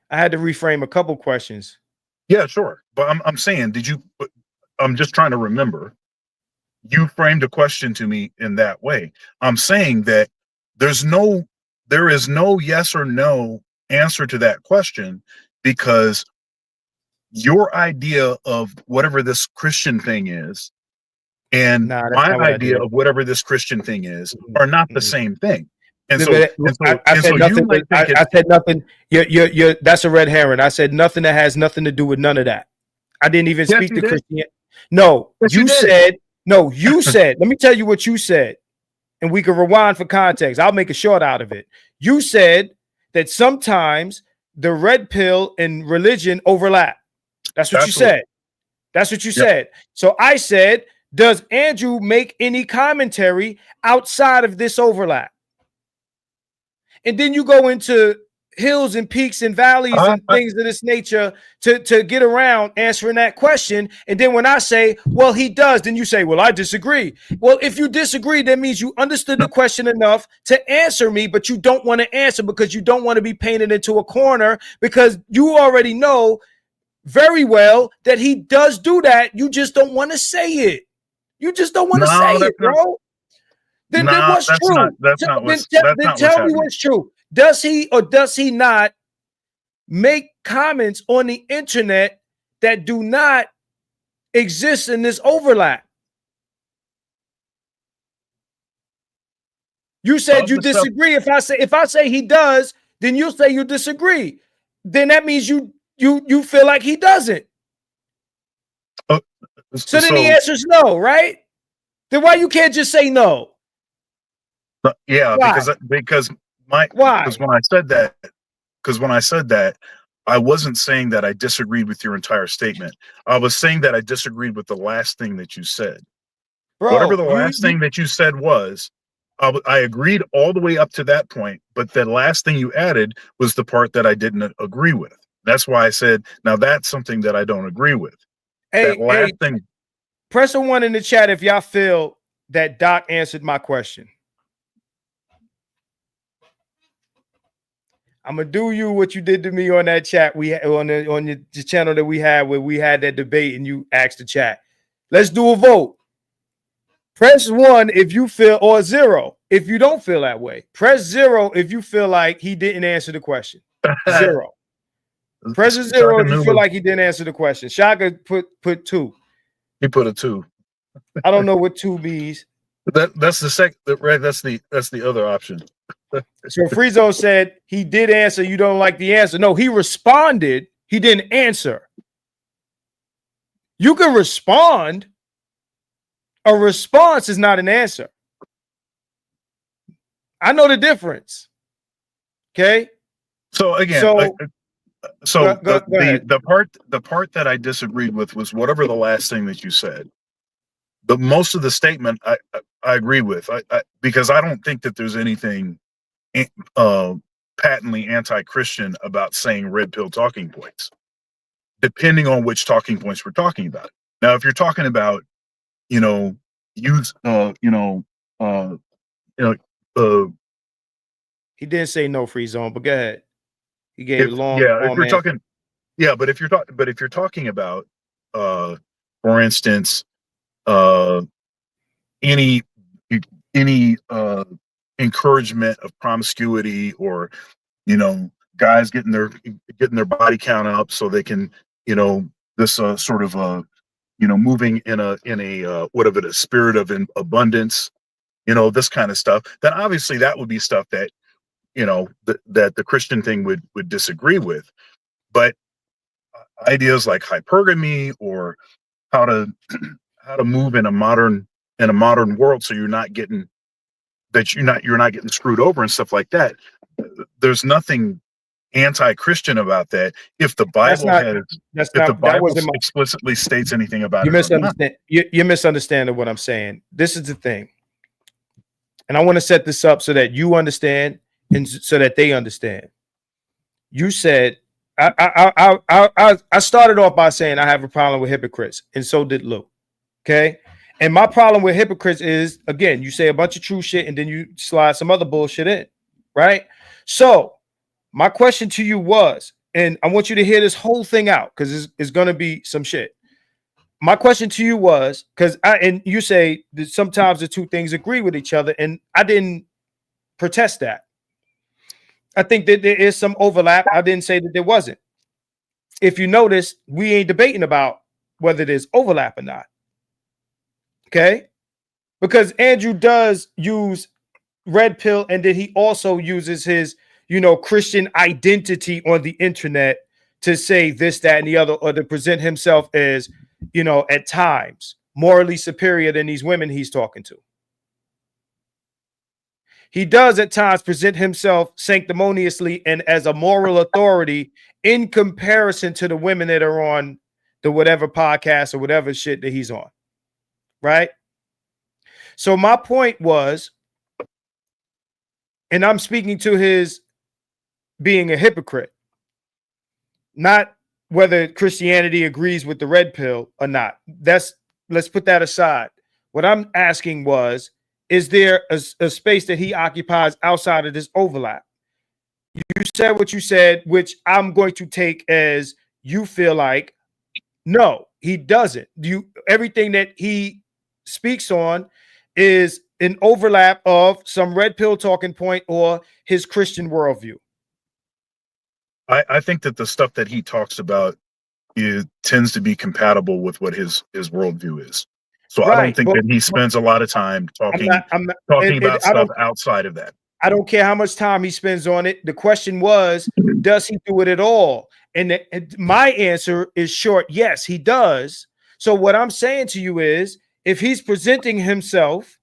I had to reframe a couple questions. Yeah, sure. But I'm saying, I'm just trying to remember. You framed a question to me in that way. I'm saying that there is no yes or no answer to that question, because your idea of whatever this Christian thing is and my idea of whatever this Christian thing is are not the same thing. And I said nothing. That's a red herring. I said nothing that has nothing to do with none of that. I didn't even speak to Christianity. No, you said. Let me tell you what you said, and we can rewind for context. I'll make a short out of it. You said that sometimes the red pill and religion overlap. That's what you said. That's what you said. So I said, does Andrew make any commentary outside of this overlap? And then you go into hills and peaks and valleys and things of this nature to get around answering that question. And then when I say, well, he does, then you say, well, I disagree. Well, if you disagree, that means you understood the question enough to answer me, but you don't want to answer because you don't want to be painted into a corner, because you already know very well that he does do that. You just don't want to say it. You just don't want to say it, bro. Then what's true? Then tell me what's true. Does he or does he not make comments on the internet that do not exist in this overlap? You said you disagree. If I say he does, then you'll say you disagree. Then that means you feel like he doesn't. So then the answer is no, right? Then why you can't just say no? Yeah, because when I said that, I wasn't saying that I disagreed with your entire statement. I was saying that I disagreed with the last thing that you said. Bro, whatever the last thing that you said was, I agreed all the way up to that point, but the last thing you added was the part that I didn't agree with. That's why I said, now that's something that I don't agree with. That last thing. Press a 1 in the chat if y'all feel that Doc answered my question. I'm gonna do you what you did to me on that chat we had on the channel that we had where we had that debate and you asked the chat. Let's do a vote. Press 1 if you feel, or 0 if you don't feel that way. Press 0 if you feel like he didn't answer the question. 0. Press 0 if you feel like he didn't answer the question. Shaka put 2. He put a 2. I don't know what 2 means. That's the second, right? That's the other option. So Friezo said he did answer. You don't like the answer. No, he responded. He didn't answer. You can respond. A response is not an answer. I know the difference. Okay. So again, go the part that I disagreed with was whatever the last thing that you said. The most of the statement I agree with. Because I don't think that there's anything patently anti-Christian about saying red pill talking points, depending on which talking points we're talking about. Now, if you're talking about, use, he didn't say no free zone, but go ahead. He gave long. If you're talking, but if you're talking about, for instance, any encouragement of promiscuity, or guys getting their body count up so they can this sort of moving in a whatever, the spirit of abundance, this kind of stuff, then obviously that would be stuff that that the Christian thing would disagree with. But ideas like hypergamy, or how to move in a modern world so you're not getting screwed over and stuff like that. There's nothing anti-Christian about that. If the Bible explicitly states anything about it, you're misunderstanding what I'm saying. This is the thing, and I want to set this up so that you understand and so that they understand. You said I started off by saying I have a problem with hypocrites, and so did Lou. Okay. And my problem with hypocrites is, again, you say a bunch of true shit and then you slide some other bullshit in, right? So my question to you was, and I want you to hear this whole thing out because it's going to be some shit. My question to you was, and you say that sometimes the two things agree with each other, and I didn't protest that. I think that there is some overlap. I didn't say that there wasn't. If you notice, we ain't debating about whether there's overlap or not. Okay, because Andrew does use red pill, and then he also uses his, Christian identity on the internet to say this, that, and the other, or to present himself as, at times morally superior than these women he's talking to. He does at times present himself sanctimoniously and as a moral authority in comparison to the women that are on the whatever podcast or whatever shit that he's on. Right. So my point was, and I'm speaking to his being a hypocrite, not whether Christianity agrees with the red pill or not. Let's put that aside. What I'm asking was, is there a space that he occupies outside of this overlap? You said what you said, which I'm going to take as you feel like, no, he doesn't. Everything that he speaks on is an overlap of some red pill talking point or his Christian worldview. I think that the stuff that he talks about tends to be compatible with what his worldview is. So I don't think that he spends a lot of time talking about stuff outside of that. I don't care how much time he spends on it. The question was, does he do it at all? And my answer is short, yes, he does. So what I'm saying to you is, if he's presenting himself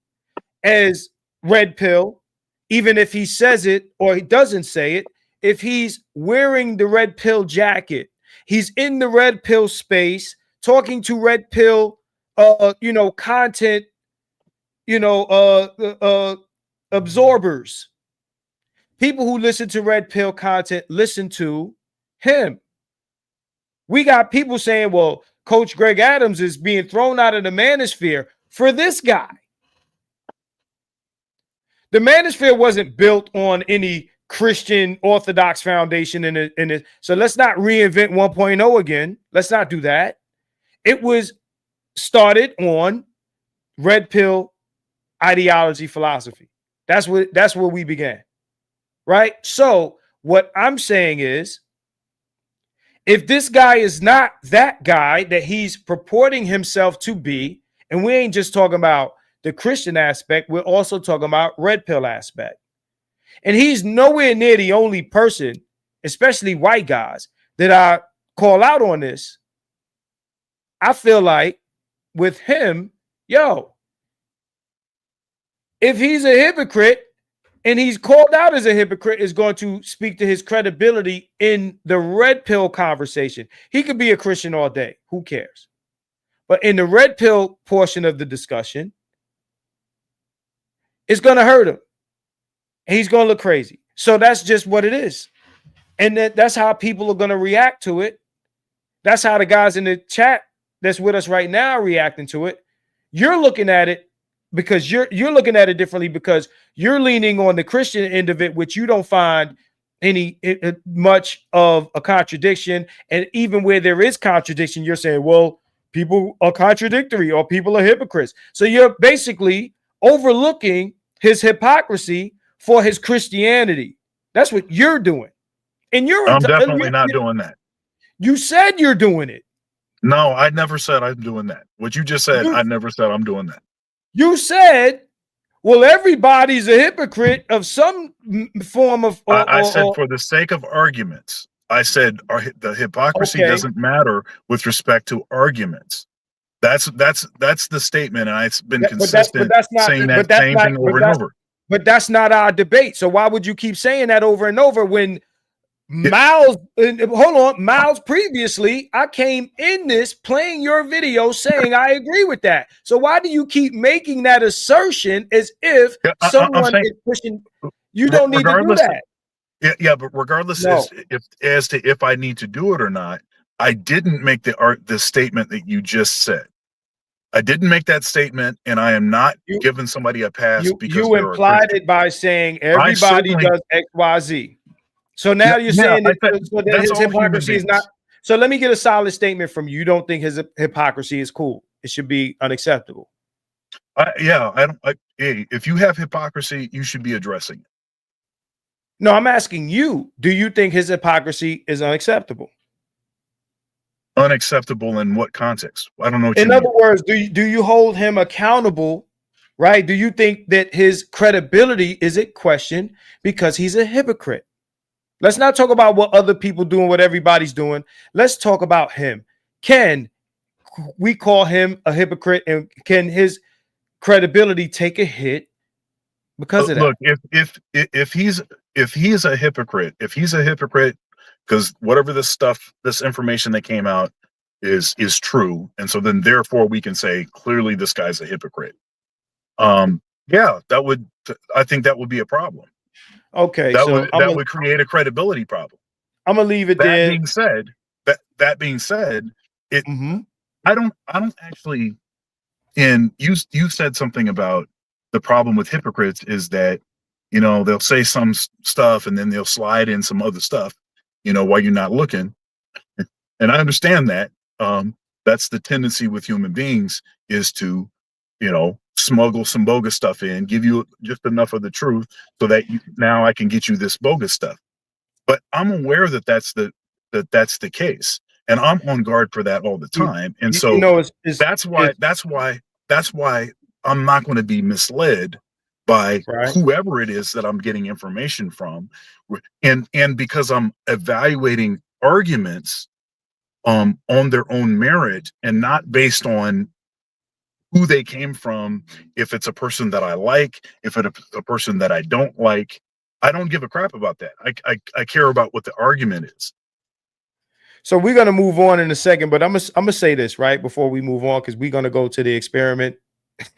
as red pill, even if he says it or he doesn't say it, if he's wearing the red pill jacket, he's in the red pill space, talking to red pill, content, absorbers. People who listen to red pill content listen to him. We got people saying, well, Coach Greg Adams is being thrown out of the manosphere for this guy. The manosphere wasn't built on any Christian Orthodox foundation in it. So let's not reinvent 1.0 again. Let's not do that. It was started on red pill ideology philosophy. That's where we began. Right? So what I'm saying is, if this guy is not that guy that he's purporting himself to be, and we ain't just talking about the Christian aspect, we're also talking about red pill aspect. And he's nowhere near the only person, especially white guys, that I call out on this. I feel like with him, if he's a hypocrite and he's called out as a hypocrite, is going to speak to his credibility in the red pill conversation. He could be a Christian all day. Who cares? But in the red pill portion of the discussion, it's going to hurt him. And he's going to look crazy. So that's just what it is. And that's how people are going to react to it. That's how the guys in the chat that's with us right now are reacting to it. You're looking at it because you're looking at it differently, because you're leaning on the Christian end of it, which you don't find much of a contradiction. And even where there is contradiction, you're saying, well, people are contradictory or people are hypocrites. So you're basically overlooking his hypocrisy for his Christianity. That's what you're doing. And I'm definitely not doing that. You said you're doing it. No, I never said I'm doing that. What you just said, I never said I'm doing that. You said, well, everybody's a hypocrite of some form of. I said, for the sake of arguments, I said the hypocrisy doesn't matter with respect to arguments. That's the statement, and I've been consistent saying that same thing over and over. But that's not our debate. So why would you keep saying that over and over when Miles, Miles, previously, I came in this playing your video saying I agree with that. So why do you keep making that assertion as if someone is pushing? You don't need to do that. Yeah, but regardless as to if I need to do it or not, I didn't make the statement that you just said. I didn't make that statement, and I am not giving somebody a pass because you implied it by saying everybody does X, Y, Z. So now you're saying that his hypocrisy is not. So let me get a solid statement from you. You don't think his hypocrisy is cool? It should be unacceptable. If you have hypocrisy, you should be addressing it. No, I'm asking you. Do you think his hypocrisy is unacceptable? Unacceptable in what context? I don't know. In other words, do you hold him accountable? Right? Do you think that his credibility is at question because he's a hypocrite? Let's not talk about what other people doing, what everybody's doing. Let's talk about him. Can we call him a hypocrite, and can his credibility take a hit because of that? Look, if he's a hypocrite, because whatever this information that came out is true, and so then therefore we can say clearly this guy's a hypocrite. I think that would be a problem. Okay, That so would create a credibility problem. I'm gonna leave it That there. being said, that being said, it I don't actually. And you said something about the problem with hypocrites is that, you know, they'll say some stuff and then they'll slide in some other stuff, you know, while you're not looking. And I understand that. That's the tendency with human beings, is to, you know, smuggle some bogus stuff in, give you just enough of the truth so that now I can get you this bogus stuff. But I'm aware that that's the case, and I'm on guard for that all the time. And so that's why I'm not going to be misled by whoever it is that I'm getting information from, and because I'm evaluating arguments on their own merit and not based on who they came from. If it's a person that I like, if it's a person that I don't like, I don't give a crap about that. I care about what the argument is. So we're gonna move on in a second, but I'm gonna say this right before we move on, because we're gonna go to the experiment.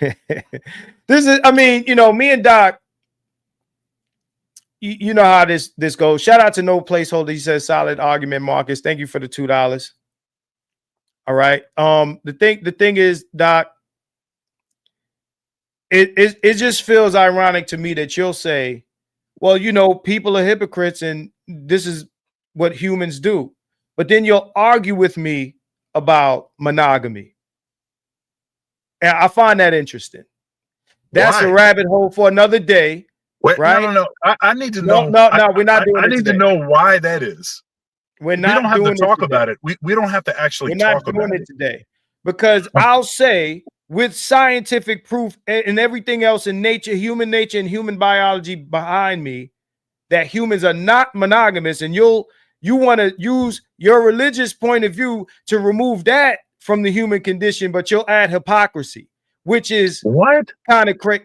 This is, I mean, you know, me and Doc, you know how this goes. Shout out to No Placeholder. He says solid argument, Marcus. Thank you for the $2. All right. The thing is, Doc, it just feels ironic to me that you'll say, well, you know, people are hypocrites and this is what humans do. But then you'll argue with me about monogamy. And I find that interesting. That's a rabbit hole for another day. Wait, right? No. I need to know. No, we're not doing it. I need to know why that is. We're not. We don't have to talk about it. We don't have to actually talk about it. We're not doing it today, because I'll say with scientific proof and everything else in nature, human nature and human biology behind me, that humans are not monogamous, and you want to use your religious point of view to remove that from the human condition, but you'll add hypocrisy, which is what kind of crazy.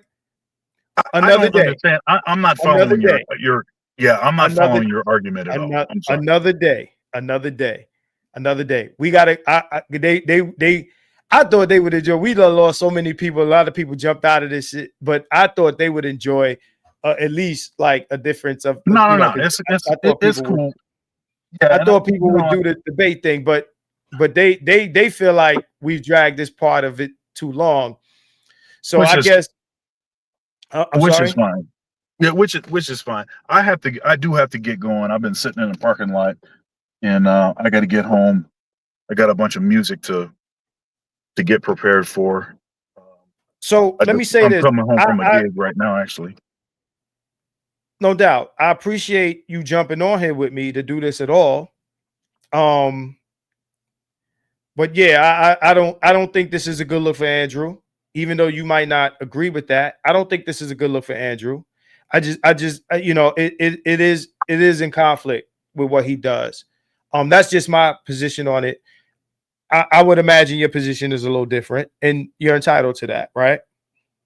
Another day. Understand. I'm not following your. Yeah, I'm not following your argument at all. I'm sorry. Another day. We gotta. I thought they would enjoy. We lost so many people. A lot of people jumped out of this shit, but I thought they would enjoy at least like a difference of. No. It's cool. I thought people would do the debate thing, but they feel like we've dragged this part of it too long. So I guess. Which is fine. Yeah, which is fine. I do have to get going. I've been sitting in the parking lot, and I got to get home. I got a bunch of music to get prepared for. So let me say this. I'm coming home from a gig right now, actually. No doubt. I appreciate you jumping on here with me to do this at all. But yeah, I don't think this is a good look for Andrew. Even though you might not agree with that, I don't think this is a good look for Andrew. I just you know, it is in conflict with what he does. That's just my position on it. I would imagine your position is a little different, and you're entitled to that, right?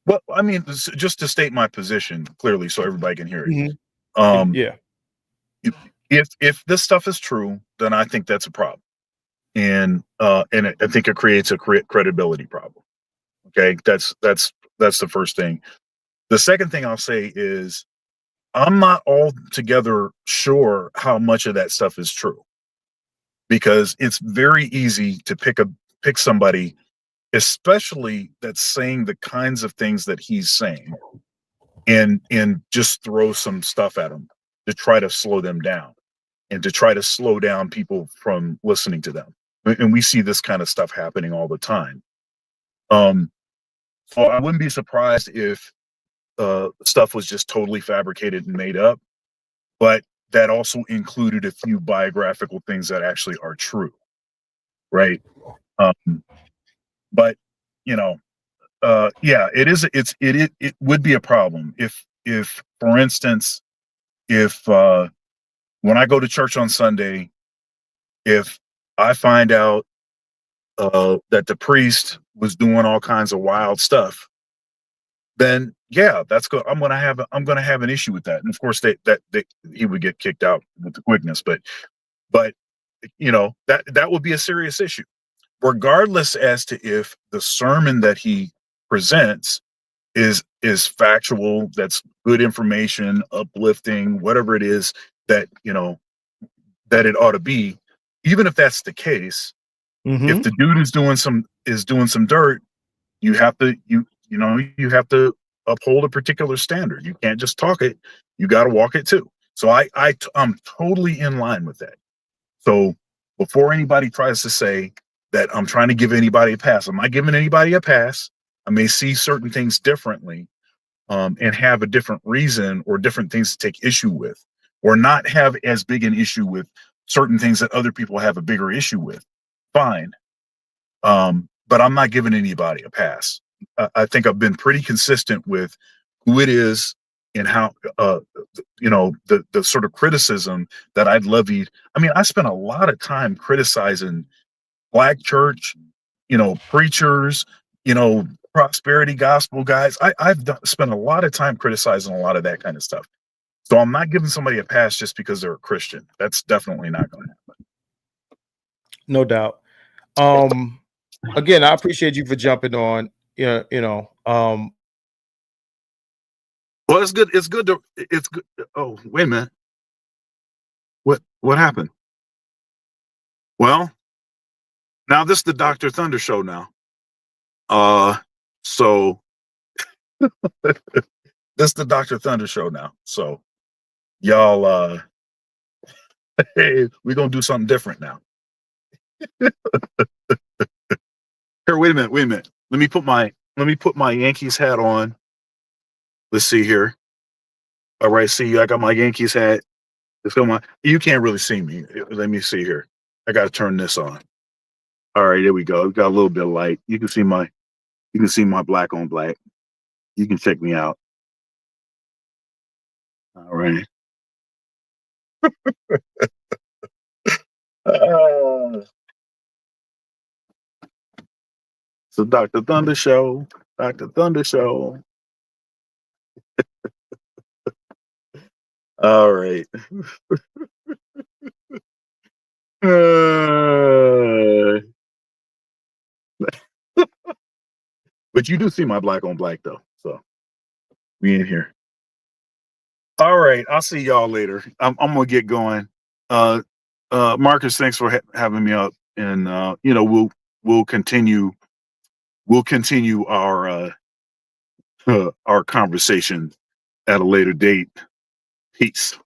Well, I mean, just to state my position clearly, so everybody can hear it. Yeah. If this stuff is true, then I think that's a problem, and I think it creates a credibility problem. Okay, that's the first thing. The second thing I'll say is I'm not altogether sure how much of that stuff is true, because it's very easy to pick somebody, especially that's saying the kinds of things that he's saying, and just throw some stuff at them to try to slow them down and to try to slow down people from listening to them. And we see this kind of stuff happening all the time. So I wouldn't be surprised if stuff was just totally fabricated and made up, but that also included a few biographical things that actually are true, right? But you know, yeah, it would be a problem if for instance, if when I go to church on Sunday, if I find out that the priest was doing all kinds of wild stuff, then yeah, that's good. I'm gonna have an issue with that, and of course he would get kicked out with the quickness. But you know, that would be a serious issue, regardless as to if the sermon that he presents is factual, that's good information, uplifting, whatever it is that that it ought to be, even if that's the case, if the dude is doing some dirt, you have to you have to uphold a particular standard. You can't just talk it, you got to walk it too. So I'm totally in line with that. So before anybody tries to say that I'm trying to give anybody a pass, I'm not giving anybody a pass. I may see certain things differently, and have a different reason or different things to take issue with, or not have as big an issue with certain things that other people have a bigger issue with. Fine. But I'm not giving anybody a pass. I think I've been pretty consistent with who it is and how, the sort of criticism that I'd levied. I mean, I spent a lot of time criticizing Black church, preachers, prosperity gospel guys. I've spent a lot of time criticizing a lot of that kind of stuff. So I'm not giving somebody a pass just because they're a Christian. That's definitely not going to happen. No doubt. Again, I appreciate you for jumping on. Well, it's good. It's good. It's good. Oh, wait a minute. What happened? Well, now this is the Dr. Thunder show now. So this is the Dr. Thunder show now. So y'all, hey, we're gonna do something different now. Here, wait a minute. Let me put my Yankees hat on. Let's see here. All right, see, I got my Yankees hat. You can't really see me. Let me see here. I got to turn this on. All right, there we go. We got a little bit of light. You can see my black on black. You can check me out. All right. So Dr. Thunder show. Dr. Thunder show. All right. But you do see my black on black though. So we in here. All right. I'll see y'all later. I'm gonna get going. Marcus, thanks for having me up, and we'll continue our our conversation at a later date. Peace.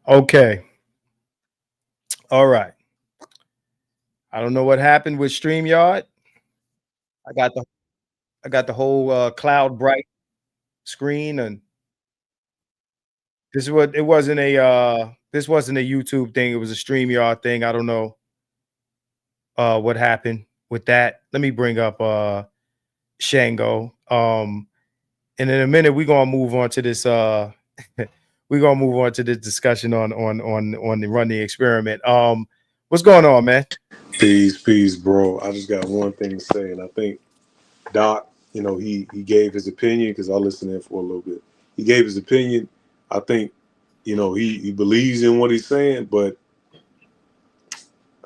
okay. All right. I don't know what happened with StreamYard. I got the whole cloud bright screen, and this wasn't a YouTube thing. It was a StreamYard thing. I don't know what happened with that. Let me bring up Shango. And in a minute we're gonna move on to this we're gonna move on to this discussion on the Run the Experiment. What's going on, man? Peace, bro. I just got one thing to say, and I think Doc, he gave his opinion, because I listened in for a little bit. He gave his opinion. I think, he believes in what he's saying, but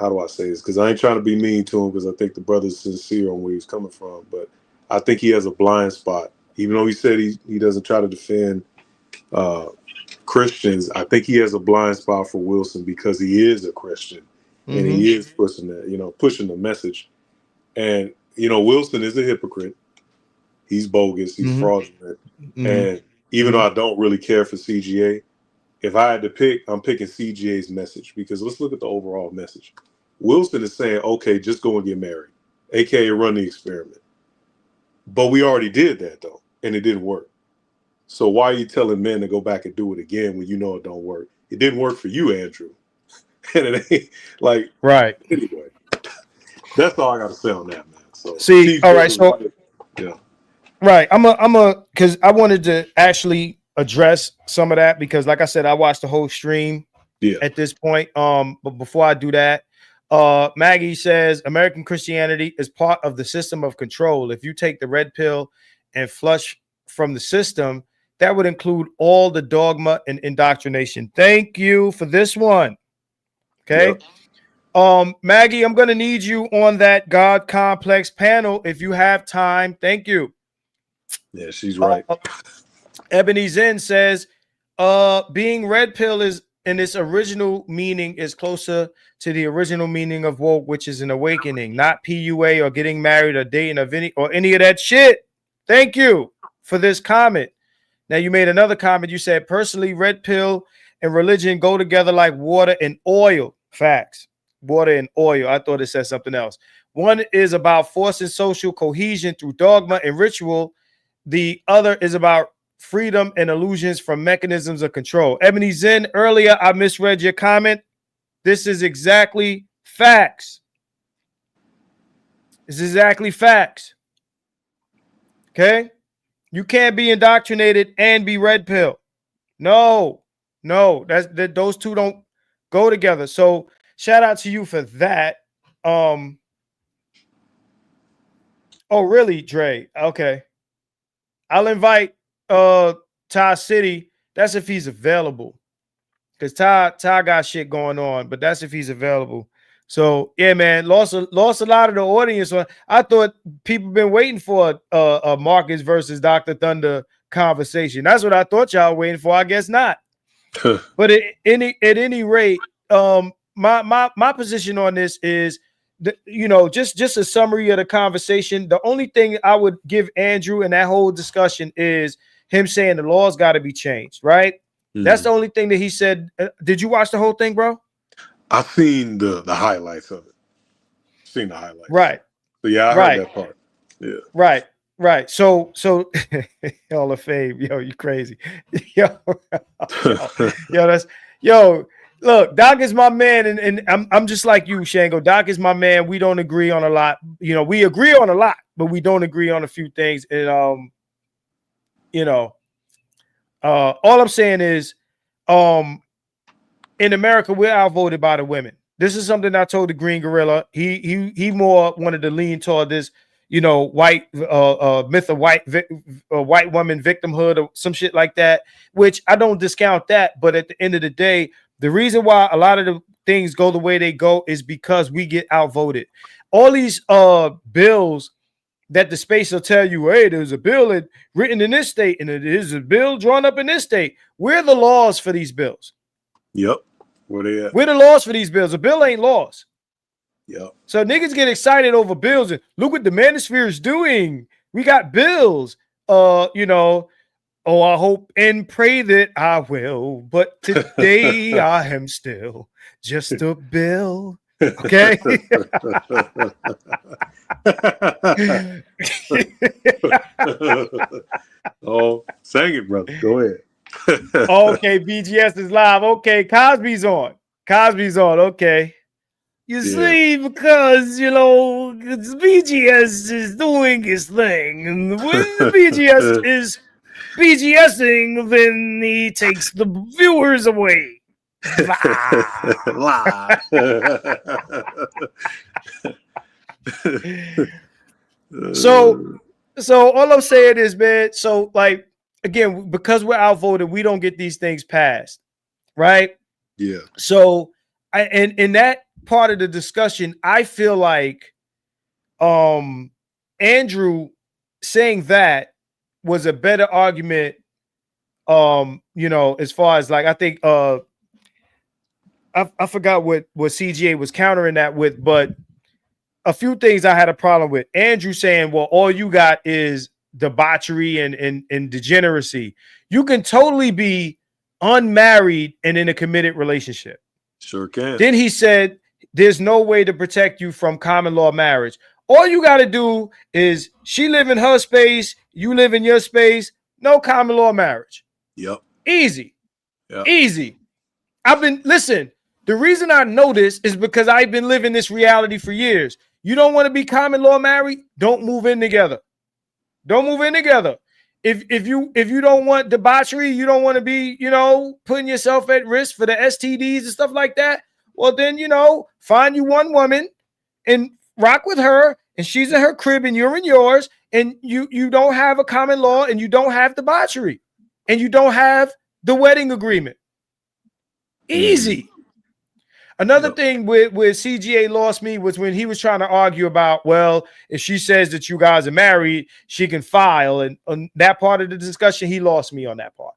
how do I say this? Because I ain't trying to be mean to him, because I think the brother's sincere on where he's coming from, but I think he has a blind spot. Even though he said he doesn't try to defend Christians, I think he has a blind spot for Wilson, because he is a Christian. And he is pushing the message. And, Wilson is a hypocrite. He's bogus. He's fraudulent. And even though I don't really care for CGA, if I had to pick, I'm picking CGA's message, because let's look at the overall message. Wilson is saying, okay, just go and get married, aka run the experiment. But we already did that, though, and it didn't work. So why are you telling men to go back and do it again when you know it don't work? It didn't work for you, Andrew. and it ain't like right. Anyway, that's all I got to say on that, man. So See, all right, so yeah, right. I'm a because I wanted to actually address some of that because, like I said, I watched the whole stream. Yeah. At this point, but before I do that, Maggie says American Christianity is part of the system of control. If you take the red pill and flush from the system, that would include all the dogma and indoctrination. Thank you for this one. Okay. Yep. Maggie, I'm going to need you on that God complex panel if you have time. Thank you. Yeah, she's right. Ebony Zen says, being red pill is in its original meaning is closer to the original meaning of woke, which is an awakening, not PUA or getting married or dating or any of that shit. Thank you for this comment. Now, you made another comment. You said, personally, red pill and religion go together like water and oil. Facts. Water and oil. I thought it said something else. One is about forcing social cohesion through dogma and ritual. The other is about freedom and illusions from mechanisms of control. Ebony Zen, earlier I misread your comment. This is exactly facts. This is exactly facts. Okay? You can't be indoctrinated and be red pill. No, that those two don't go together. So shout out to you for that. Oh, really, Dre? Okay. I'll invite Ty City. That's if he's available. Because Ty got shit going on, but that's if he's available. So yeah, man, lost a lot of the audience. I thought people been waiting for a Marcus versus Dr. Thunder conversation. That's what I thought y'all were waiting for. I guess not. But at any rate, my position on this is just a summary of the conversation. The only thing I would give Andrew in that whole discussion is him saying the laws got to be changed, right? That's the only thing that he said. Did you watch the whole thing, bro? I've seen the highlights of it. Seen the highlights. Right. So yeah, I heard that part. Yeah. Right. So Hall of Fame, yo, you crazy. Look, Doc is my man, and I'm just like you, Shango. Doc is my man. We don't agree on a lot. We agree on a lot, but we don't agree on a few things. And all I'm saying is, in America, we're outvoted by the women. This is something I told the Green Gorilla. He more wanted to lean toward this, white myth of white woman victimhood or some shit like that, which I don't discount that. But at the end of the day, the reason why a lot of the things go the way they go is because we get outvoted. All these bills that the space will tell you, hey, there's a bill written in this state and it is a bill drawn up in this state. We're the laws for these bills. Yep. Where they at? We're the laws for these bills. A bill ain't laws. Yep. So niggas get excited over bills and look what the manosphere is doing. We got bills. I hope and pray that I will, but today I am still just a bill. Okay. Oh, sing it, brother. Go ahead. Okay, BGS is live. Okay, Cosby's on. Okay. You see, because BGS is doing his thing, and when BGS is BGSing, then he takes the viewers away. So all I'm saying is, man, so like, again, because we're outvoted, we don't get these things passed, right? Yeah. So and in that part of the discussion, I feel like Andrew saying that was a better argument, as far as like, I think I forgot what CGA was countering that with, but a few things I had a problem with. Andrew saying, well, all you got is debauchery and degeneracy. You can totally be unmarried and in a committed relationship. Sure can. Then he said, there's no way to protect you from common law marriage. All you got to do is she live in her space, you live in your space, no common law marriage. Yep. Easy. Yep. Easy. Listen, The reason I know this is because I've been living this reality for years. You don't want to be common law married? Don't move in together. Don't move in together. If you don't want debauchery, you don't want to be, putting yourself at risk for the STDs and stuff like that. Well, then, find you one woman and rock with her, and she's in her crib and you're in yours, and you don't have a common law, and you don't have debauchery, and you don't have the wedding agreement. Easy. Another thing where CGA lost me was when he was trying to argue about, well, if she says that you guys are married, she can file. And on that part of the discussion, he lost me on that part.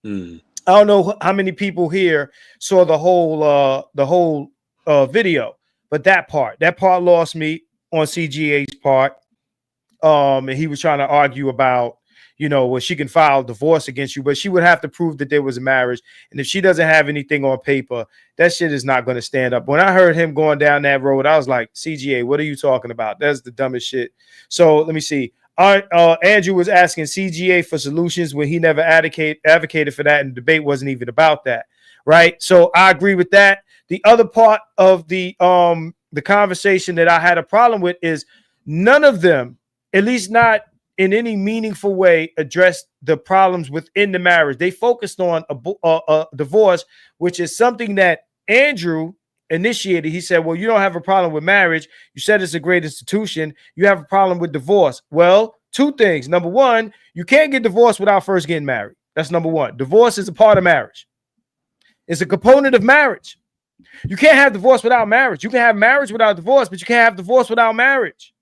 I don't know how many people here saw the whole video, but that part lost me on CGA's part. And he was trying to argue about, well, she can file divorce against you, but she would have to prove that there was a marriage. And if she doesn't have anything on paper, that shit is not going to stand up. When I heard him going down that road, I was like, CGA, what are you talking about? That's the dumbest shit. So let me see. Andrew was asking CGA for solutions when he never advocated for that, and the debate wasn't even about that, right? So I agree with that. The other part of the conversation that I had a problem with is none of them, at least not in any meaningful way, addressed the problems within the marriage. They focused on a divorce, which is something that Andrew initiated. He said, well, you don't have a problem with marriage. You said it's a great institution. You have a problem with divorce. Well, two things. Number one, you can't get divorced without first getting married. That's number one. Divorce is a part of marriage. It's a component of marriage. You can't have divorce without marriage. You can have marriage without divorce, but you can't have divorce without marriage.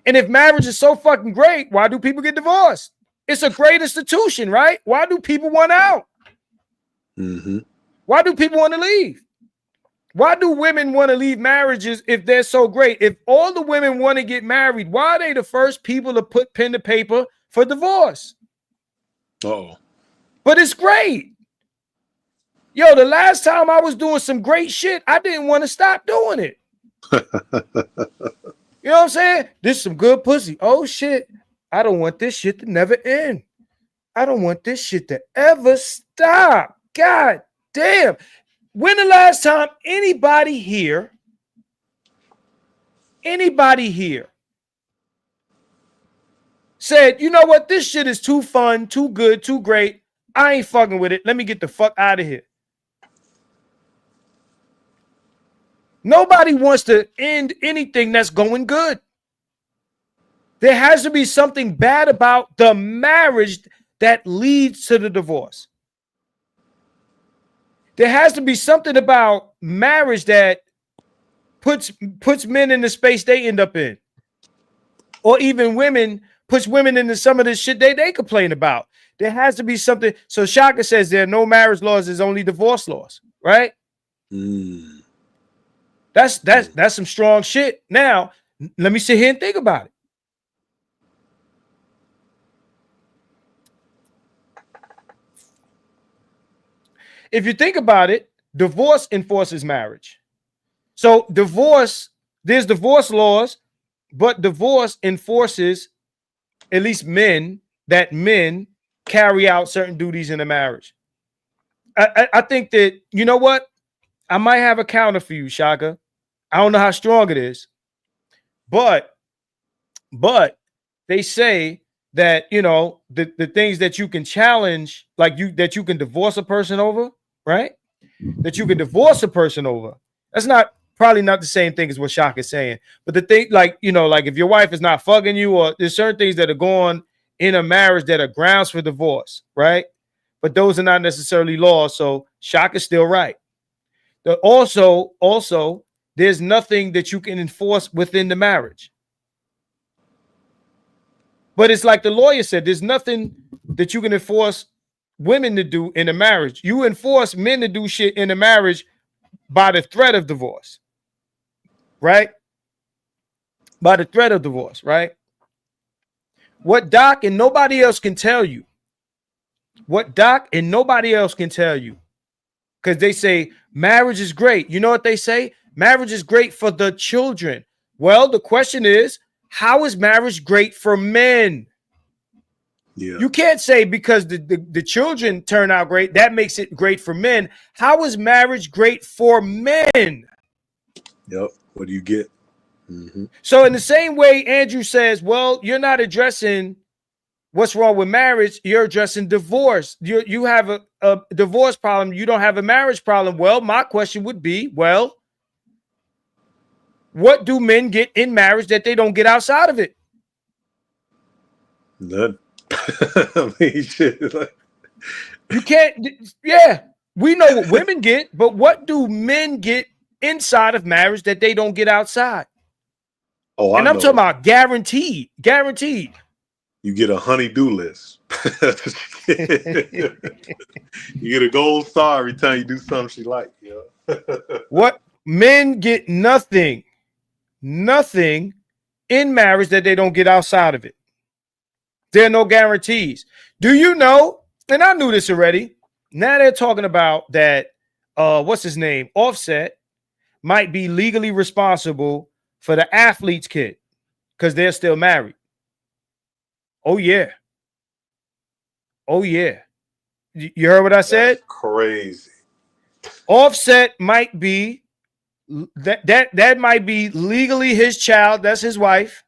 And if marriage is so fucking great, why do people get divorced? It's a great institution, right? Why do people want out? Why do people want to leave? Why do women want to leave marriages if they're so great? If all the women want to get married, why are they the first people to put pen to paper for divorce? But it's great. Yo, the last time I was doing some great shit, I didn't want to stop doing it. You know what I'm saying? This is some good pussy. Oh, shit. I don't want this shit to never end. I don't want this shit to ever stop. God damn. When the last time anybody here said, you know what? This shit is too fun, too good, too great. I ain't fucking with it. Let me get the fuck out of here. Nobody wants to end anything that's going good. There has to be something bad about the marriage that leads to the divorce. There has to be something about marriage that puts men in the space they end up in. Or even women, puts women into some of the shit they complain about. There has to be something. So Shaka says there are no marriage laws, there's only divorce laws, right? That's some strong shit. Now, let me sit here and think about it. If you think about it, divorce enforces marriage. So there's divorce laws, but divorce enforces at least men carry out certain duties in a marriage. I think that, you know what? I might have a counter for you, Shaka. I don't know how strong it is, but they say that, the things that you can challenge, that you can divorce a person over, right? That you can divorce a person over. That's probably not the same thing as what Shaka is saying. But the thing, like if your wife is not fucking you, or there's certain things that are going in a marriage that are grounds for divorce, right? But those are not necessarily laws. So Shaka's still right. Also, there's nothing that you can enforce within the marriage. But it's like the lawyer said, there's nothing that you can enforce women to do in a marriage. You enforce men to do shit in a marriage by the threat of divorce, right? By the threat of divorce, right? What Doc and nobody else can tell you. Because they say marriage is great. You know what they say? Marriage is great for the children. Well, the question is, how is marriage great for men? Yeah. You can't say because the children turn out great, that makes it great for men. How is marriage great for men? Yep. What do you get? So in the same way, Andrew says, well, you're not addressing what's wrong with marriage. You're addressing divorce. You have a divorce problem. You don't have a marriage problem. Well, my question would be, well, what do men get in marriage that they don't get outside of it? None. I mean, shit. Like, you can't. Yeah, we know what women get, but what do men get inside of marriage that they don't get outside? oh, And I I'm know. talking about guaranteed. Guaranteed. You get a honey-do list. You get a gold star every time you do something she like. Yeah. What men get nothing in marriage that they don't get outside of it. There are no guarantees. Do you know? And I knew this already. Now they're talking about that. What's his name? Offset might be legally responsible for the athlete's kid because they're still married. Oh yeah. Oh yeah. You heard what I said? That's crazy. Offset might be that might be legally his child. That's his wife.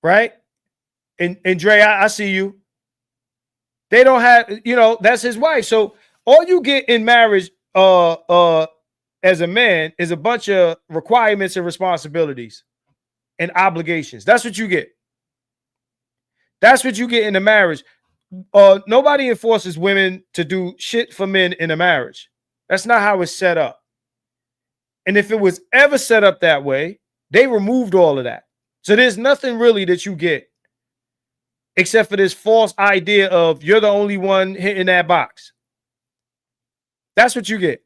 Right? And Dre, I see you. They don't have, that's his wife. So all you get in marriage as a man is a bunch of requirements and responsibilities and obligations. That's what you get. That's what you get in a marriage. Nobody enforces women to do shit for men in a marriage. That's not how it's set up. And if it was ever set up that way, they removed all of that. So there's nothing really that you get except for this false idea of you're the only one hitting that box. That's what you get.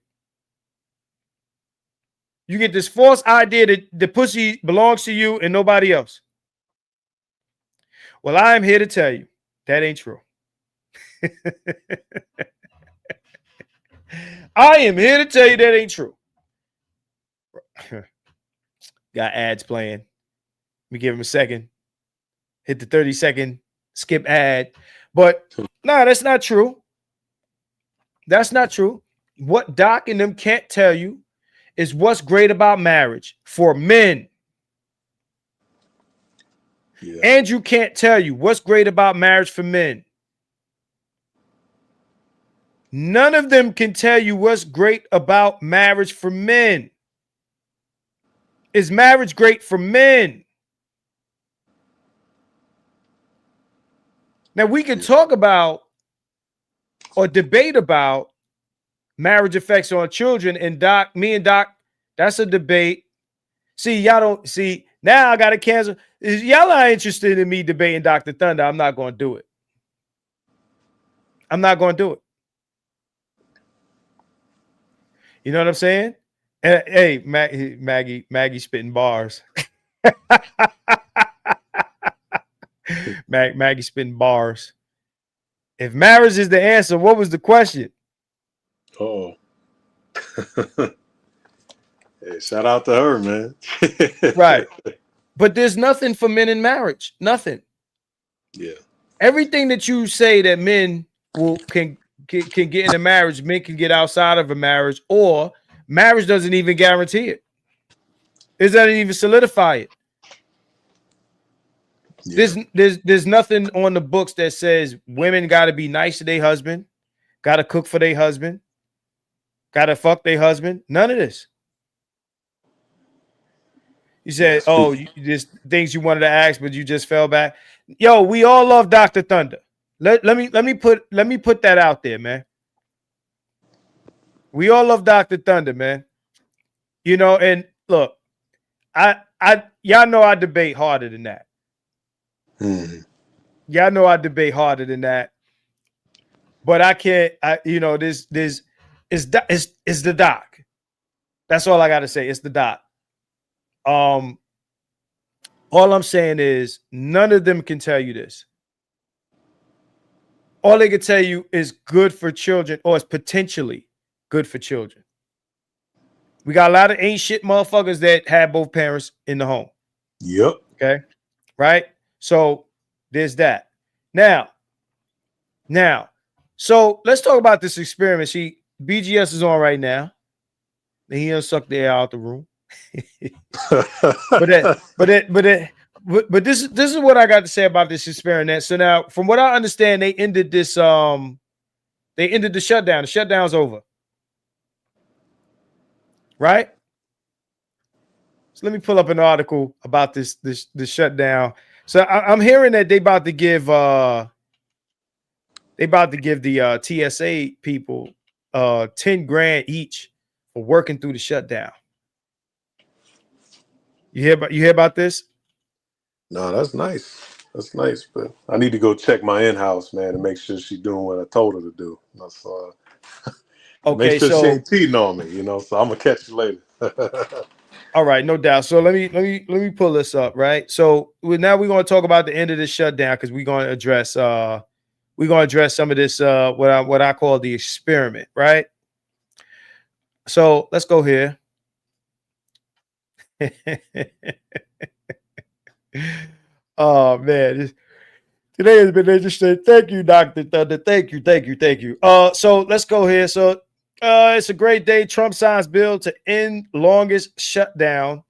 You get this false idea that the pussy belongs to you and nobody else. Well, I'm here to tell you that ain't true. I am here to tell you that ain't true. Got ads playing. Let me give him a second. Hit the 30-second skip ad. But no, that's not true. That's not true. What Doc and them can't tell you is what's great about marriage for men. Yeah. Andrew can't tell you what's great about marriage for men. None of them can tell you what's great about marriage for men. Is marriage great for men? Now we can talk about or debate about marriage effects on children, and Doc, me and Doc, that's a debate. See, y'all don't see now. I gotta cancel. Y'all not interested in me debating Dr. Thunder. I'm not going to do it. I'm not going to do it. You know what I'm saying? Hey, Maggie spitting bars. Maggie spitting bars. If marriage is the answer, what was the question? Oh. Hey, shout out to her, man. Right. But there's nothing for men in marriage. Nothing. Yeah. Everything that you say that men can get in a marriage, men can get outside of a marriage, or marriage doesn't even guarantee it. It doesn't even solidify it. Yeah. There's nothing on the books that says women got to be nice to their husband, got to cook for their husband, got to fuck their husband. None of this. You said, "Oh, just things you wanted to ask, but you just fell back." Yo, we all love Dr. Thunder. Let me put that out there, man. We all love Dr. Thunder, man. You know, and look, y'all know I debate harder than that. Y'all know I debate harder than that. But I can't. It's the doc. That's all I got to say. It's the doc. All I'm saying is none of them can tell you this. All they can tell you is good for children, or it's potentially good for children. We got a lot of ain't shit motherfuckers that have both parents in the home. Yep. Okay. Right. So there's that. Now, so let's talk about this experiment. See, BGS is on right now. And he done sucked the air out the room. But this is what I got to say about this experiment. So now, from what I understand, they ended this. They ended the shutdown. The shutdown's over, right? So let me pull up an article about this shutdown. So I'm hearing that they about to give the TSA people $10,000 each for working through the shutdown. You hear about this? No, that's nice. That's nice, but I need to go check my in-house, man, and make sure she's doing what I told her to do. That's okay. Make sure so she ain't cheating on me, you know. So I'm gonna catch you later. All right, no doubt. So let me pull this up, right? So now we're going to talk about the end of the shutdown because we're going to address some of this what I call the experiment, right? So let's go here. Oh man, today has been interesting. Thank you, Dr. Thunder. Thank you. So let's go here. So it's a great day. Trump signs bill to end longest shutdown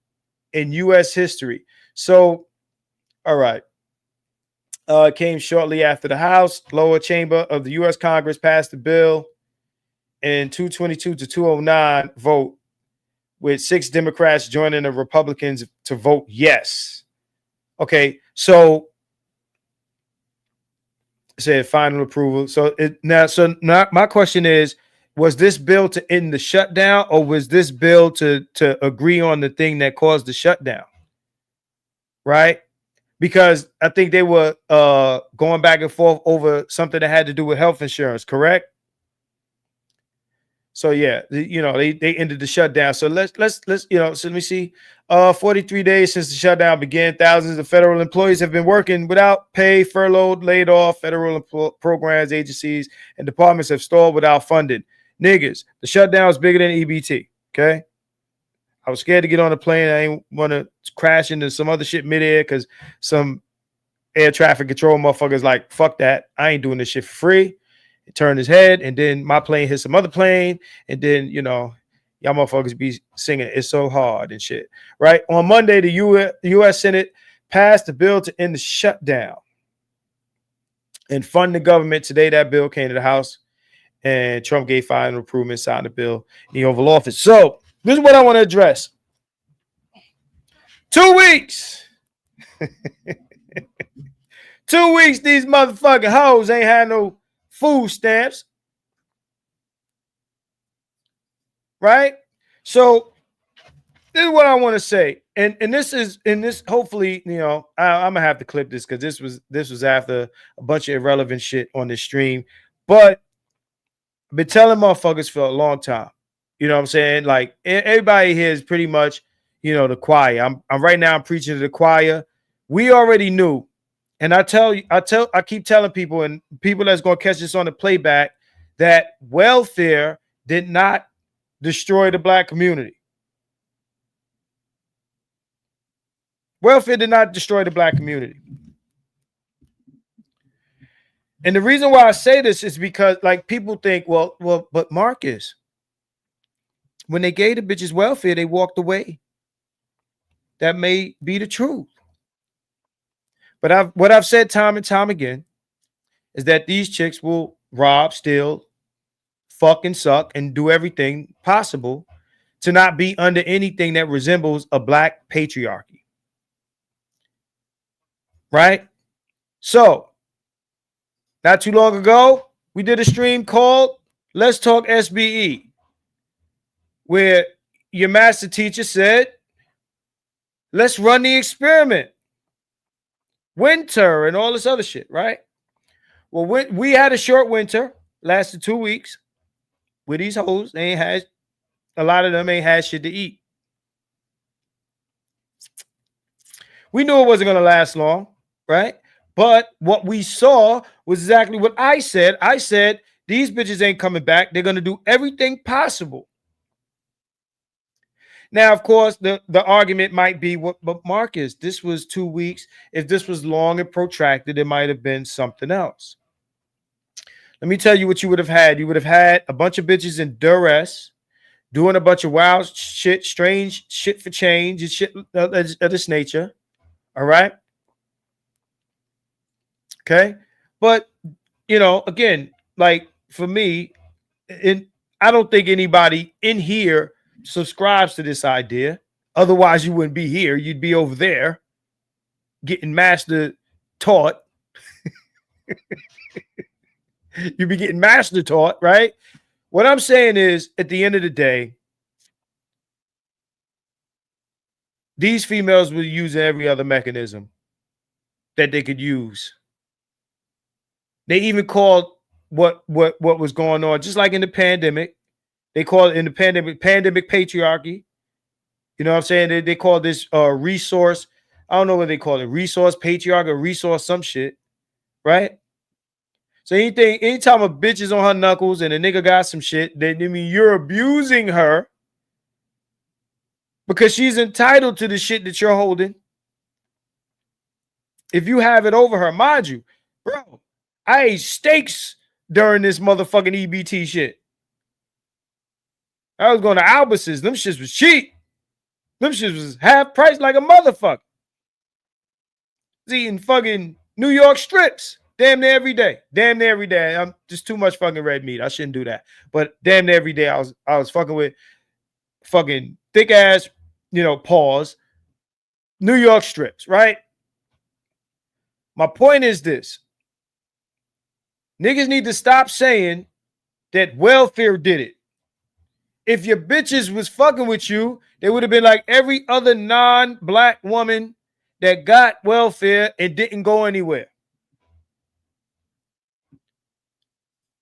in U.S. history. So, all right. It came shortly after the House lower chamber of the U.S. Congress passed the bill in 222 to 209 vote, with 6 Democrats joining the Republicans to vote yes. Okay, so it said final approval. So now my question is, was this bill to end the shutdown, or was this bill to agree on the thing that caused the shutdown? Right? Because I think they were going back and forth over something that had to do with health insurance, correct? So yeah, they ended the shutdown. So let's so let me see. 43 days since the shutdown began, thousands of federal employees have been working without pay, furloughed, laid off. Federal programs, agencies, and departments have stalled without funding. Niggas, the shutdown is bigger than EBT. Okay. I was scared to get on a plane. I ain't want to crash into some other shit midair because some air traffic control motherfuckers like, fuck that. I ain't doing this shit for free. He turned his head, and then my plane hit some other plane, and then y'all motherfuckers be singing "It's So Hard" and shit. Right? On Monday, the U.S. Senate passed the bill to end the shutdown and fund the government. Today, that bill came to the House, and Trump gave final approval and signed the bill in the Oval Office. So this is what I want to address. 2 weeks. 2 weeks, these motherfucking hoes ain't had no food stamps. Right? So this is what I want to say. And this hopefully, I'm gonna have to clip this because this was after a bunch of irrelevant shit on this stream. But I've been telling motherfuckers for a long time. You know what I'm saying? Like everybody here is pretty much, the choir. I'm right now I'm preaching to the choir. We already knew. And I keep telling people, and people that's going to catch this on the playback, that welfare did not destroy the black community. Welfare did not destroy the black community. And the reason why I say this is because, like, people think, well, but Marcus, when they gave the bitches welfare, they walked away. That may be the truth. But what I've said time and time again is that these chicks will rob, steal, fucking suck, and do everything possible to not be under anything that resembles a black patriarchy. Right? So, not too long ago, we did a stream called Let's Talk SBE, where your master teacher said, let's run the experiment. Winter and all this other shit, right? Well, we had a short winter, lasted 2 weeks with these hoes. They ain't had, a lot of them ain't had shit to eat. We knew it wasn't going to last long, right? But what we saw was exactly what I said. I said, these bitches ain't coming back. They're going to do everything possible Now, of course, the argument might be, what, but Marcus, this was 2 weeks. If this was long and protracted, it might have been something else. Let me tell you what you would have had. You would have had a bunch of bitches in duress, doing a bunch of wild shit, strange shit for change and shit of this nature. All right. Okay. But, you know, again, like for me, I don't think anybody in here subscribes to this idea. Otherwise, you wouldn't be here. You'd be over there getting master taught. You'd be getting master taught, right? What I'm saying is, at the end of the day, these females will use every other mechanism that they could use. They even called what was going on, just like in the pandemic. They call it in the pandemic patriarchy. You know what I'm saying? They call this resource. I don't know what they call it, resource patriarchy or resource some shit, right? So anytime a bitch is on her knuckles and a nigga got some shit, then I mean you're abusing her because she's entitled to the shit that you're holding. If you have it over her, mind you, bro, I ate steaks during this motherfucking EBT shit. I was going to Albertsons. Them shits was cheap. Them shits was half price like a motherfucker. I was eating fucking New York strips damn near every day. Damn near every day. I'm just too much fucking red meat. I shouldn't do that. But damn near every day I was fucking with fucking thick ass, you know, paws, New York strips, right? My point is this. Niggas need to stop saying that welfare did it. If your bitches was fucking with you, they would have been like every other non-black woman that got welfare and didn't go anywhere.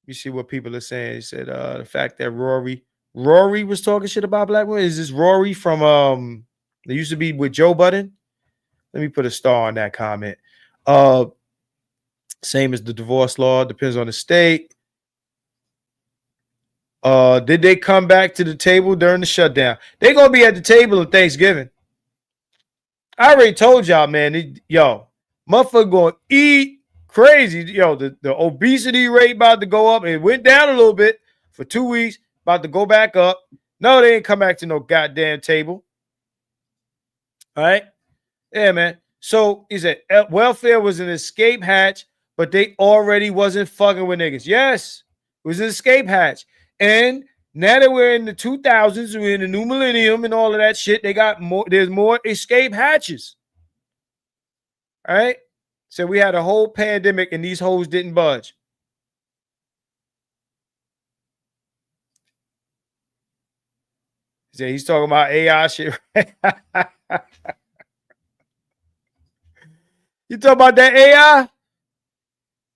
You see what people are saying. He said the fact that Rory was talking shit about black women. Is this Rory from they used to be with Joe Budden? Let me put a star on that comment. Same as the divorce law, depends on the state. Did they come back to the table during the shutdown? They're gonna be at the table on Thanksgiving. I already told y'all, man. Motherfucker gonna eat crazy. Yo, the obesity rate about to go up. It went down a little bit for 2 weeks, about to go back up. No, they ain't come back to no goddamn table. All right. Yeah, man. So he said welfare was an escape hatch, but they already wasn't fucking with niggas. Yes, it was an escape hatch. And now that we're in the 2000s, we're in the new millennium and all of that shit, they got more, there's more escape hatches. All right. So we had a whole pandemic and these hoes didn't budge. So he's talking about AI shit. You talking about that AI?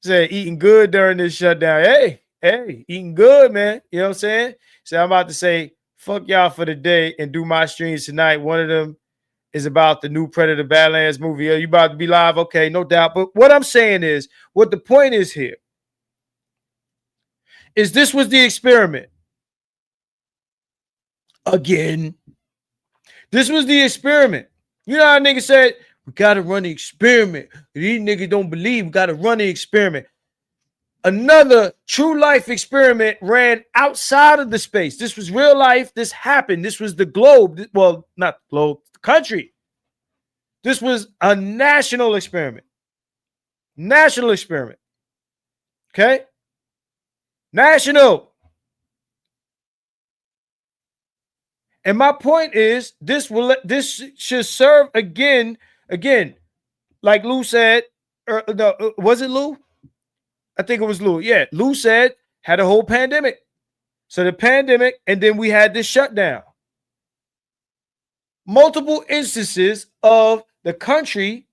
Said eating good during this shutdown. Hey, eating good, man. You know what I'm saying? So I'm about to say, fuck y'all for the day and do my streams tonight. One of them is about the new Predator Badlands movie. You about to be live? Okay, no doubt. But what I'm saying is, what the point is here is this was the experiment. Again, this was the experiment. You know how niggas said, we got to run the experiment. These niggas don't believe we got to run the experiment. Another true life experiment ran outside of the space. This was real life. This happened. This was the globe. Well, not the globe, the country. This was a national experiment. National experiment. Okay? National. And my point is, this should serve again, like Lou said, was it Lou? I think it was Lou. Yeah, Lou said had a whole pandemic. So the pandemic, and then we had this shutdown. Multiple instances of the country,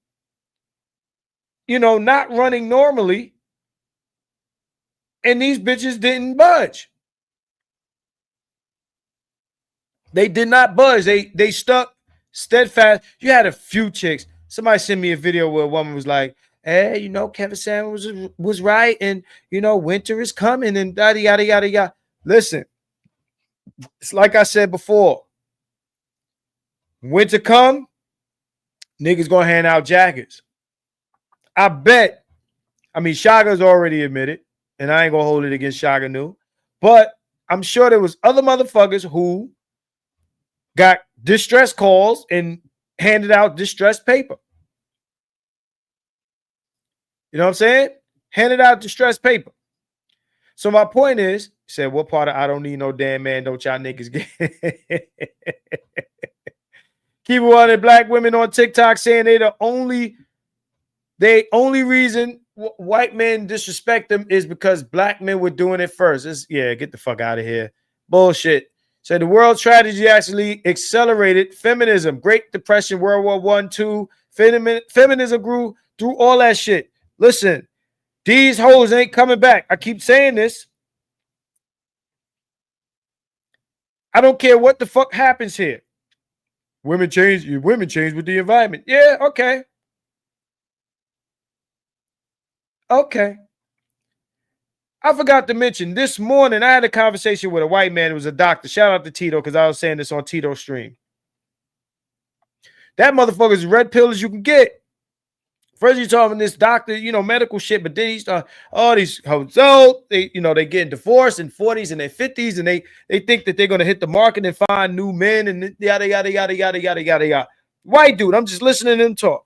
not running normally, and these bitches didn't budge. They did not budge. They stuck steadfast. You had a few chicks. Somebody sent me a video where a woman was like, hey, Kevin Samuels was right, and winter is coming, and yada yada yada yada. Listen, it's like I said before. Winter come, niggas gonna hand out jackets. I bet. I mean, Shaga's already admitted, and I ain't gonna hold it against Shaga Nu, but I'm sure there was other motherfuckers who got distress calls and handed out distress paper. You know what I'm saying? Handed out distress paper. So my point is, said, what part of I don't need no damn man don't y'all niggas get? Keep it 100 black women on TikTok saying they only reason white men disrespect them is because black men were doing it first. Yeah, get the fuck out of here. Bullshit. So the world strategy actually accelerated feminism. Great Depression, World War I, II. Feminism grew through all that shit. Listen, these hoes ain't coming back. I keep saying this. I don't care what the fuck happens here. Women change with the environment. Yeah, okay. Okay. I forgot to mention this morning I had a conversation with a white man who was a doctor. Shout out to Tito because I was saying this on Tito's stream. That motherfucker is red pill as you can get. First, you're talking this doctor, medical shit, but then he start all these hoes. They getting divorced in 40s and their 50s, and they think that they're gonna hit the market and find new men and yada yada yada yada yada yada yada. White dude, I'm just listening to him talk.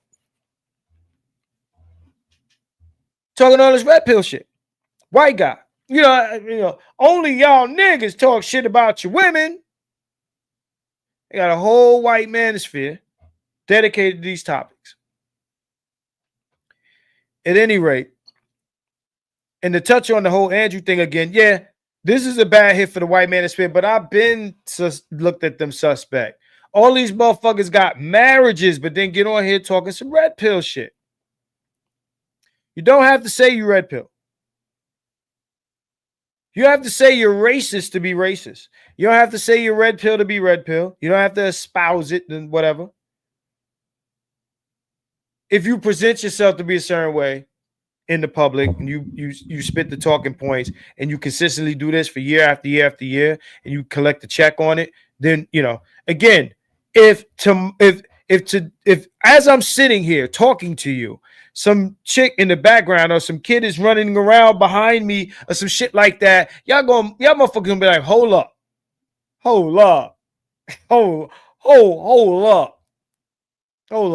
Talking all this red pill shit. White guy. Only y'all niggas talk shit about your women. They got a whole white manosphere dedicated to these topics. At any rate, and to touch on the whole Andrew thing again, yeah, this is a bad hit for the white manosphere, but I've been looked at them suspect. All these motherfuckers got marriages, but then get on here talking some red pill shit. You don't have to say you red pill. You have to say you're racist to be racist. You don't have to say you're red pill to be red pill. You don't have to espouse it and whatever. If you present yourself to be a certain way in the public and you spit the talking points and you consistently do this for year after year after year and you collect a check on it, then again, if as I'm sitting here talking to you, some chick in the background or some kid is running around behind me or some shit like that, y'all motherfuckers gonna be like, hold up. Hold up. Hold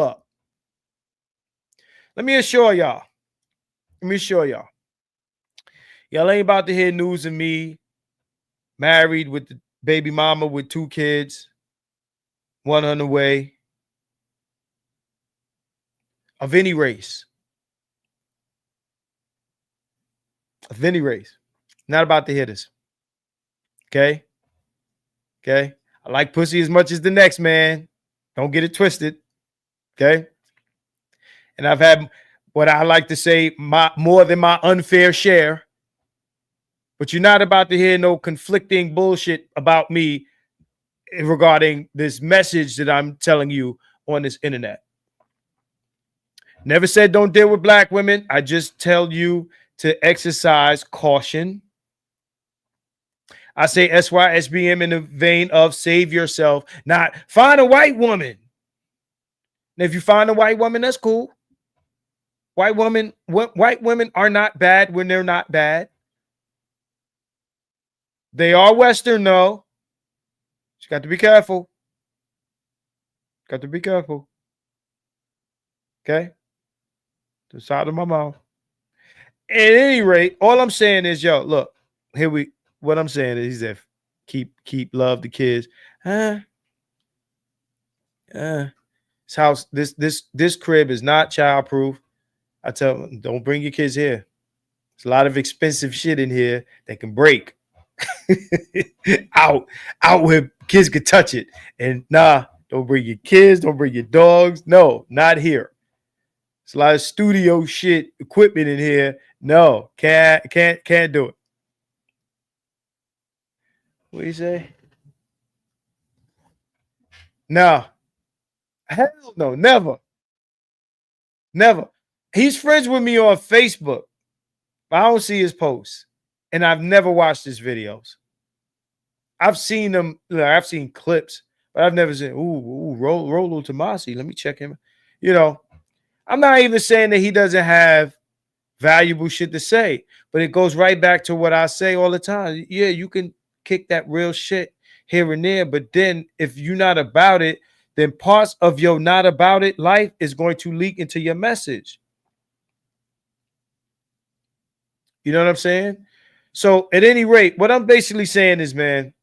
up. Let me assure y'all. Y'all ain't about to hear news of me married with the baby mama with 2 kids, 1 on the way, of any race. Of any race. Not about to hear this. Okay? I like pussy as much as the next man. Don't get it twisted. Okay? And I've had what I like to say more than my unfair share. But you're not about to hear no conflicting bullshit about me regarding this message that I'm telling you on this internet. Never said don't deal with black women. I just tell you to exercise caution. I say SYSBM in the vein of save yourself, not find a white woman. And if you find a white woman, that's cool. White women are not bad when they're not bad. They are Western, though. You got to be careful. Okay? To the side of my mouth. At any rate, all I'm saying is, look, what I'm saying is that keep love the kids. This crib is not childproof. I tell them, don't bring your kids here. There's a lot of expensive shit in here that can break. out where kids could touch it. And don't bring your kids, don't bring your dogs. No, not here. There's a lot of studio shit equipment in here. No, can't do it. What do you say? No. Hell no, never. He's friends with me on Facebook. I don't see his posts. And I've never watched his videos. I've seen them, I've seen clips. But I've never said, Rolo Tomasi, let me check him. You know, I'm not even saying that he doesn't have valuable shit to say, but it goes right back to what I say all the time. Yeah, you can kick that real shit here and there, but then if you're not about it, then parts of your not about it life is going to leak into your message. You know what I'm saying? So at any rate, what I'm basically saying is, man,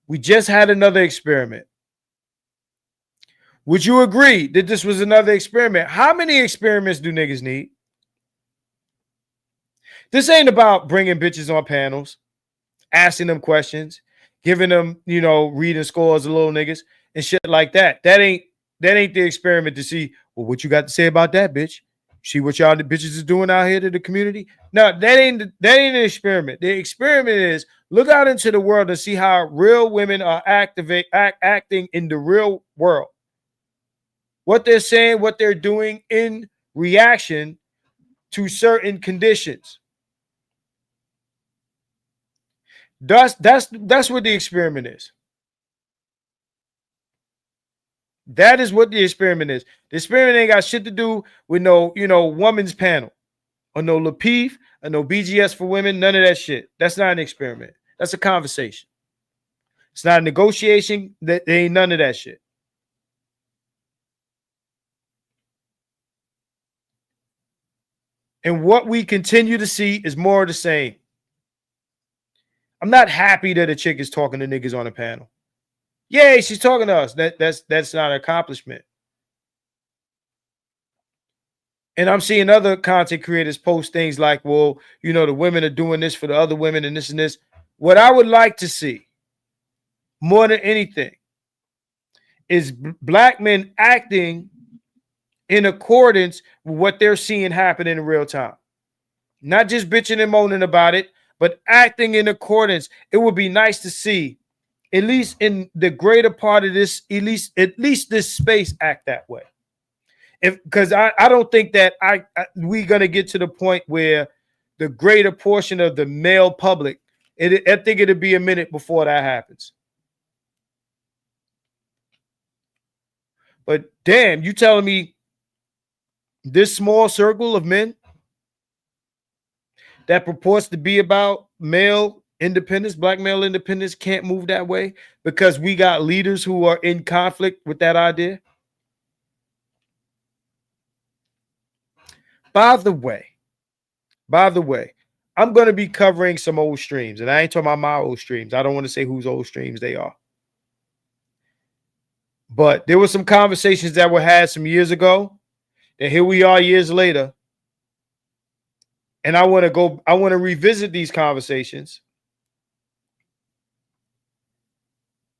we just had another experiment. Would you agree that this was another experiment? How many experiments do niggas need? This ain't about bringing bitches on panels, asking them questions, giving them, you know, reading scores of little niggas and shit like that. That ain't the experiment to see, well, what you got to say about that, bitch? See what y'all the bitches is doing out here to the community? No, that ain't an experiment. The experiment is look out into the world and see how real women are acting in the real world. What they're saying, what they're doing in reaction to certain conditions. That's what the experiment is. That is what the experiment is. The experiment ain't got shit to do with no, you know, woman's panel or no Lapeef or no BGS for women. None of that shit. That's not an experiment. That's a conversation. It's not a negotiation. There ain't none of that shit. And what we continue to see is more of the same. I'm not happy that a chick is talking to niggas on a panel. Yay, she's talking to us. That's not an accomplishment. And I'm seeing other content creators post things like, well, you know, the women are doing this for the other women and this and this. What I would like to see more than anything is black men acting in accordance with what they're seeing happen in real time. Not just bitching and moaning about it, but acting in accordance. It would be nice to see, at least in the greater part of this, at least this space act that way. Because I don't think that we're gonna get to the point where the greater portion of the male public, I think it'll be a minute before that happens. But damn, you telling me this small circle of men that purports to be about male independence, black male independence, can't move that way because we got leaders who are in conflict with that idea? By the way, I'm going to be covering some old streams, and I ain't talking about my old streams. I don't want to say whose old streams they are. But there were some conversations that were had some years ago, and here we are years later. And I want to revisit these conversations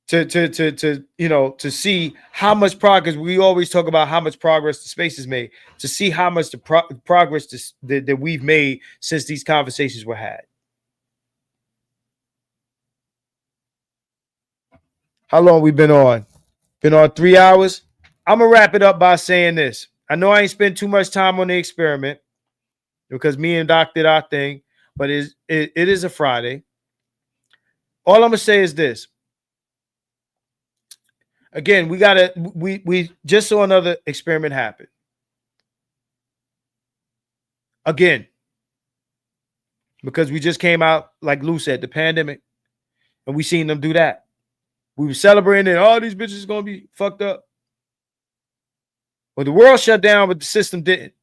to you know, to see how much progress. We always talk about how much progress the space has made, to see how much the progress that we've made since these conversations were had. How long we been on? Been on 3 hours. I'm gonna wrap it up by saying this. I know I ain't spent too much time on the experiment because me and Doc did our thing, but it is a Friday. All I'm gonna say is this. Again, we just saw another experiment happen. Again, because we just came out, like Lou said, the pandemic, and we seen them do that. We were celebrating and all these bitches are gonna be fucked up. Well, the world shut down, but the system didn't.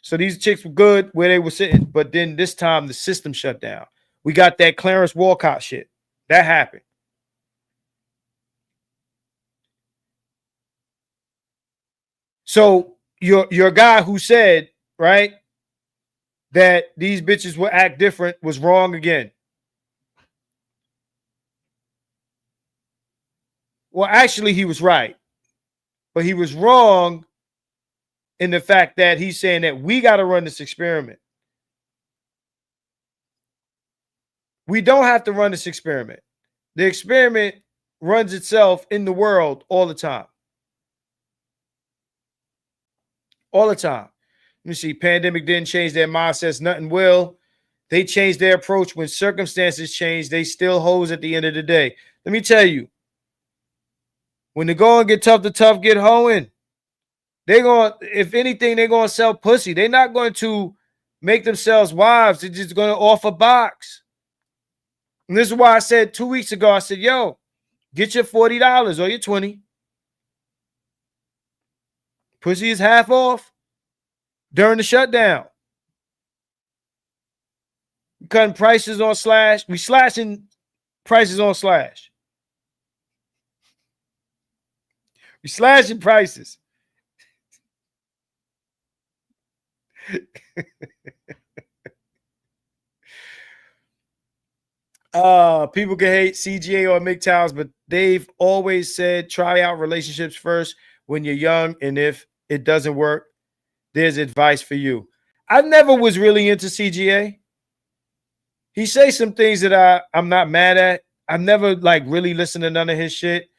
So these chicks were good where they were sitting, but then this time the system shut down. We got that Clarence Walcott shit. That happened. So your guy who said, right, that these bitches will act different was wrong again. Well, actually, he was right. But he was wrong in the fact that he's saying that we got to run this experiment. We don't have to run this experiment. The experiment runs itself in the world all the time. All the time. Let me see. Pandemic didn't change their mindsets. Nothing will. They changed their approach when circumstances change. They still hoes at the end of the day. Let me tell you, When the going get tough, the tough get hoeing. They're going, if anything, they're going to sell pussy. They're not going to make themselves wives. They're just going to offer box. And this is why I said 2 weeks ago, I said, yo, get your $40 or your 20. Pussy is half off during the shutdown. We cutting prices on Slash. We slashing prices on Slash. We slashing prices. People can hate CGA or MGTOWs, but they've always said try out relationships first when you're young, and if it doesn't work, there's advice for you. I never was really into CGA. He says some things that I'm not mad at. I've never like really listened to none of his shit.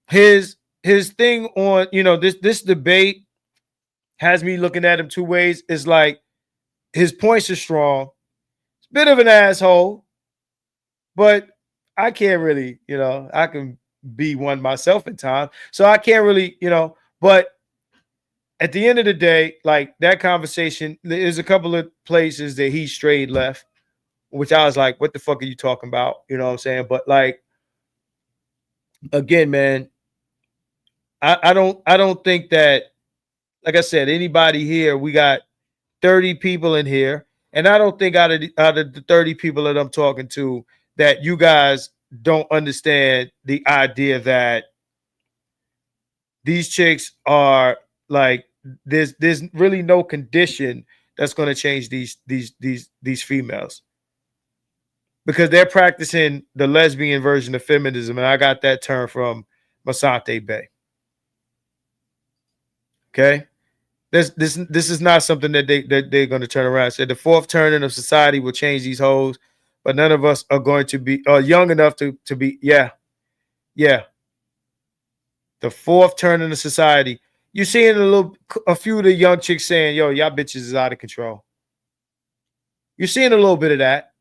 His thing on, you know, this debate has me looking at him two ways. It's like his points are strong. He's a bit of an asshole, but I can't really, you know, I can be one myself at times. So I can't really, you know, but at the end of the day, like that conversation, there's a couple of places that he strayed left, which I was like, what the fuck are you talking about? You know what I'm saying? But like, again, man, I don't think that, like I said, anybody here, we got 30 people in here, and I don't think out of the 30 people that I'm talking to that you guys don't understand the idea that these chicks are like, there's really no condition that's going to change these females, because they're practicing the lesbian version of feminism, and I got that term from Masante Bay. Okay, this is not something that they're going to turn around. Said the fourth turning of society will change these hoes, but none of us are going to be young enough to be. Yeah. The fourth turning of society. You're seeing a few of the young chicks saying, "Yo, y'all bitches is out of control." You're seeing a little bit of that.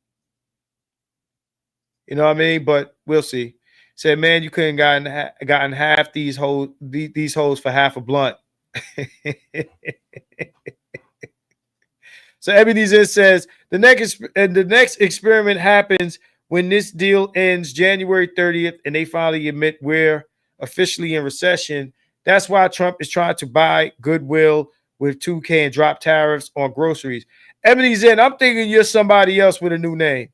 You know what I mean? But we'll see. Said, man, you couldn't gotten half these hoes for half a blunt. So Ebenezer says the next experiment happens when this deal ends January 30th and they finally admit we're officially in recession. That's why Trump is trying to buy goodwill with $2K and drop tariffs on groceries. Ebenezer, I'm thinking you're somebody else with a new name.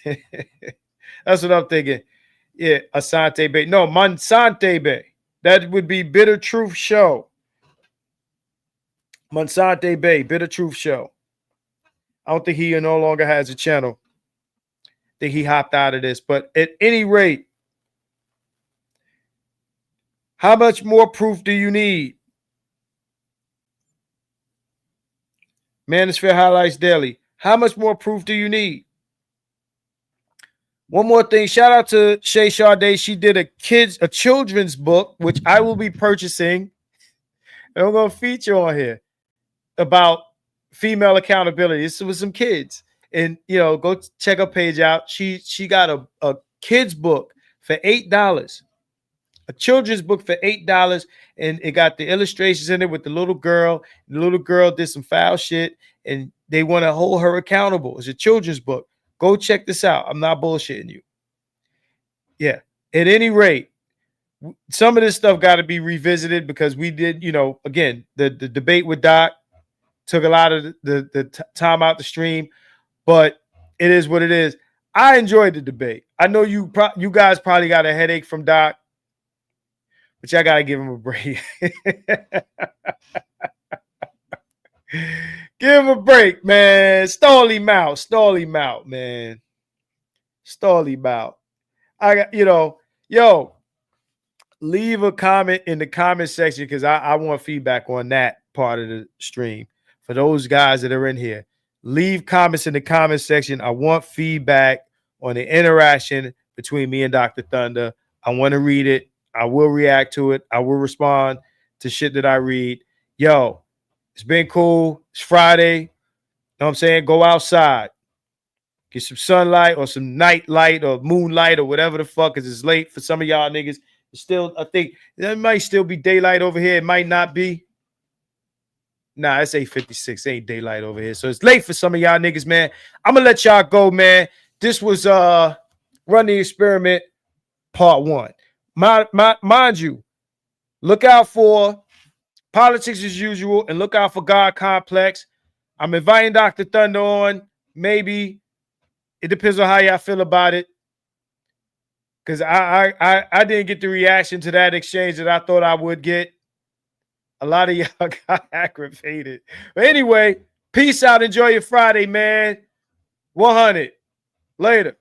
That's what I'm thinking. Yeah, Asante Bay. No, Monsante Bay. That would be Bitter Truth Show. Monsante Bay, Bitter Truth Show. I don't think he no longer has a channel. I think he hopped out of this. But at any rate, how much more proof do you need? Manosphere Highlights Daily. How much more proof do you need? One more thing. Shout out to Shay Sade. She did a children's book, which I will be purchasing. And I'm going to feature on here about female accountability. This was some kids. And, you know, go check her page out. She got a kid's book for $8. A children's book for $8. And it got the illustrations in it with the little girl. The little girl did some foul shit. And they want to hold her accountable. It's a children's book. Go check this out. I'm not bullshitting you. Yeah. At any rate, some of this stuff got to be revisited because we did, you know, again, the debate with Doc took a lot of the time out the stream, but it is what it is. I enjoyed the debate. I know you guys probably got a headache from Doc, but I got to give him a break. Give him a break, man. Stall him out, man. Stall him out. I got, you know, yo, leave a comment in the comment section because I want feedback on that part of the stream. For those guys that are in here, leave comments in the comment section. I want feedback on the interaction between me and Dr. Thunder. I want to read it. I will react to it. I will respond to shit that I read. Yo, it's been cool. It's Friday. You know what I'm saying? Go outside. get some sunlight or some night light or moonlight or whatever the fuck, because it's late for some of y'all niggas. It's still, I think there might still be daylight over here. It might not be. Nah, it's 8:56. Ain't daylight over here. So it's late for some of y'all niggas, man. I'm gonna let y'all go, man. This was Run the Experiment Part 1. Mind you, look out for Politics as Usual and look out for God Complex. I'm inviting Dr. Thunder on. Maybe. It depends on how y'all feel about it. Because I didn't get the reaction to that exchange that I thought I would get. A lot of y'all got aggravated. But anyway, peace out. Enjoy your Friday, man. 100. Later.